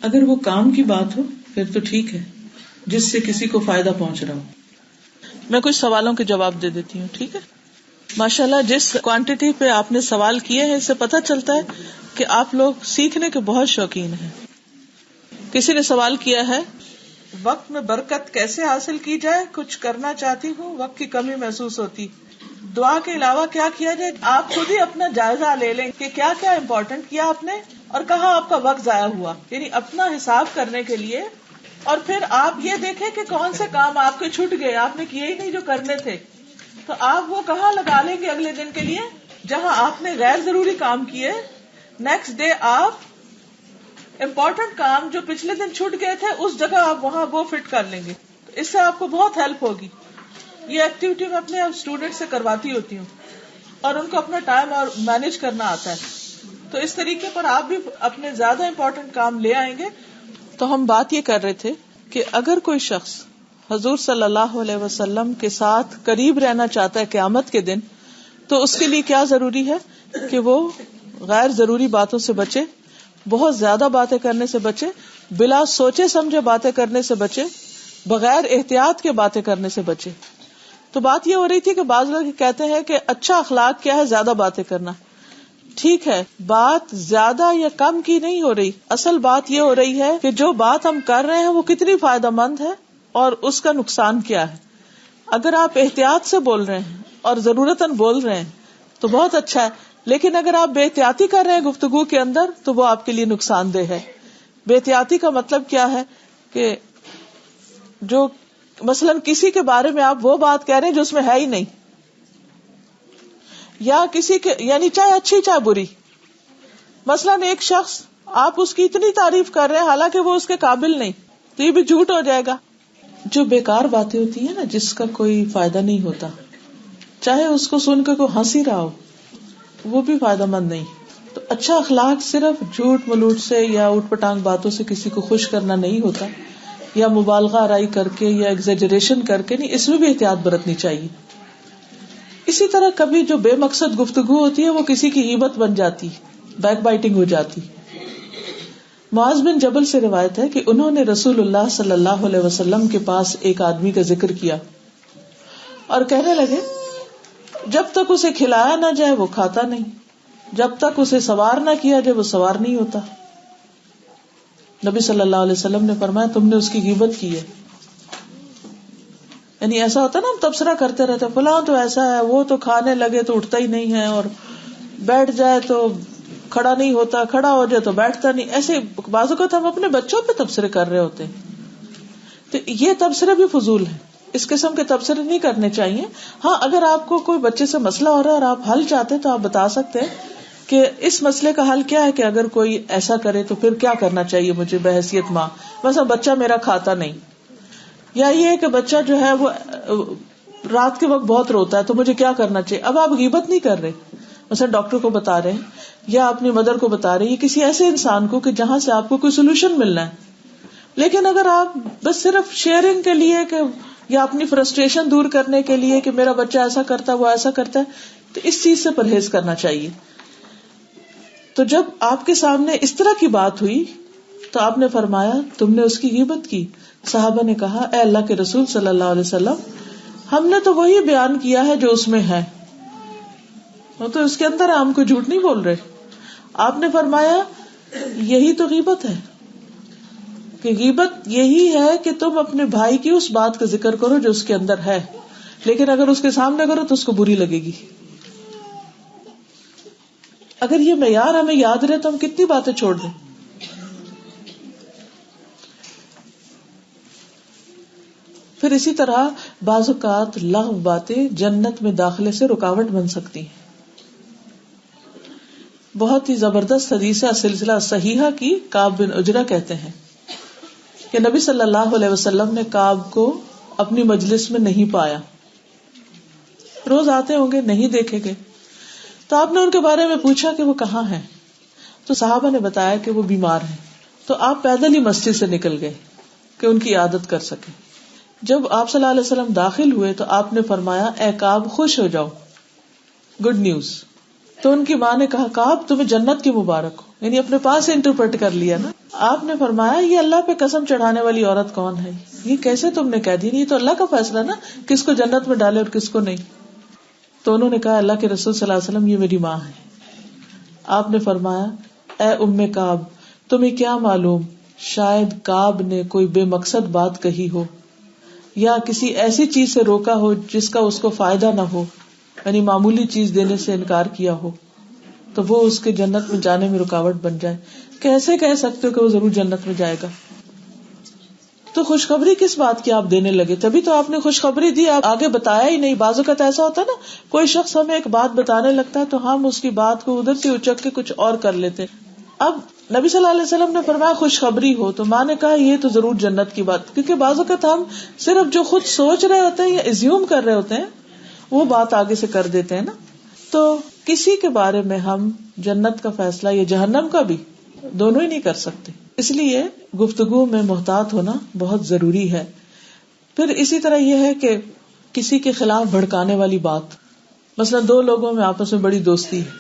Speaker 1: اگر وہ کام کی بات ہو پھر تو ٹھیک ہے، جس سے کسی کو فائدہ پہنچ رہا ہو. میں کچھ سوالوں کے جواب دے دیتی ہوں، ٹھیک ہے؟ ماشاءاللہ جس کوانٹٹی پہ آپ نے سوال کیے ہیں اس سے پتہ چلتا ہے کہ آپ لوگ سیکھنے کے بہت شوقین ہیں. کسی نے سوال کیا ہے، وقت میں برکت کیسے حاصل کی جائے؟ کچھ کرنا چاہتی ہوں، وقت کی کمی محسوس ہوتی. دعا کے علاوہ کیا کیا جائے؟ آپ خود ہی اپنا جائزہ لے لیں کہ کیا کیا امپورٹنٹ کیا آپ نے اور کہاں آپ کا وقت ضائع ہوا، یعنی اپنا حساب کرنے کے لیے. اور پھر آپ یہ دیکھیں کہ کون سے کام آپ کے چھوٹ گئے، آپ نے کیے ہی نہیں جو کرنے تھے، تو آپ وہ کہاں لگا لیں گے اگلے دن کے لیے جہاں آپ نے غیر ضروری کام کیے. نیکسٹ ڈے آپ امپورٹنٹ کام جو پچھلے دن چھوٹ گئے تھے اس جگہ آپ وہاں وہ فٹ کر لیں گے. اس سے آپ کو بہت ہیلپ ہوگی. یہ ایکٹیویٹی میں اپنے اسٹوڈنٹ سے کرواتی ہوتی ہوں اور ان کو اپنا ٹائم اور مینج کرنا آتا ہے. تو اس طریقے پر آپ بھی اپنے زیادہ امپورٹنٹ کام لے آئیں گے. تو ہم بات یہ کر رہے تھے کہ اگر کوئی شخص حضور صلی اللہ علیہ وسلم کے ساتھ قریب رہنا چاہتا ہے قیامت کے دن، تو اس کے لیے کیا ضروری ہے کہ وہ غیر ضروری باتوں سے بچے، بہت زیادہ باتیں کرنے سے بچے، بلا سوچے سمجھے باتیں کرنے سے بچے، بغیر احتیاط کے باتیں کرنے سے بچے. تو بات یہ ہو رہی تھی کہ بعض لوگ کہتے ہیں کہ اچھا اخلاق کیا ہے؟ زیادہ باتیں کرنا. ٹھیک ہے، بات زیادہ یا کم کی نہیں ہو رہی، اصل بات یہ ہو رہی ہے کہ جو بات ہم کر رہے ہیں وہ کتنی فائدہ مند ہے اور اس کا نقصان کیا ہے. اگر آپ احتیاط سے بول رہے ہیں اور ضرورتاً بول رہے ہیں تو بہت اچھا ہے، لیکن اگر آپ بے احتیاطی کر رہے ہیں گفتگو کے اندر تو وہ آپ کے لیے نقصان دہ ہے. بے احتیاطی کا مطلب کیا ہے کہ جو مثلاً کسی کے بارے میں آپ وہ بات کہہ رہے ہیں جو اس میں ہے ہی نہیں، یا کسی کے یعنی چاہے اچھی چاہے بری. مثلاً ایک شخص آپ اس کی اتنی تعریف کر رہے ہیں حالانکہ وہ اس کے قابل نہیں، تو یہ بھی جھوٹ ہو جائے گا. جو بیکار باتیں ہوتی ہیں نا، جس کا کوئی فائدہ نہیں ہوتا، چاہے اس کو سن کے کوئی ہنس ہی رہا ہو، وہ بھی فائدہ مند نہیں. تو اچھا اخلاق صرف جھوٹ ملوٹ سے یا اوٹ پٹانگ باتوں سے کسی کو خوش کرنا نہیں ہوتا، یا مبالغہ آرائی کر کے یا ایگزیجریشن کر کے نہیں، اس میں بھی احتیاط برتنی چاہیے. اسی طرح کبھی جو بے مقصد گفتگو ہوتی ہے وہ کسی کی غیبت بن جاتی، بیک بائٹنگ ہو جاتی. معاذ بن جبل سے روایت ہے کہ انہوں نے رسول اللہ صلی اللہ علیہ وسلم کے پاس ایک آدمی کا ذکر کیا اور کہنے لگے، جب تک اسے کھلایا نہ جائے وہ کھاتا نہیں، جب تک اسے سوار نہ کیا جائے وہ سوار نہیں ہوتا. نبی صلی اللہ علیہ وسلم نے فرمایا، تم نے اس کی غیبت کی ہے. یعنی ایسا ہوتا ہے نا، ہم تبصرہ کرتے رہتے ہیں، فلاں تو ایسا ہے، وہ تو کھانے لگے تو اٹھتا ہی نہیں ہے، اور بیٹھ جائے تو کھڑا نہیں ہوتا، کھڑا ہو جائے تو بیٹھتا نہیں. ایسے بعض اوقات ہم اپنے بچوں پہ تبصرے کر رہے ہوتے ہیں. تو یہ تبصرے بھی فضول ہے، اس قسم کے تبصرے نہیں کرنے چاہیے. ہاں، اگر آپ کو کوئی بچے سے مسئلہ ہو رہا ہے اور آپ حل چاہتے ہیں تو آپ بتا سکتے ہیں کہ اس مسئلے کا حل کیا ہے، کہ اگر کوئی ایسا کرے تو پھر کیا کرنا چاہیے مجھے بحیثیت ماں. مثلا بچہ میرا کھاتا نہیں، یا یہ کہ بچہ جو ہے وہ رات کے وقت بہت روتا ہے تو مجھے کیا کرنا چاہیے. اب آپ غیبت نہیں کر رہے، مثلا ڈاکٹر کو بتا رہے ہیں یا اپنی مدر کو بتا رہے ہیں، یا کسی ایسے انسان کو کہ جہاں سے آپ کو کوئی سولوشن ملنا ہے. لیکن اگر آپ بس صرف شیئرنگ کے لیے کہ یا اپنی فرسٹریشن دور کرنے کے لیے کہ میرا بچہ ایسا کرتا ہے وہ ایسا کرتا ہے، تو اس چیز سے پرہیز کرنا چاہیے. تو جب آپ کے سامنے اس طرح کی بات ہوئی تو آپ نے فرمایا، تم نے اس کی غیبت کی. صحابہ نے کہا، اے اللہ کے رسول صلی اللہ علیہ وسلم، ہم نے تو وہی بیان کیا ہے جو اس میں ہے، وہ تو اس کے اندر ہے، ہم کوئی جھوٹ نہیں بول رہے. آپ نے فرمایا، یہی تو غیبت ہے، کہ غیبت یہی ہے کہ تم اپنے بھائی کی اس بات کا ذکر کرو جو اس کے اندر ہے، لیکن اگر اس کے سامنے کرو تو اس کو بری لگے گی. اگر یہ معیار ہمیں یاد رہے تو ہم کتنی باتیں چھوڑ دیں. پھر اسی طرح بعض اوقات لغو باتیں جنت میں داخلے سے رکاوٹ بن سکتی ہیں. بہت ہی زبردست حدیث ہے، سلسلہ صحیحہ کی، کعب بن عجرہ کہتے ہیں کہ نبی صلی اللہ علیہ وسلم نے کعب کو اپنی مجلس میں نہیں پایا. روز آتے ہوں گے، نہیں دیکھے گئے. تو آپ نے ان کے بارے میں پوچھا کہ وہ کہاں ہیں، تو صحابہ نے بتایا کہ وہ بیمار ہیں. تو آپ پیدل ہی مسجد سے نکل گئے کہ ان کی عادت کر سکے. جب آپ صلی اللہ علیہ وسلم داخل ہوئے تو آپ نے فرمایا اے کعب خوش ہو جاؤ، گڈ نیوز. تو ان کی ماں نے کہا کعب تمہیں جنت کی مبارک ہو، یعنی اپنے پاس سے انٹرپریٹ کر لیا نا. آپ نے فرمایا یہ اللہ پہ قسم چڑھانے والی عورت کون ہے، یہ کیسے تم نے کہہ دی، یہ تو اللہ کا فیصلہ نا کس کو جنت میں ڈالے اور کس کو نہیں. تو انہوں نے کہا اللہ کے رسول صلی اللہ علیہ وسلم یہ میری ماں ہے. آپ نے فرمایا اے ام کعب تمہیں کیا معلوم شاید کعب نے کوئی بے مقصد بات کہی ہو یا کسی ایسی چیز سے روکا ہو جس کا اس کو فائدہ نہ ہو، یعنی معمولی چیز دینے سے انکار کیا ہو تو وہ اس کے جنت میں جانے میں رکاوٹ بن جائے. کیسے کہہ سکتے ہو کہ وہ ضرور جنت میں جائے گا؟ تو خوشخبری کس بات کی آپ دینے لگے؟ تبھی تو آپ نے خوشخبری دی، آپ آگے بتایا ہی نہیں. بعض اوقات ایسا ہوتا ہے نا، کوئی شخص ہمیں ایک بات بتانے لگتا ہے تو ہم اس کی بات کو ادھر سے اچک کے کچھ اور کر لیتے. اب نبی صلی اللہ علیہ وسلم نے فرمایا خوشخبری ہو، تو ماں نے کہا یہ تو ضرور جنت کی بات، کیونکہ بعض اوقات ہم صرف جو خود سوچ رہے ہوتے ہیں یا ایزیوم کر رہے ہوتے ہیں وہ بات آگے سے کر دیتے ہیں نا. تو کسی کے بارے میں ہم جنت کا فیصلہ یا جہنم کا بھی دونوں ہی نہیں کر سکتے، اس لیے گفتگو میں محتاط ہونا بہت ضروری ہے. پھر اسی طرح یہ ہے کہ کسی کے خلاف بھڑکانے والی بات، مثلا دو لوگوں میں آپس میں بڑی دوستی ہے،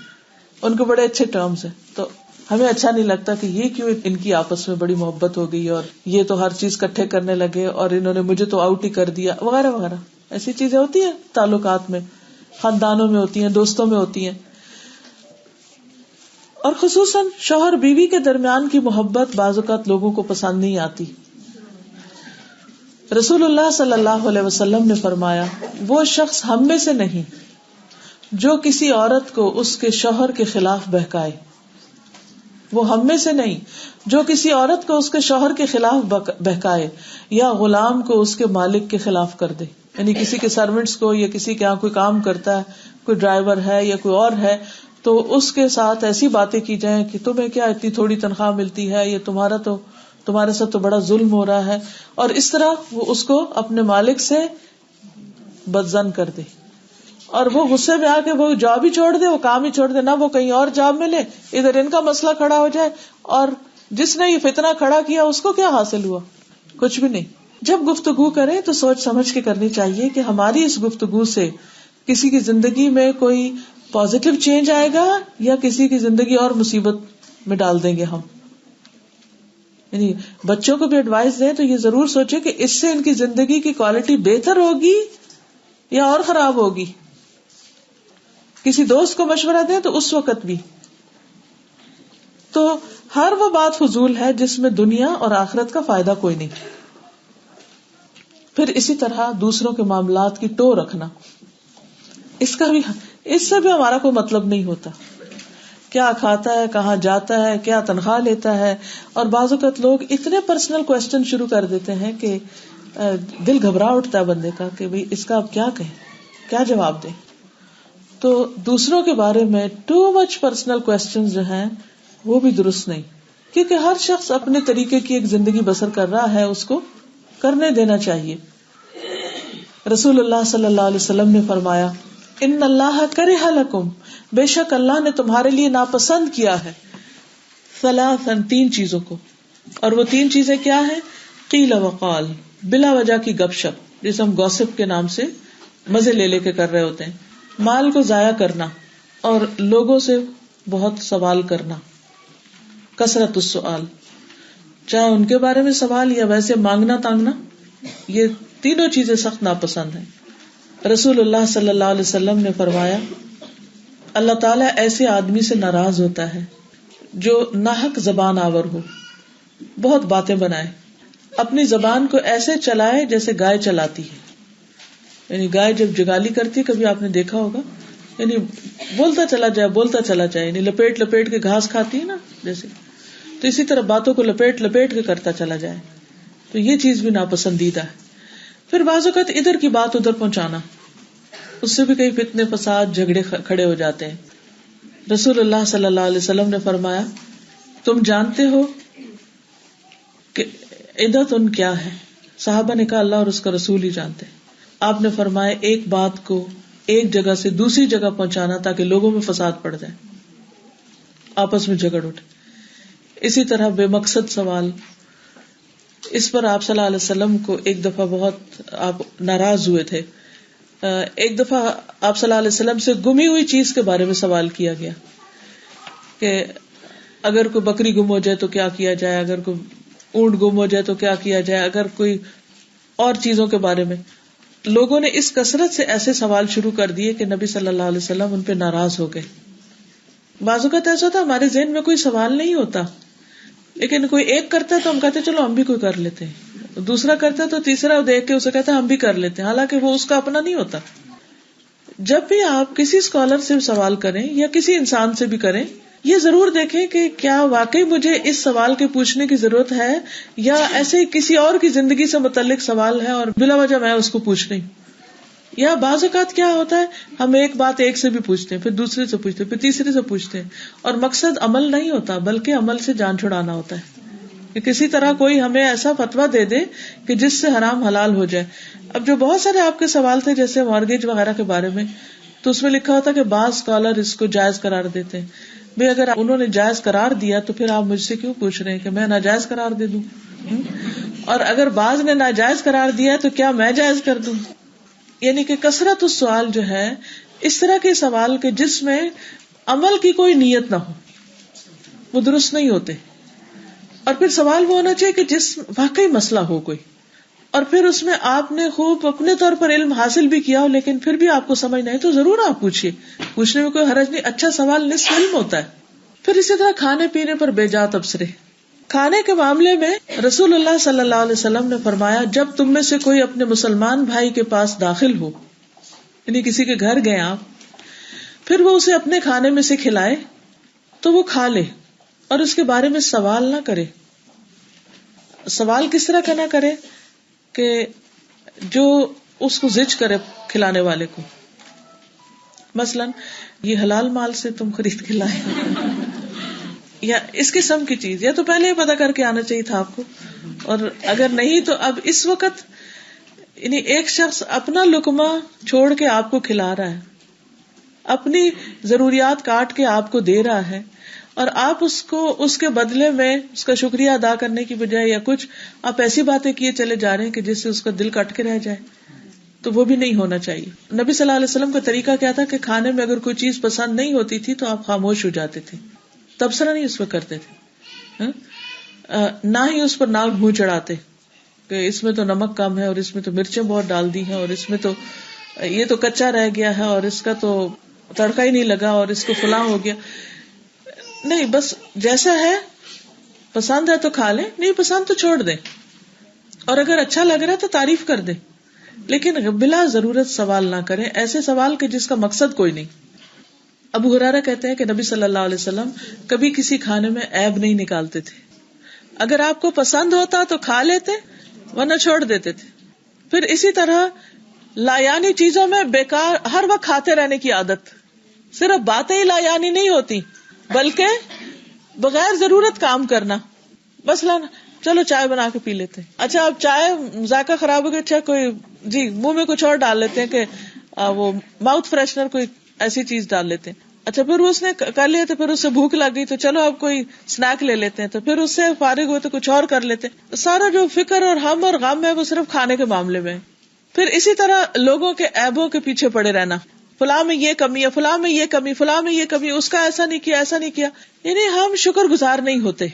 Speaker 1: ان کو بڑے اچھے ٹرمز ہیں، تو ہمیں اچھا نہیں لگتا کہ یہ کیوں ان کی آپس میں بڑی محبت ہو گئی اور یہ تو ہر چیز کٹھے کرنے لگے اور انہوں نے مجھے تو آؤٹ ہی کر دیا وغیرہ وغیرہ. ایسی چیزیں ہوتی ہیں تعلقات میں، خاندانوں میں ہوتی ہیں، دوستوں میں ہوتی ہیں. اور خصوصاً شوہر بیوی کے درمیان کی محبت بعض اوقات لوگوں کو پسند نہیں آتی. رسول اللہ صلی اللہ علیہ وسلم نے فرمایا وہ شخص ہم میں سے نہیں جو کسی عورت کو اس کے شوہر کے خلاف بہکائے. وہ ہم میں سے نہیں جو کسی عورت کو اس کے شوہر کے خلاف بہکائے یا غلام کو اس کے مالک کے خلاف کر دے. یعنی کسی کے سروینٹس کو یا کسی کے یہاں کوئی کام کرتا ہے، کوئی ڈرائیور ہے یا کوئی اور ہے، تو اس کے ساتھ ایسی باتیں کی جائیں کہ تمہیں کیا اتنی تھوڑی تنخواہ ملتی ہے، یہ تمہارے ساتھ تو بڑا ظلم ہو رہا ہے، اور اس طرح وہ اس کو اپنے مالک سے بدظن کر دے. اور وہ غصے میں آ کے وہ جاب ہی چھوڑ دے، وہ کام ہی چھوڑ دے، نہ وہ کہیں اور جاب ملے، ادھر ان کا مسئلہ کھڑا ہو جائے، اور جس نے یہ فتنہ کھڑا کیا اس کو کیا حاصل ہوا؟ کچھ بھی نہیں. جب گفتگو کریں تو سوچ سمجھ کے کرنی چاہیے کہ ہماری اس گفتگو سے کسی کی زندگی میں کوئی پازیٹیو چینج آئے گا یا کسی کی زندگی اور مصیبت میں ڈال دیں گے ہم. یعنی بچوں کو بھی ایڈوائس دیں تو یہ ضرور سوچیں کہ اس سے ان کی زندگی کی کوالٹی بہتر ہوگی یا اور خراب ہوگی. کسی دوست کو مشورہ دیں تو اس وقت بھی. تو ہر وہ بات فضول ہے جس میں دنیا اور آخرت کا فائدہ کوئی نہیں. پھر اسی طرح دوسروں کے معاملات کی ٹو رکھنا، اس سے بھی ہمارا کوئی مطلب نہیں ہوتا. کیا کھاتا ہے، کہاں جاتا ہے، کیا تنخواہ لیتا ہے، اور بعض اوقات لوگ اتنے پرسنل کوسچن شروع کر دیتے ہیں کہ دل گھبرا اٹھتا ہے بندے کا کہ بھئی اس کا اب کیا کہیں، کیا جواب دیں. تو دوسروں کے بارے میں ٹو مچ پرسنل کوسچنز جو ہیں وہ بھی درست نہیں، کیونکہ ہر شخص اپنے طریقے کی ایک زندگی بسر کر رہا ہے، اس کو کرنے دینا چاہیے. رسول اللہ صلی اللہ علیہ وسلم نے فرمایا ان اللہ کرہ لکم، بے شک اللہ نے تمہارے لیے ناپسند کیا ہے، ثلاثاً، تین چیزوں کو. اور وہ تین چیزیں کیا ہیں؟ قیل وقال، بلا وجہ کی گپ شپ جسے ہم گوسپ کے نام سے مزے لے لے کے کر رہے ہوتے ہیں، مال کو ضائع کرنا اور لوگوں سے بہت سوال کرنا، کثرت السؤال، چاہے ان کے بارے میں سوال یا ویسے مانگنا تانگنا، یہ تینوں چیزیں سخت ناپسند ہیں. رسول اللہ صلی اللہ علیہ وسلم نے فرمایا اللہ تعالیٰ ایسے آدمی سے ناراض ہوتا ہے جو ناحق زبان آور ہو، بہت باتیں بنائے، اپنی زبان کو ایسے چلائے جیسے گائے چلاتی ہے. یعنی گائے جب جگالی کرتی ہے، کبھی آپ نے دیکھا ہوگا، یعنی بولتا چلا جائے، یعنی لپیٹ لپیٹ کے گھاس کھاتی ہے نا جیسے، تو اسی طرح باتوں کو لپیٹ لپیٹ کے کرتا چلا جائے. تو یہ چیز بھی ناپسندیدہ ہے. پھر بعض اوقات ادھر کی بات ادھر پہنچانا، اس سے بھی کئی فتنے فساد جھگڑے کھڑے ہو جاتے ہیں. رسول اللہ صلی اللہ علیہ وسلم نے فرمایا تم جانتے ہو کہ عدتن کیا ہے؟ صحابہ نے کہا اللہ اور اس کا رسول ہی جانتے. آپ نے فرمایا ایک بات کو ایک جگہ سے دوسری جگہ پہنچانا تاکہ لوگوں میں فساد پڑ جائے، آپس میں جھگڑ اٹھے. اسی طرح بے مقصد سوال، اس پر آپ صلی اللہ علیہ وسلم کو ایک دفعہ بہت آپ ناراض ہوئے تھے. ایک دفعہ آپ صلی اللہ علیہ وسلم سے گمی ہوئی چیز کے بارے میں سوال کیا گیا کہ اگر کوئی بکری گم ہو جائے تو کیا کیا جائے، اگر کوئی اونٹ گم ہو جائے تو کیا کیا جائے، اگر کوئی اور چیزوں کے بارے میں. لوگوں نے اس کثرت سے ایسے سوال شروع کر دیے کہ نبی صلی اللہ علیہ وسلم ان پہ ناراض ہو گئے. بعض اوقات ایسا ہوتا ہے ہمارے ذہن میں کوئی سوال نہیں ہوتا، لیکن کوئی ایک کرتا ہے تو ہم کہتے ہیں چلو ہم بھی کوئی کر لیتے ہیں، دوسرا کرتا ہے تو تیسرا دیکھ کے اسے کہتا ہے ہم بھی کر لیتے ہیں، حالانکہ وہ اس کا اپنا نہیں ہوتا. جب بھی آپ کسی اسکالر سے سوال کریں یا کسی انسان سے بھی کریں، یہ ضرور دیکھیں کہ کیا واقعی مجھے اس سوال کے پوچھنے کی ضرورت ہے یا ایسے کسی اور کی زندگی سے متعلق سوال ہے اور بلا وجہ میں اس کو پوچھ رہی ہوں. یا بعض اوقات کیا ہوتا ہے ہم ایک بات ایک سے بھی پوچھتے ہیں، پھر دوسرے سے پوچھتے ہیں، پھر تیسرے سے پوچھتے ہیں، اور مقصد عمل نہیں ہوتا بلکہ عمل سے جان چھڑانا ہوتا ہے کہ کسی طرح کوئی ہمیں ایسا فتویٰ دے دے کہ جس سے حرام حلال ہو جائے. اب جو بہت سارے آپ کے سوال تھے جیسے مارگیج وغیرہ کے بارے میں، تو اس میں لکھا ہوتا کہ بعض اسکالر اس کو جائز قرار دیتے ہیں. بھئی اگر انہوں نے جائز قرار دیا تو پھر آپ مجھ سے کیوں پوچھ رہے ہیں کہ میں ناجائز قرار دے دوں؟ اور اگر بعض نے ناجائز قرار دیا تو کیا میں جائز کر دوں؟ یعنی کہ کثرت السؤال جو ہے اس طرح کے سوال کے جس میں عمل کی کوئی نیت نہ ہو، وہ درست نہیں ہوتے. اور پھر سوال وہ ہونا چاہیے کہ جس واقعی مسئلہ ہو کوئی، اور پھر اس میں آپ نے خوب اپنے طور پر علم حاصل بھی کیا ہو لیکن پھر بھی آپ کو سمجھ نہیں تو ضرور آپ پوچھیے، پوچھنے میں کوئی حرج نہیں. اچھا سوال نصف علم ہوتا ہے. پھر اسی طرح کھانے پینے پر بے جا تبصرے. کھانے کے معاملے میں رسول اللہ صلی اللہ علیہ وسلم نے فرمایا جب تم میں سے کوئی اپنے مسلمان بھائی کے پاس داخل ہو، یعنی کسی کے گھر گئے آپ، پھر وہ اسے اپنے کھانے میں سے کھلائے تو وہ کھا لے اور اس کے بارے میں سوال نہ کرے. سوال کس طرح کا نہ کرے کہ جو اس کو زج کرے کھلانے والے کو، مثلا یہ حلال مال سے تم خرید کے لائے یا اس قسم کی چیز، یا تو پہلے ہی پتا کر کے آنا چاہیے تھا آپ کو. اور اگر نہیں تو اب اس وقت یعنی ایک شخص اپنا لقمہ چھوڑ کے آپ کو کھلا رہا ہے، اپنی ضروریات کاٹ کے آپ کو دے رہا ہے، اور آپ اس کو اس کے بدلے میں اس کا شکریہ ادا کرنے کی بجائے یا کچھ آپ ایسی باتیں کیے چلے جا رہے ہیں کہ جس سے اس کا دل کٹ کے رہ جائے، تو وہ بھی نہیں ہونا چاہیے. نبی صلی اللہ علیہ وسلم کا طریقہ کیا تھا کہ کھانے میں اگر کوئی چیز پسند نہیں ہوتی تھی تو آپ خاموش ہو جاتے تھے، تبصرہ نہیں اس پہ کرتے تھے، نہ ہی اس پر ناک منہ چڑھاتے کہ اس میں تو نمک کم ہے اور اس میں تو مرچیں بہت ڈال دی ہیں اور اس میں تو یہ تو کچا رہ گیا ہے اور اس کا تو تڑکا ہی نہیں لگا اور اس کو فلاں ہو گیا. نہیں، بس جیسا ہے، پسند ہے تو کھا لیں، نہیں پسند تو چھوڑ دیں، اور اگر اچھا لگ رہا ہے تو تعریف کر دیں، لیکن بلا ضرورت سوال نہ کریں، ایسے سوال کہ جس کا مقصد کوئی نہیں. ابو ہریرہ کہتے ہیں کہ نبی صلی اللہ علیہ وسلم کبھی کسی کھانے میں عیب نہیں نکالتے تھے. اگر آپ کو پسند ہوتا تو کھا لیتے ورنہ چھوڑ دیتے تھے. پھر اسی طرح لایانی چیزوں میں بیکار ہر وقت کھاتے رہنے کی عادت، صرف باتیں ہی لایانی نہیں ہوتی بلکہ بغیر ضرورت کام کرنا. مثلا چلو چائے بنا کے پی لیتے ہیں، اچھا اب چائے ذائقہ خراب ہو گیا، اچھا کوئی جی منہ میں کچھ اور ڈال لیتے ہیں کہ وہ ماؤتھ فریشنر کوئی ایسی چیز ڈال لیتے ہیں. اچھا پھر اس نے کر لیا تو پھر اس سے بھوک لگ گئی تو چلو اب کوئی سنیک لے لیتے ہیں، تو پھر اس سے فارغ ہوئے تو کچھ اور کر لیتے ہیں. سارا جو فکر اور ہم اور غم ہے وہ صرف کھانے کے معاملے میں. پھر اسی طرح لوگوں کے عیبوں کے پیچھے پڑے رہنا، فلاں میں یہ کمی ہے، فلاں میں یہ کمی، فلاں میں یہ کمی، اس کا ایسا نہیں کیا، ایسا نہیں کیا. یعنی ہم شکر گزار نہیں ہوتے،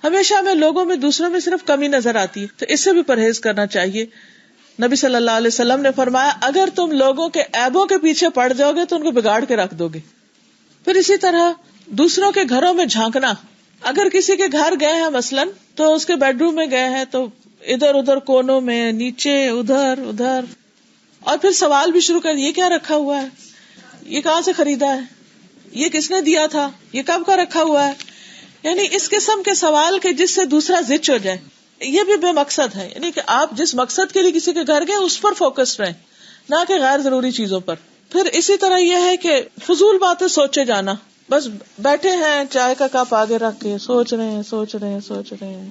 Speaker 1: ہمیشہ ہمیں لوگوں میں دوسروں میں صرف کمی نظر آتی ہے. تو اس سے بھی پرہیز کرنا چاہیے. نبی صلی اللہ علیہ وسلم نے فرمایا اگر تم لوگوں کے عیبوں کے پیچھے پڑ جاؤ گے تو ان کو بگاڑ کے رکھ دو گے. پھر اسی طرح دوسروں کے گھروں میں جھانکنا. اگر کسی کے گھر گئے ہیں مثلاً تو اس کے بیڈ روم میں گئے ہیں تو ادھر ادھر کونوں میں، نیچے، ادھر ادھر، اور پھر سوال بھی شروع کر یہ کیا رکھا ہوا ہے، یہ کہاں سے خریدا ہے، یہ کس نے دیا تھا، یہ کب کا رکھا ہوا ہے. یعنی اس قسم کے سوال کے جس سے دوسرا زچ ہو جائے، یہ بھی بے مقصد ہے. یعنی کہ آپ جس مقصد کے لیے کسی کے گھر گئے اس پر فوکس رہیں، نہ کہ غیر ضروری چیزوں پر. پھر اسی طرح یہ ہے کہ فضول باتیں سوچے جانا، بس بیٹھے ہیں چائے کا کپ آگے رکھ کے سوچ رہے ہیں.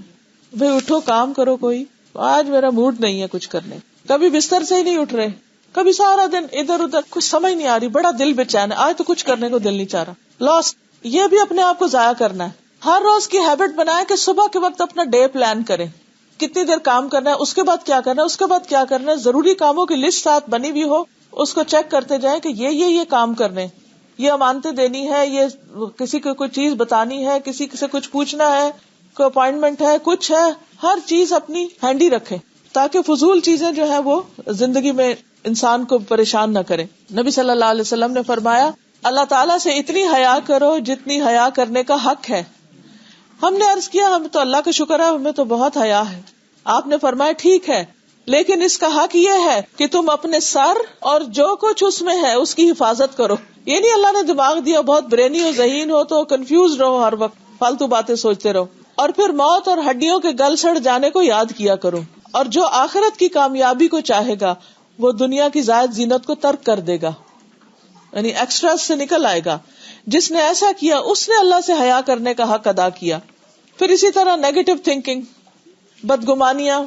Speaker 1: بھئی اٹھو, کام کرو کوئی. آج میرا موڈ نہیں ہے کچھ کرنے. کبھی بستر سے ہی نہیں اٹھ رہے, کبھی سارا دن ادھر ادھر, کچھ سمجھ نہیں آ رہی, بڑا دل بے چین ہے, آج تو کچھ کرنے کو دل نہیں چاہ رہا. لاس. یہ بھی اپنے آپ کو ضائع کرنا ہے. ہر روز کی ہیبٹ بنائے کہ صبح کے وقت اپنا ڈے پلان کریں, کتنی دیر کام کرنا ہے, اس کے بعد کیا کرنا ہے, اس کے بعد کیا کرنا ہے. ضروری کاموں کی لسٹ ساتھ بنی ہوئی ہو, اس کو چیک کرتے جائیں کہ یہ کام کرنے, یہ امانتیں دینی ہے, یہ کسی کو کوئی چیز بتانی ہے, کسی سے کچھ پوچھنا ہے, کوئی اپائنٹمنٹ ہے, کچھ ہے. ہر چیز اپنی ہینڈی رکھیں تاکہ فضول چیزیں جو ہے وہ زندگی میں انسان کو پریشان نہ کریں. نبی صلی اللہ علیہ وسلم نے فرمایا, اللہ تعالیٰ سے اتنی حیا کرو جتنی حیا کرنے کا حق ہے. ہم نے عرض کیا, ہمیں تو اللہ کا شکر ہے, ہمیں تو بہت حیا ہے. آپ نے فرمایا ٹھیک ہے, لیکن اس کا حق یہ ہے کہ تم اپنے سر اور جو کچھ اس میں ہے اس کی حفاظت کرو. یہ نہیں اللہ نے دماغ دیا, بہت برینی ہو, ذہین ہو تو کنفیوز رہو, ہر وقت فالتو باتیں سوچتے رہو. اور پھر موت اور ہڈیوں کے گل سڑ جانے کو یاد کیا کرو. اور جو آخرت کی کامیابی کو چاہے گا وہ دنیا کی زائد زینت کو ترک کر دے گا, یعنی ایکسٹرا سے نکل آئے گا. جس نے ایسا کیا اس نے اللہ سے حیا کرنے کا حق ادا کیا. پھر اسی طرح نیگیٹو تھنکنگ, بدگمانیاں,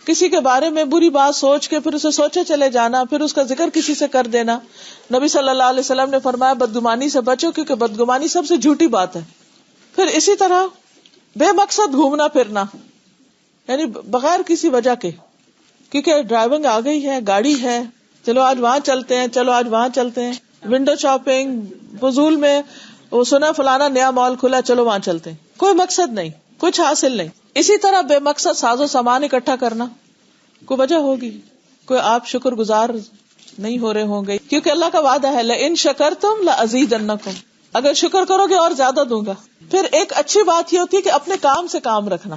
Speaker 1: کسی کے بارے میں بری بات سوچ کے پھر اسے سوچے چلے جانا, پھر اس کا ذکر کسی سے کر دینا. نبی صلی اللہ علیہ وسلم نے فرمایا بدگمانی سے بچو, کیونکہ بدگمانی سب سے جھوٹی بات ہے. پھر اسی طرح بے مقصد گھومنا پھرنا, یعنی بغیر کسی وجہ کے, کیونکہ ڈرائیونگ آ گئی ہے, گاڑی ہے, چلو آج وہاں چلتے ہیں, چلو آج وہاں چلتے ہیں. ونڈو شاپنگ, فضول میں وہ سنا فلانا نیا مال کھلا, چلو وہاں چلتے ہیں. کوئی مقصد نہیں, کچھ حاصل نہیں. اسی طرح بے مقصد ساز و سامان اکٹھا کرنا, کوئی وجہ ہوگی, کوئی آپ شکر گزار نہیں ہو رہے ہوں گے, کیونکہ اللہ کا وعدہ ہے لئن شکرتم لأزیدنکم, اگر شکر کرو گے اور زیادہ دوں گا. پھر ایک اچھی بات یہ ہوتی ہے کہ اپنے کام سے کام رکھنا,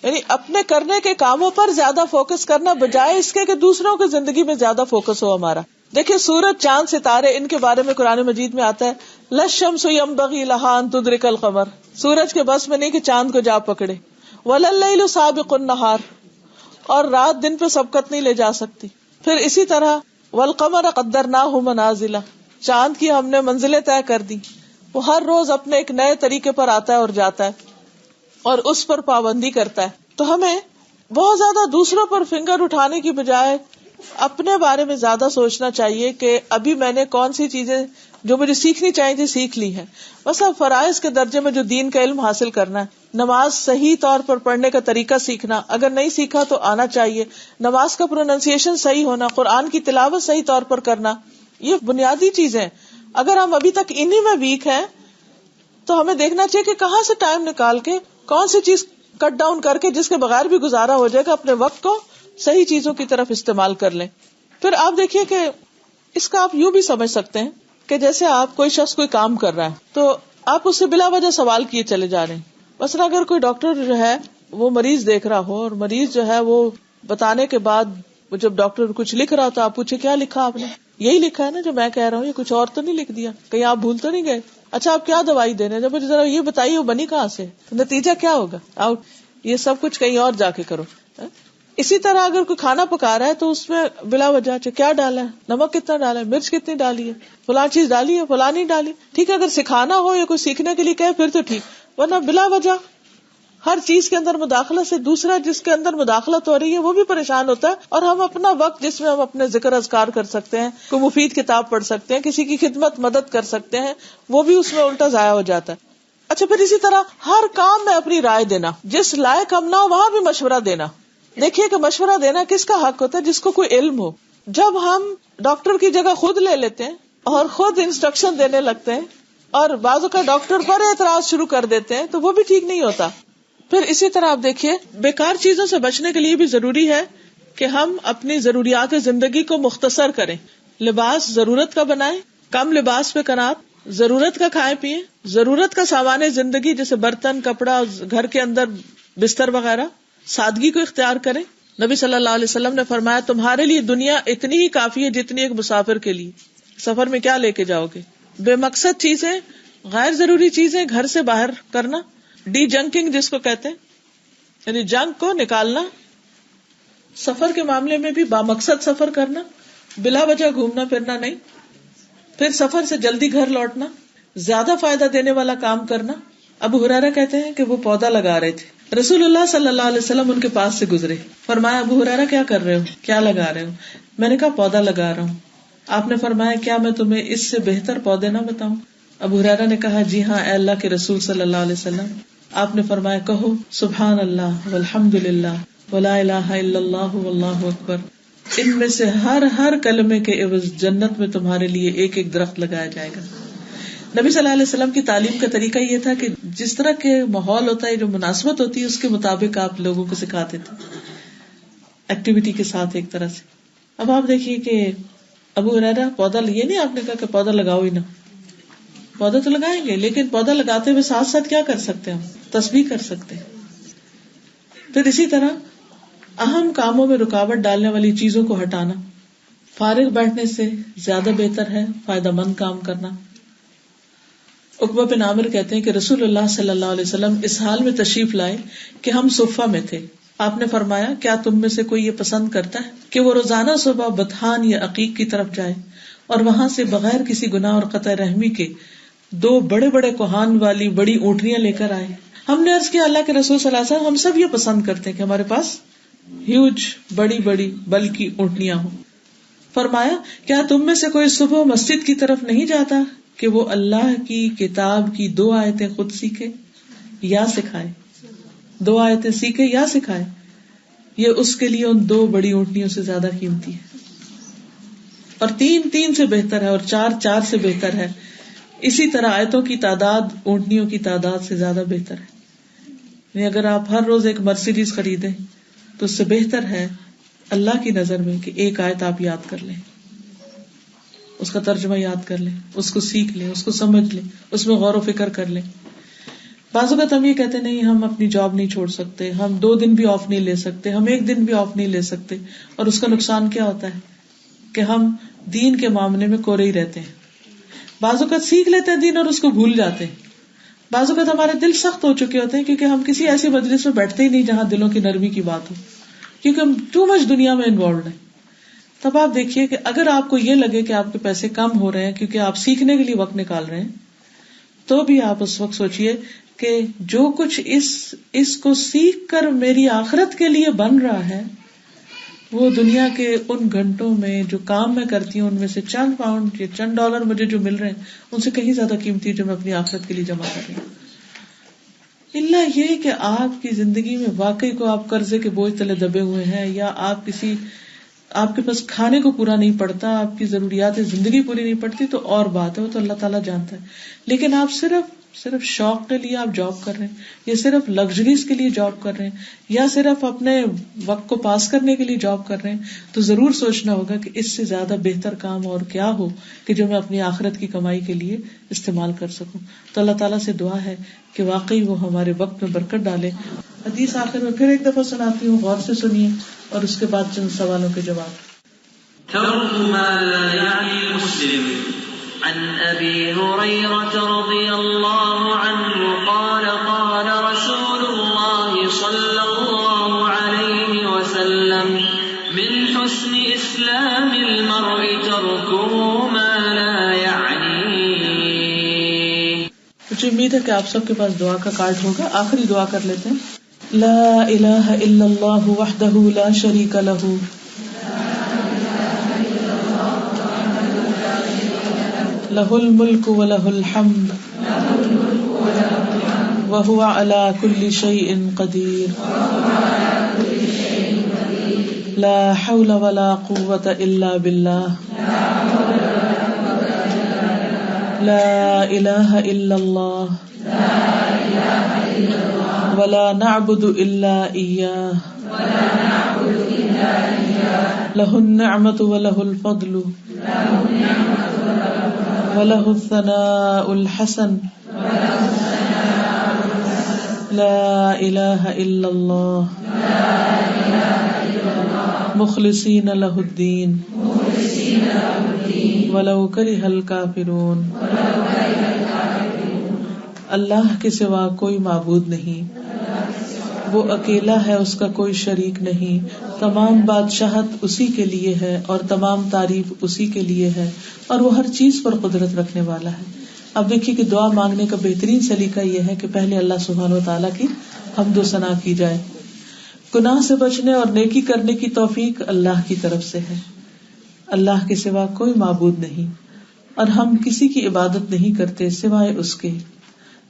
Speaker 1: یعنی اپنے کرنے کے کاموں پر زیادہ فوکس کرنا بجائے اس کے کہ دوسروں کی زندگی میں زیادہ فوکس ہو ہمارا. دیکھیں سورج, چاند, ستارے, ان کے بارے میں قرآن مجید میں آتا ہے للشمس ينبغي لها ان تدرك القمر, سورج کے بس میں نہیں کہ چاند کو جا پکڑے. ولللیل سابق النہار, اور رات دن پہ سبقت نہیں لے جا سکتی. پھر اسی طرح والقمر قدرناہ منازل, چاند کی ہم نے منزلیں طے کر دی. وہ ہر روز اپنے ایک نئے طریقے پر آتا ہے اور جاتا ہے اور اس پر پابندی کرتا ہے. تو ہمیں بہت زیادہ دوسروں پر فنگر اٹھانے کی بجائے اپنے بارے میں زیادہ سوچنا چاہیے کہ ابھی میں نے کون سی چیزیں جو مجھے سیکھنی چاہیے تھی سیکھ لی ہے. بس اب فرائض کے درجے میں جو دین کا علم حاصل کرنا ہے, نماز صحیح طور پر پڑھنے کا طریقہ سیکھنا, اگر نہیں سیکھا تو آنا چاہیے, نماز کا پروننسیشن صحیح ہونا, قرآن کی تلاوت صحیح طور پر کرنا, یہ بنیادی چیزیں. اگر ہم ابھی تک انہی میں ویک ہیں تو ہمیں دیکھنا چاہیے کہ کہاں سے ٹائم نکال کے کون سی چیز کٹ ڈاؤن کر کے جس کے بغیر بھی گزارا ہو جائے گا, اپنے وقت کو صحیح چیزوں کی طرف استعمال کر لیں. پھر آپ دیکھیے کہ اس کا آپ یوں بھی سمجھ سکتے ہیں کہ جیسے آپ کوئی شخص کوئی کام کر رہا ہے تو آپ اس سے بلا وجہ سوال کیے چلے جا رہے ہیں. مثلا اگر کوئی ڈاکٹر جو ہے وہ مریض دیکھ رہا ہو اور مریض جو ہے وہ بتانے کے بعد جب ڈاکٹر کچھ لکھ رہا تو آپ پوچھے کیا لکھا آپ نے, یہی لکھا ہے نا جو میں کہہ رہا ہوں, یہ کچھ اور تو نہیں لکھ دیا, کہیں آپ بھول تو نہیں گئے. اچھا آپ کیا دوائی دے رہے ہیں, جب مجھے ذرا یہ بتائیے وہ بنی کہاں سے, نتیجہ کیا ہوگا, آؤٹ. یہ سب کچھ کہیں اور جا کے کرو. اسی طرح اگر کوئی کھانا پکا رہا ہے تو اس میں بلا وجہ کیا ڈالا ہے, نمک کتنا ڈالا ہے, مرچ کتنی ڈالی ہے, فلاں چیز ڈالی ہے, فلاں نہیں ڈالی. ٹھیک ہے اگر سکھانا ہو یا کوئی سیکھنے کے لیے کہے پھر تو ٹھیک, ورنہ بلا وجہ ہر چیز کے اندر مداخلت سے دوسرا جس کے اندر مداخلت ہو رہی ہے وہ بھی پریشان ہوتا ہے. اور ہم اپنا وقت جس میں ہم اپنے ذکر اذکار کر سکتے ہیں, کوئی مفید کتاب پڑھ سکتے ہیں, کسی کی خدمت مدد کر سکتے ہیں, وہ بھی اس میں الٹا ضائع ہو جاتا ہے. اچھا پھر اسی طرح ہر کام میں اپنی رائے دینا, جس لائق ہم نہ ہو وہاں بھی مشورہ دینا. دیکھیے کہ مشورہ دینا کس کا حق ہوتا ہے, جس کو کوئی علم ہو. جب ہم ڈاکٹر کی جگہ خود لے لیتے ہیں اور خود انسٹرکشن دینے لگتے ہیں اور بعضوں کا ڈاکٹر پر اعتراض شروع کر دیتے ہیں تو وہ بھی ٹھیک نہیں ہوتا. پھر اسی طرح آپ دیکھیے بیکار چیزوں سے بچنے کے لیے بھی ضروری ہے کہ ہم اپنی ضروریات زندگی کو مختصر کریں. لباس ضرورت کا بنائیں, کم لباس پہ قناعت, ضرورت کا کھائیں پیئیں, ضرورت کا سامان زندگی جیسے برتن, کپڑا, گھر کے اندر بستر وغیرہ, سادگی کو اختیار کریں. نبی صلی اللہ علیہ وسلم نے فرمایا تمہارے لیے دنیا اتنی ہی کافی ہے جتنی ایک مسافر کے لیے. سفر میں کیا لے کے جاؤ گے؟ بے مقصد چیزیں, غیر ضروری چیزیں گھر سے باہر کرنا, ڈی جنکنگ جس کو کہتے ہیں, یعنی جنک کو نکالنا. سفر کے معاملے میں بھی بامقصد سفر کرنا, بلا وجہ گھومنا پھرنا نہیں. پھر سفر سے جلدی گھر لوٹنا, زیادہ فائدہ دینے والا کام کرنا. ابو ہریرہ کہتے ہیں کہ وہ پودا لگا رہے تھے، رسول اللہ صلی اللہ علیہ وسلم ان کے پاس سے گزرے. فرمایا ابو ہریرہ کیا کر رہے ہو، کیا لگا رہے ہو؟ میں نے کہا پودا لگا رہا ہوں. آپ نے فرمایا کیا میں تمہیں اس سے بہتر پودے نہ بتاؤں؟ ابو ہریرہ نے کہا جی ہاں اے اللہ کے رسول صلی اللہ علیہ وسلم. آپ نے فرمایا کہو سبحان اللہ والحمد للہ ولا الہ الا اللہ واللہ اکبر. ان میں سے ہر کلمے کے عوض جنت میں تمہارے لیے ایک ایک درخت لگایا جائے گا. نبی صلی اللہ علیہ وسلم کی تعلیم کا طریقہ یہ تھا کہ جس طرح کے ماحول ہوتا ہے، جو مناسبت ہوتی ہے، اس کے مطابق آپ لوگوں کو سکھاتے تھے، ایکٹیویٹی کے ساتھ ایک طرح سے. اب آپ دیکھیے کہ ابو ہریرہ پودا، یہ نہیں آپ نے کہا کہ پودا لگاؤ ہی نہ، پودا تو لگائیں گے، لیکن پودا لگاتے ہوئے ساتھ ساتھ کیا کر سکتے ہیں؟ ہم تسبیح کر سکتے ہیں. پھر اسی طرح اہم کاموں میں رکاوٹ ڈالنے والی چیزوں کو ہٹانا. فارغ بیٹھنے سے زیادہ بہتر ہے فائدہ مند کام کرنا. عقبہ بن عامر کہتے ہیں کہ رسول اللہ صلی اللہ علیہ وسلم اس حال میں تشریف لائے کہ ہم صفہ میں تھے. آپ نے فرمایا کیا تم میں سے کوئی یہ پسند کرتا ہے کہ وہ روزانہ صبح بطحان یا عقیق کی طرف جائے اور وہاں سے بغیر کسی گناہ اور قطع رحمی کے 2 بڑے بڑے کوہان والی بڑی اونٹنیاں لے کر آئے؟ ہم نے عرض کیا اللہ کے رسول صلی اللہ علیہ وسلم ہم سب یہ پسند کرتے ہیں کہ ہمارے پاس ہیوج بڑی بڑی بلکی اونٹنیاں ہوں. فرمایا کیا تم میں سے کوئی صبح مسجد کی طرف نہیں جاتا کہ وہ اللہ کی کتاب کی 2 آیتیں خود سیکھے یا سکھائے؟ 2 آیتیں سیکھے یا سکھائے، یہ اس کے لیے ان 2 بڑی اونٹنیوں سے زیادہ قیمتی ہے. اور 3 سے بہتر ہے، اور 4 سے بہتر ہے. اسی طرح آیتوں کی تعداد اونٹنیوں کی تعداد سے زیادہ بہتر ہے. یعنی اگر آپ ہر روز ایک مرسیڈیز خریدیں تو اس سے بہتر ہے اللہ کی نظر میں کہ ایک آیت آپ یاد کر لیں، اس کا ترجمہ یاد کر لیں، اس کو سیکھ لیں، اس کو سمجھ لیں، اس میں غور و فکر کر لیں. بعض اوقات ہم یہ کہتے نہیں ہم اپنی جاب نہیں چھوڑ سکتے، ہم 2 دن بھی آف نہیں لے سکتے، ہم 1 دن بھی آف نہیں لے سکتے. اور اس کا نقصان کیا ہوتا ہے کہ ہم دین کے معاملے میں کورے ہی رہتے ہیں. بعض اوقات سیکھ لیتے ہیں دین اور اس کو بھول جاتے ہیں. بعض اوقات ہمارے دل سخت ہو چکے ہوتے ہیں کیونکہ ہم کسی ایسی مجلس میں بیٹھتے ہی نہیں جہاں دلوں کی نرمی کی بات ہو، کیونکہ ہم ٹو مچ دنیا میں انوالوڈ ہیں. تب آپ دیکھیے کہ اگر آپ کو یہ لگے کہ آپ کے پیسے کم ہو رہے ہیں کیونکہ آپ سیکھنے کے لیے وقت نکال رہے ہیں، تو بھی آپ اس وقت سوچئے کہ جو کچھ اس کو سیکھ کر میری آخرت کے لیے بن رہا ہے وہ دنیا کے ان گھنٹوں میں جو کام میں کرتی ہوں ان میں سے چند پاؤنڈ یا چند ڈالر مجھے جو مل رہے ہیں ان سے کہیں زیادہ قیمتی جو میں اپنی آخرت کے لیے جمع کر رہی ہوں. اللہ یہ کہ آپ کی زندگی میں واقعی کو آپ قرضے کے بوجھ تلے دبے ہوئے ہیں، یا آپ کے پاس کھانے کو پورا نہیں پڑتا، آپ کی ضروریات زندگی پوری نہیں پڑتی، تو اور بات ہے، وہ تو اللہ تعالیٰ جانتا ہے. لیکن آپ صرف شوق کے لیے آپ جاب کر رہے ہیں، یا صرف لگژریز کے لیے جاب کر رہے ہیں، یا صرف اپنے وقت کو پاس کرنے کے لیے جاب کر رہے ہیں، تو ضرور سوچنا ہوگا کہ اس سے زیادہ بہتر کام اور کیا ہو کہ جو میں اپنی آخرت کی کمائی کے لیے استعمال کر سکوں. تو اللہ تعالیٰ سے دعا ہے کہ واقعی وہ ہمارے وقت میں برکت ڈالے. حدیث آخر میں پھر ایک دفعہ سناتی ہوں، غور سے سنیے، اور اس کے بعد چند سوالوں کے جواب.
Speaker 2: ترك ما لا يعني مسلم عن ابي هريره رضي الله عنه قال قال رسول الله صلى الله عليه وسلم من حسن اسلام المرء تركه ما لا يعنيه.
Speaker 1: مجھے امید ہے کہ آپ سب کے پاس دعا کا کارڈ ہوگا. آخری دعا کر لیتے ہیں. لا الہ الا اللہ وحدہ لا شریک لہ لہ الملک ولہ الحمد وہو علی کل شیء قدیر لا حول ولا قوة الا باللہ لا الہ الا اللہ ولا نعبد الا ایاہ لہ النعمۃ ولہ الفضل وله الثناء الحسن لا إله إلا الله مخلصين له الدين ولو كره الكافرون. اللہ کے سوا کوئی معبود نہیں، وہ اکیلا ہے، اس کا کوئی شریک نہیں. تمام بادشاہت اسی کے لیے ہے اور تمام تعریف اسی کے لیے ہے، اور وہ ہر چیز پر قدرت رکھنے والا ہے. اب دیکھیے کہ دعا مانگنے کا بہترین سلیقہ یہ ہے کہ پہلے اللہ سبحانہ و تعالیٰ کی حمد و ثنا کی جائے. گناہ سے بچنے اور نیکی کرنے کی توفیق اللہ کی طرف سے ہے. اللہ کے سوا کوئی معبود نہیں اور ہم کسی کی عبادت نہیں کرتے سوائے اس کے.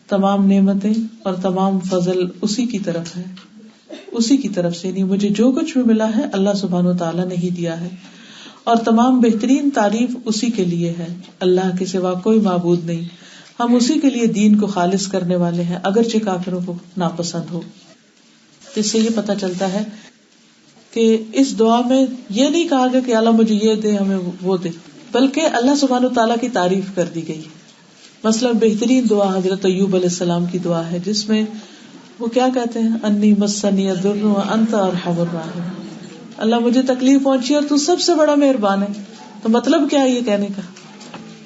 Speaker 1: تمام نعمتیں اور تمام فضل اسی کی طرف ہے, اسی کی طرف سے. نہیں, مجھے جو کچھ بھی ملا ہے اللہ سبحانہ و تعالیٰ نے ہی دیا ہے, اور تمام بہترین تعریف اسی کے لیے ہے. اللہ کے سوا کوئی معبود نہیں, ہم اسی کے لیے دین کو خالص کرنے والے ہیں اگرچہ کافروں کو ناپسند ہو. تو اس سے یہ پتہ چلتا ہے کہ اس دعا میں یہ نہیں کہا گیا کہ اللہ مجھے یہ دے, ہمیں وہ دے, بلکہ اللہ سبحانہ و تعالیٰ کی تعریف کر دی گئی. مثلا بہترین دعا حضرت ایوب علیہ السلام کی دعا ہے, جس میں وہ کیا کہتے ہیں, انی مسنی الضر وانت ارحم الراحمین, اللہ مجھے تکلیف پہنچی اور تو سب سے بڑا مہربان ہے. تو مطلب کیا ہے یہ کہنے کا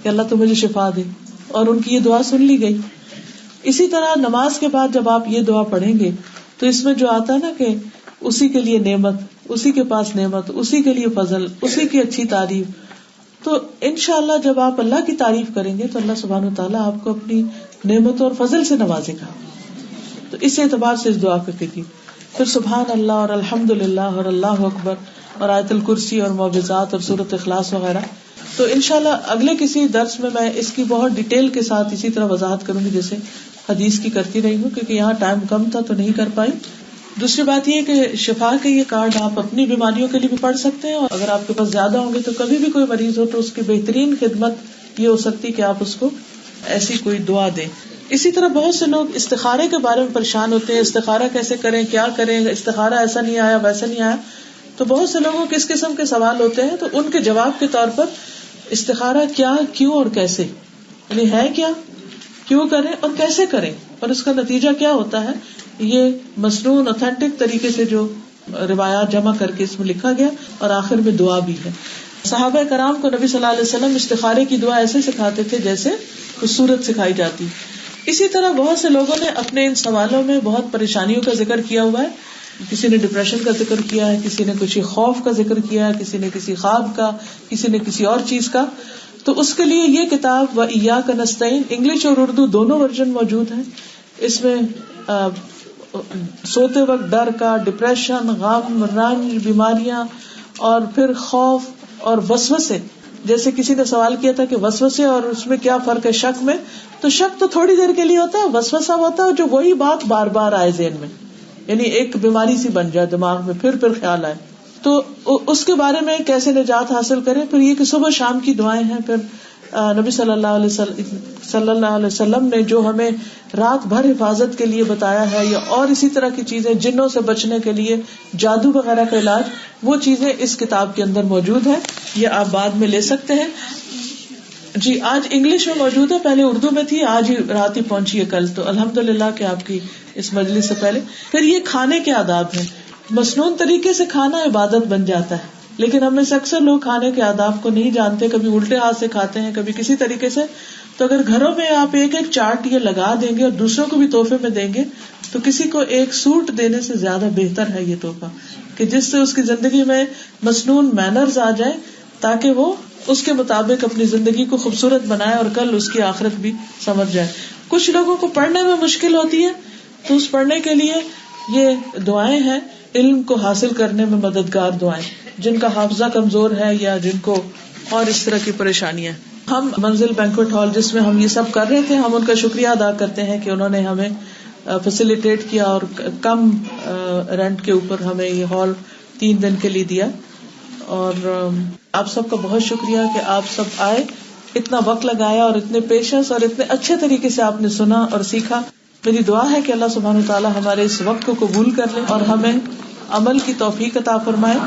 Speaker 1: کہ اللہ تو مجھے شفا دے, اور ان کی یہ دعا سن لی گئی. اسی طرح نماز کے بعد جب آپ یہ دعا پڑھیں گے تو اس میں جو آتا ہے نا کہ اسی کے لیے نعمت, اسی کے پاس نعمت, اسی کے لیے فضل, اسی کی اچھی تعریف, تو انشاءاللہ جب آپ اللہ کی تعریف کریں گے تو اللہ سبحانہ وتعالیٰ آپ کو اپنی نعمتوں اور فضل سے نوازے گا. تو اس اعتبار سے اس دعا کو کیجیے. پھر سبحان اللہ اور الحمدللہ اور اللہ اکبر اور آیت الکرسی اور معوذات اور سورۃ اخلاص وغیرہ. تو انشاءاللہ اگلے کسی درس میں اس کی بہت ڈیٹیل کے ساتھ اسی طرح وضاحت کروں گی جیسے حدیث کی کرتی رہی ہوں, کیونکہ یہاں ٹائم کم تھا تو نہیں کر پائی. دوسری بات یہ کہ شفا کے یہ کارڈ آپ اپنی بیماریوں کے لیے بھی پڑھ سکتے ہیں, اور اگر آپ کے پاس زیادہ ہوں گے تو کبھی بھی کوئی مریض ہو تو اس کی بہترین خدمت یہ ہو سکتی کہ آپ اس کو ایسی کوئی دعا دیں. اسی طرح بہت سے لوگ استخارے کے بارے میں پریشان ہوتے ہیں, استخارہ کیسے کریں, کیا کریں, استخارہ ایسا نہیں آیا ویسا نہیں آیا. تو بہت سے لوگوں کو اس قسم کے سوال ہوتے ہیں, تو ان کے جواب کے طور پر استخارہ کیا, کیوں اور کیسے, یعنی ہے کیا, کیوں کریں اور کیسے کریں, اور اس کا نتیجہ کیا ہوتا ہے, یہ مسنون اوتھینٹک طریقے سے جو روایات جمع کر کے اس میں لکھا گیا, اور آخر میں دعا بھی ہے. صحابہ کرام کو نبی صلی اللہ علیہ وسلم استخارے کی دعا ایسے سکھاتے تھے جیسے کوئی سورت سکھائی جاتی. اسی طرح بہت سے لوگوں نے اپنے ان سوالوں میں بہت پریشانیوں کا ذکر کیا ہوا ہے. کسی نے ڈپریشن کا ذکر کیا ہے, کسی نے کچھ خوف کا ذکر کیا ہے, کسی نے کسی خواب کا, کسی نے کسی اور چیز کا. تو اس کے لیے یہ کتاب وَإِيَّاكَ نَسْتَعِينُ انگلش اور اردو دونوں ورژن موجود ہیں. اس میں سوتے وقت ڈر کا, ڈپریشن, غم, رنج, بیماریاں, اور پھر خوف اور وسوسے. جیسے کسی نے سوال کیا تھا کہ وسوسے اور اس میں کیا فرق ہے شک میں, تو شک تو تھوڑی دیر کے لیے ہوتا ہے, وسوسہ ہوتا ہے جو وہی بات بار بار آئے ذہن میں, یعنی ایک بیماری سی بن جائے دماغ میں, پھر خیال آئے. تو اس کے بارے میں کیسے نجات حاصل کریں. پھر یہ کہ صبح شام کی دعائیں ہیں. پھر نبی صلی اللہ علیہ وسلم نے جو ہمیں رات بھر حفاظت کے لیے بتایا ہے, یا اور اسی طرح کی چیزیں, جنوں سے بچنے کے لیے جادو وغیرہ کا علاج, وہ چیزیں اس کتاب کے اندر موجود ہیں. یہ آپ بعد میں لے سکتے ہیں. جی آج انگلش میں موجود ہے, پہلے اردو میں تھی, آج ہی رات ہی پہنچی ہے کل, تو الحمدللہ کہ آپ کی اس مجلس سے پہلے. پھر یہ کھانے کے آداب ہیں. مسنون طریقے سے کھانا عبادت بن جاتا ہے, لیکن ہم میں سے اکثر لوگ کھانے کے آداب کو نہیں جانتے, کبھی الٹے ہاتھ سے کھاتے ہیں, کبھی کسی طریقے سے. تو اگر گھروں میں آپ ایک ایک چارٹ یہ لگا دیں گے اور دوسروں کو بھی تحفے میں دیں گے, تو کسی کو ایک سوٹ دینے سے زیادہ بہتر ہے یہ تحفہ, کہ جس سے اس کی زندگی میں مسنون مینرز آ جائیں, تاکہ وہ اس کے مطابق اپنی زندگی کو خوبصورت بنائے اور کل اس کی آخرت بھی سمجھ جائے. کچھ لوگوں کو پڑھنے میں مشکل ہوتی ہے, تو اس پڑھنے کے لیے یہ دعائیں ہیں, علم کو حاصل کرنے میں مددگار دعائیں, جن کا حافظہ کمزور ہے یا جن کو اور اس طرح کی پریشانیاں. ہم منزل بینکویٹ ہال جس میں ہم یہ سب کر رہے تھے, ہم ان کا شکریہ ادا کرتے ہیں کہ انہوں نے ہمیں فیسیلیٹیٹ کیا اور کم رینٹ کے اوپر ہمیں یہ ہال 3 دن کے لیے دیا. اور آپ سب کا بہت شکریہ کہ آپ سب آئے, اتنا وقت لگایا, اور اتنے پیشنس اور اتنے اچھے طریقے سے آپ نے سنا اور سیکھا. میری دعا ہے کہ اللہ سبحانہ وتعالی ہمارے اس وقت کو قبول کر لے اور ہمیں عمل کی توفیق عطا فرمائے.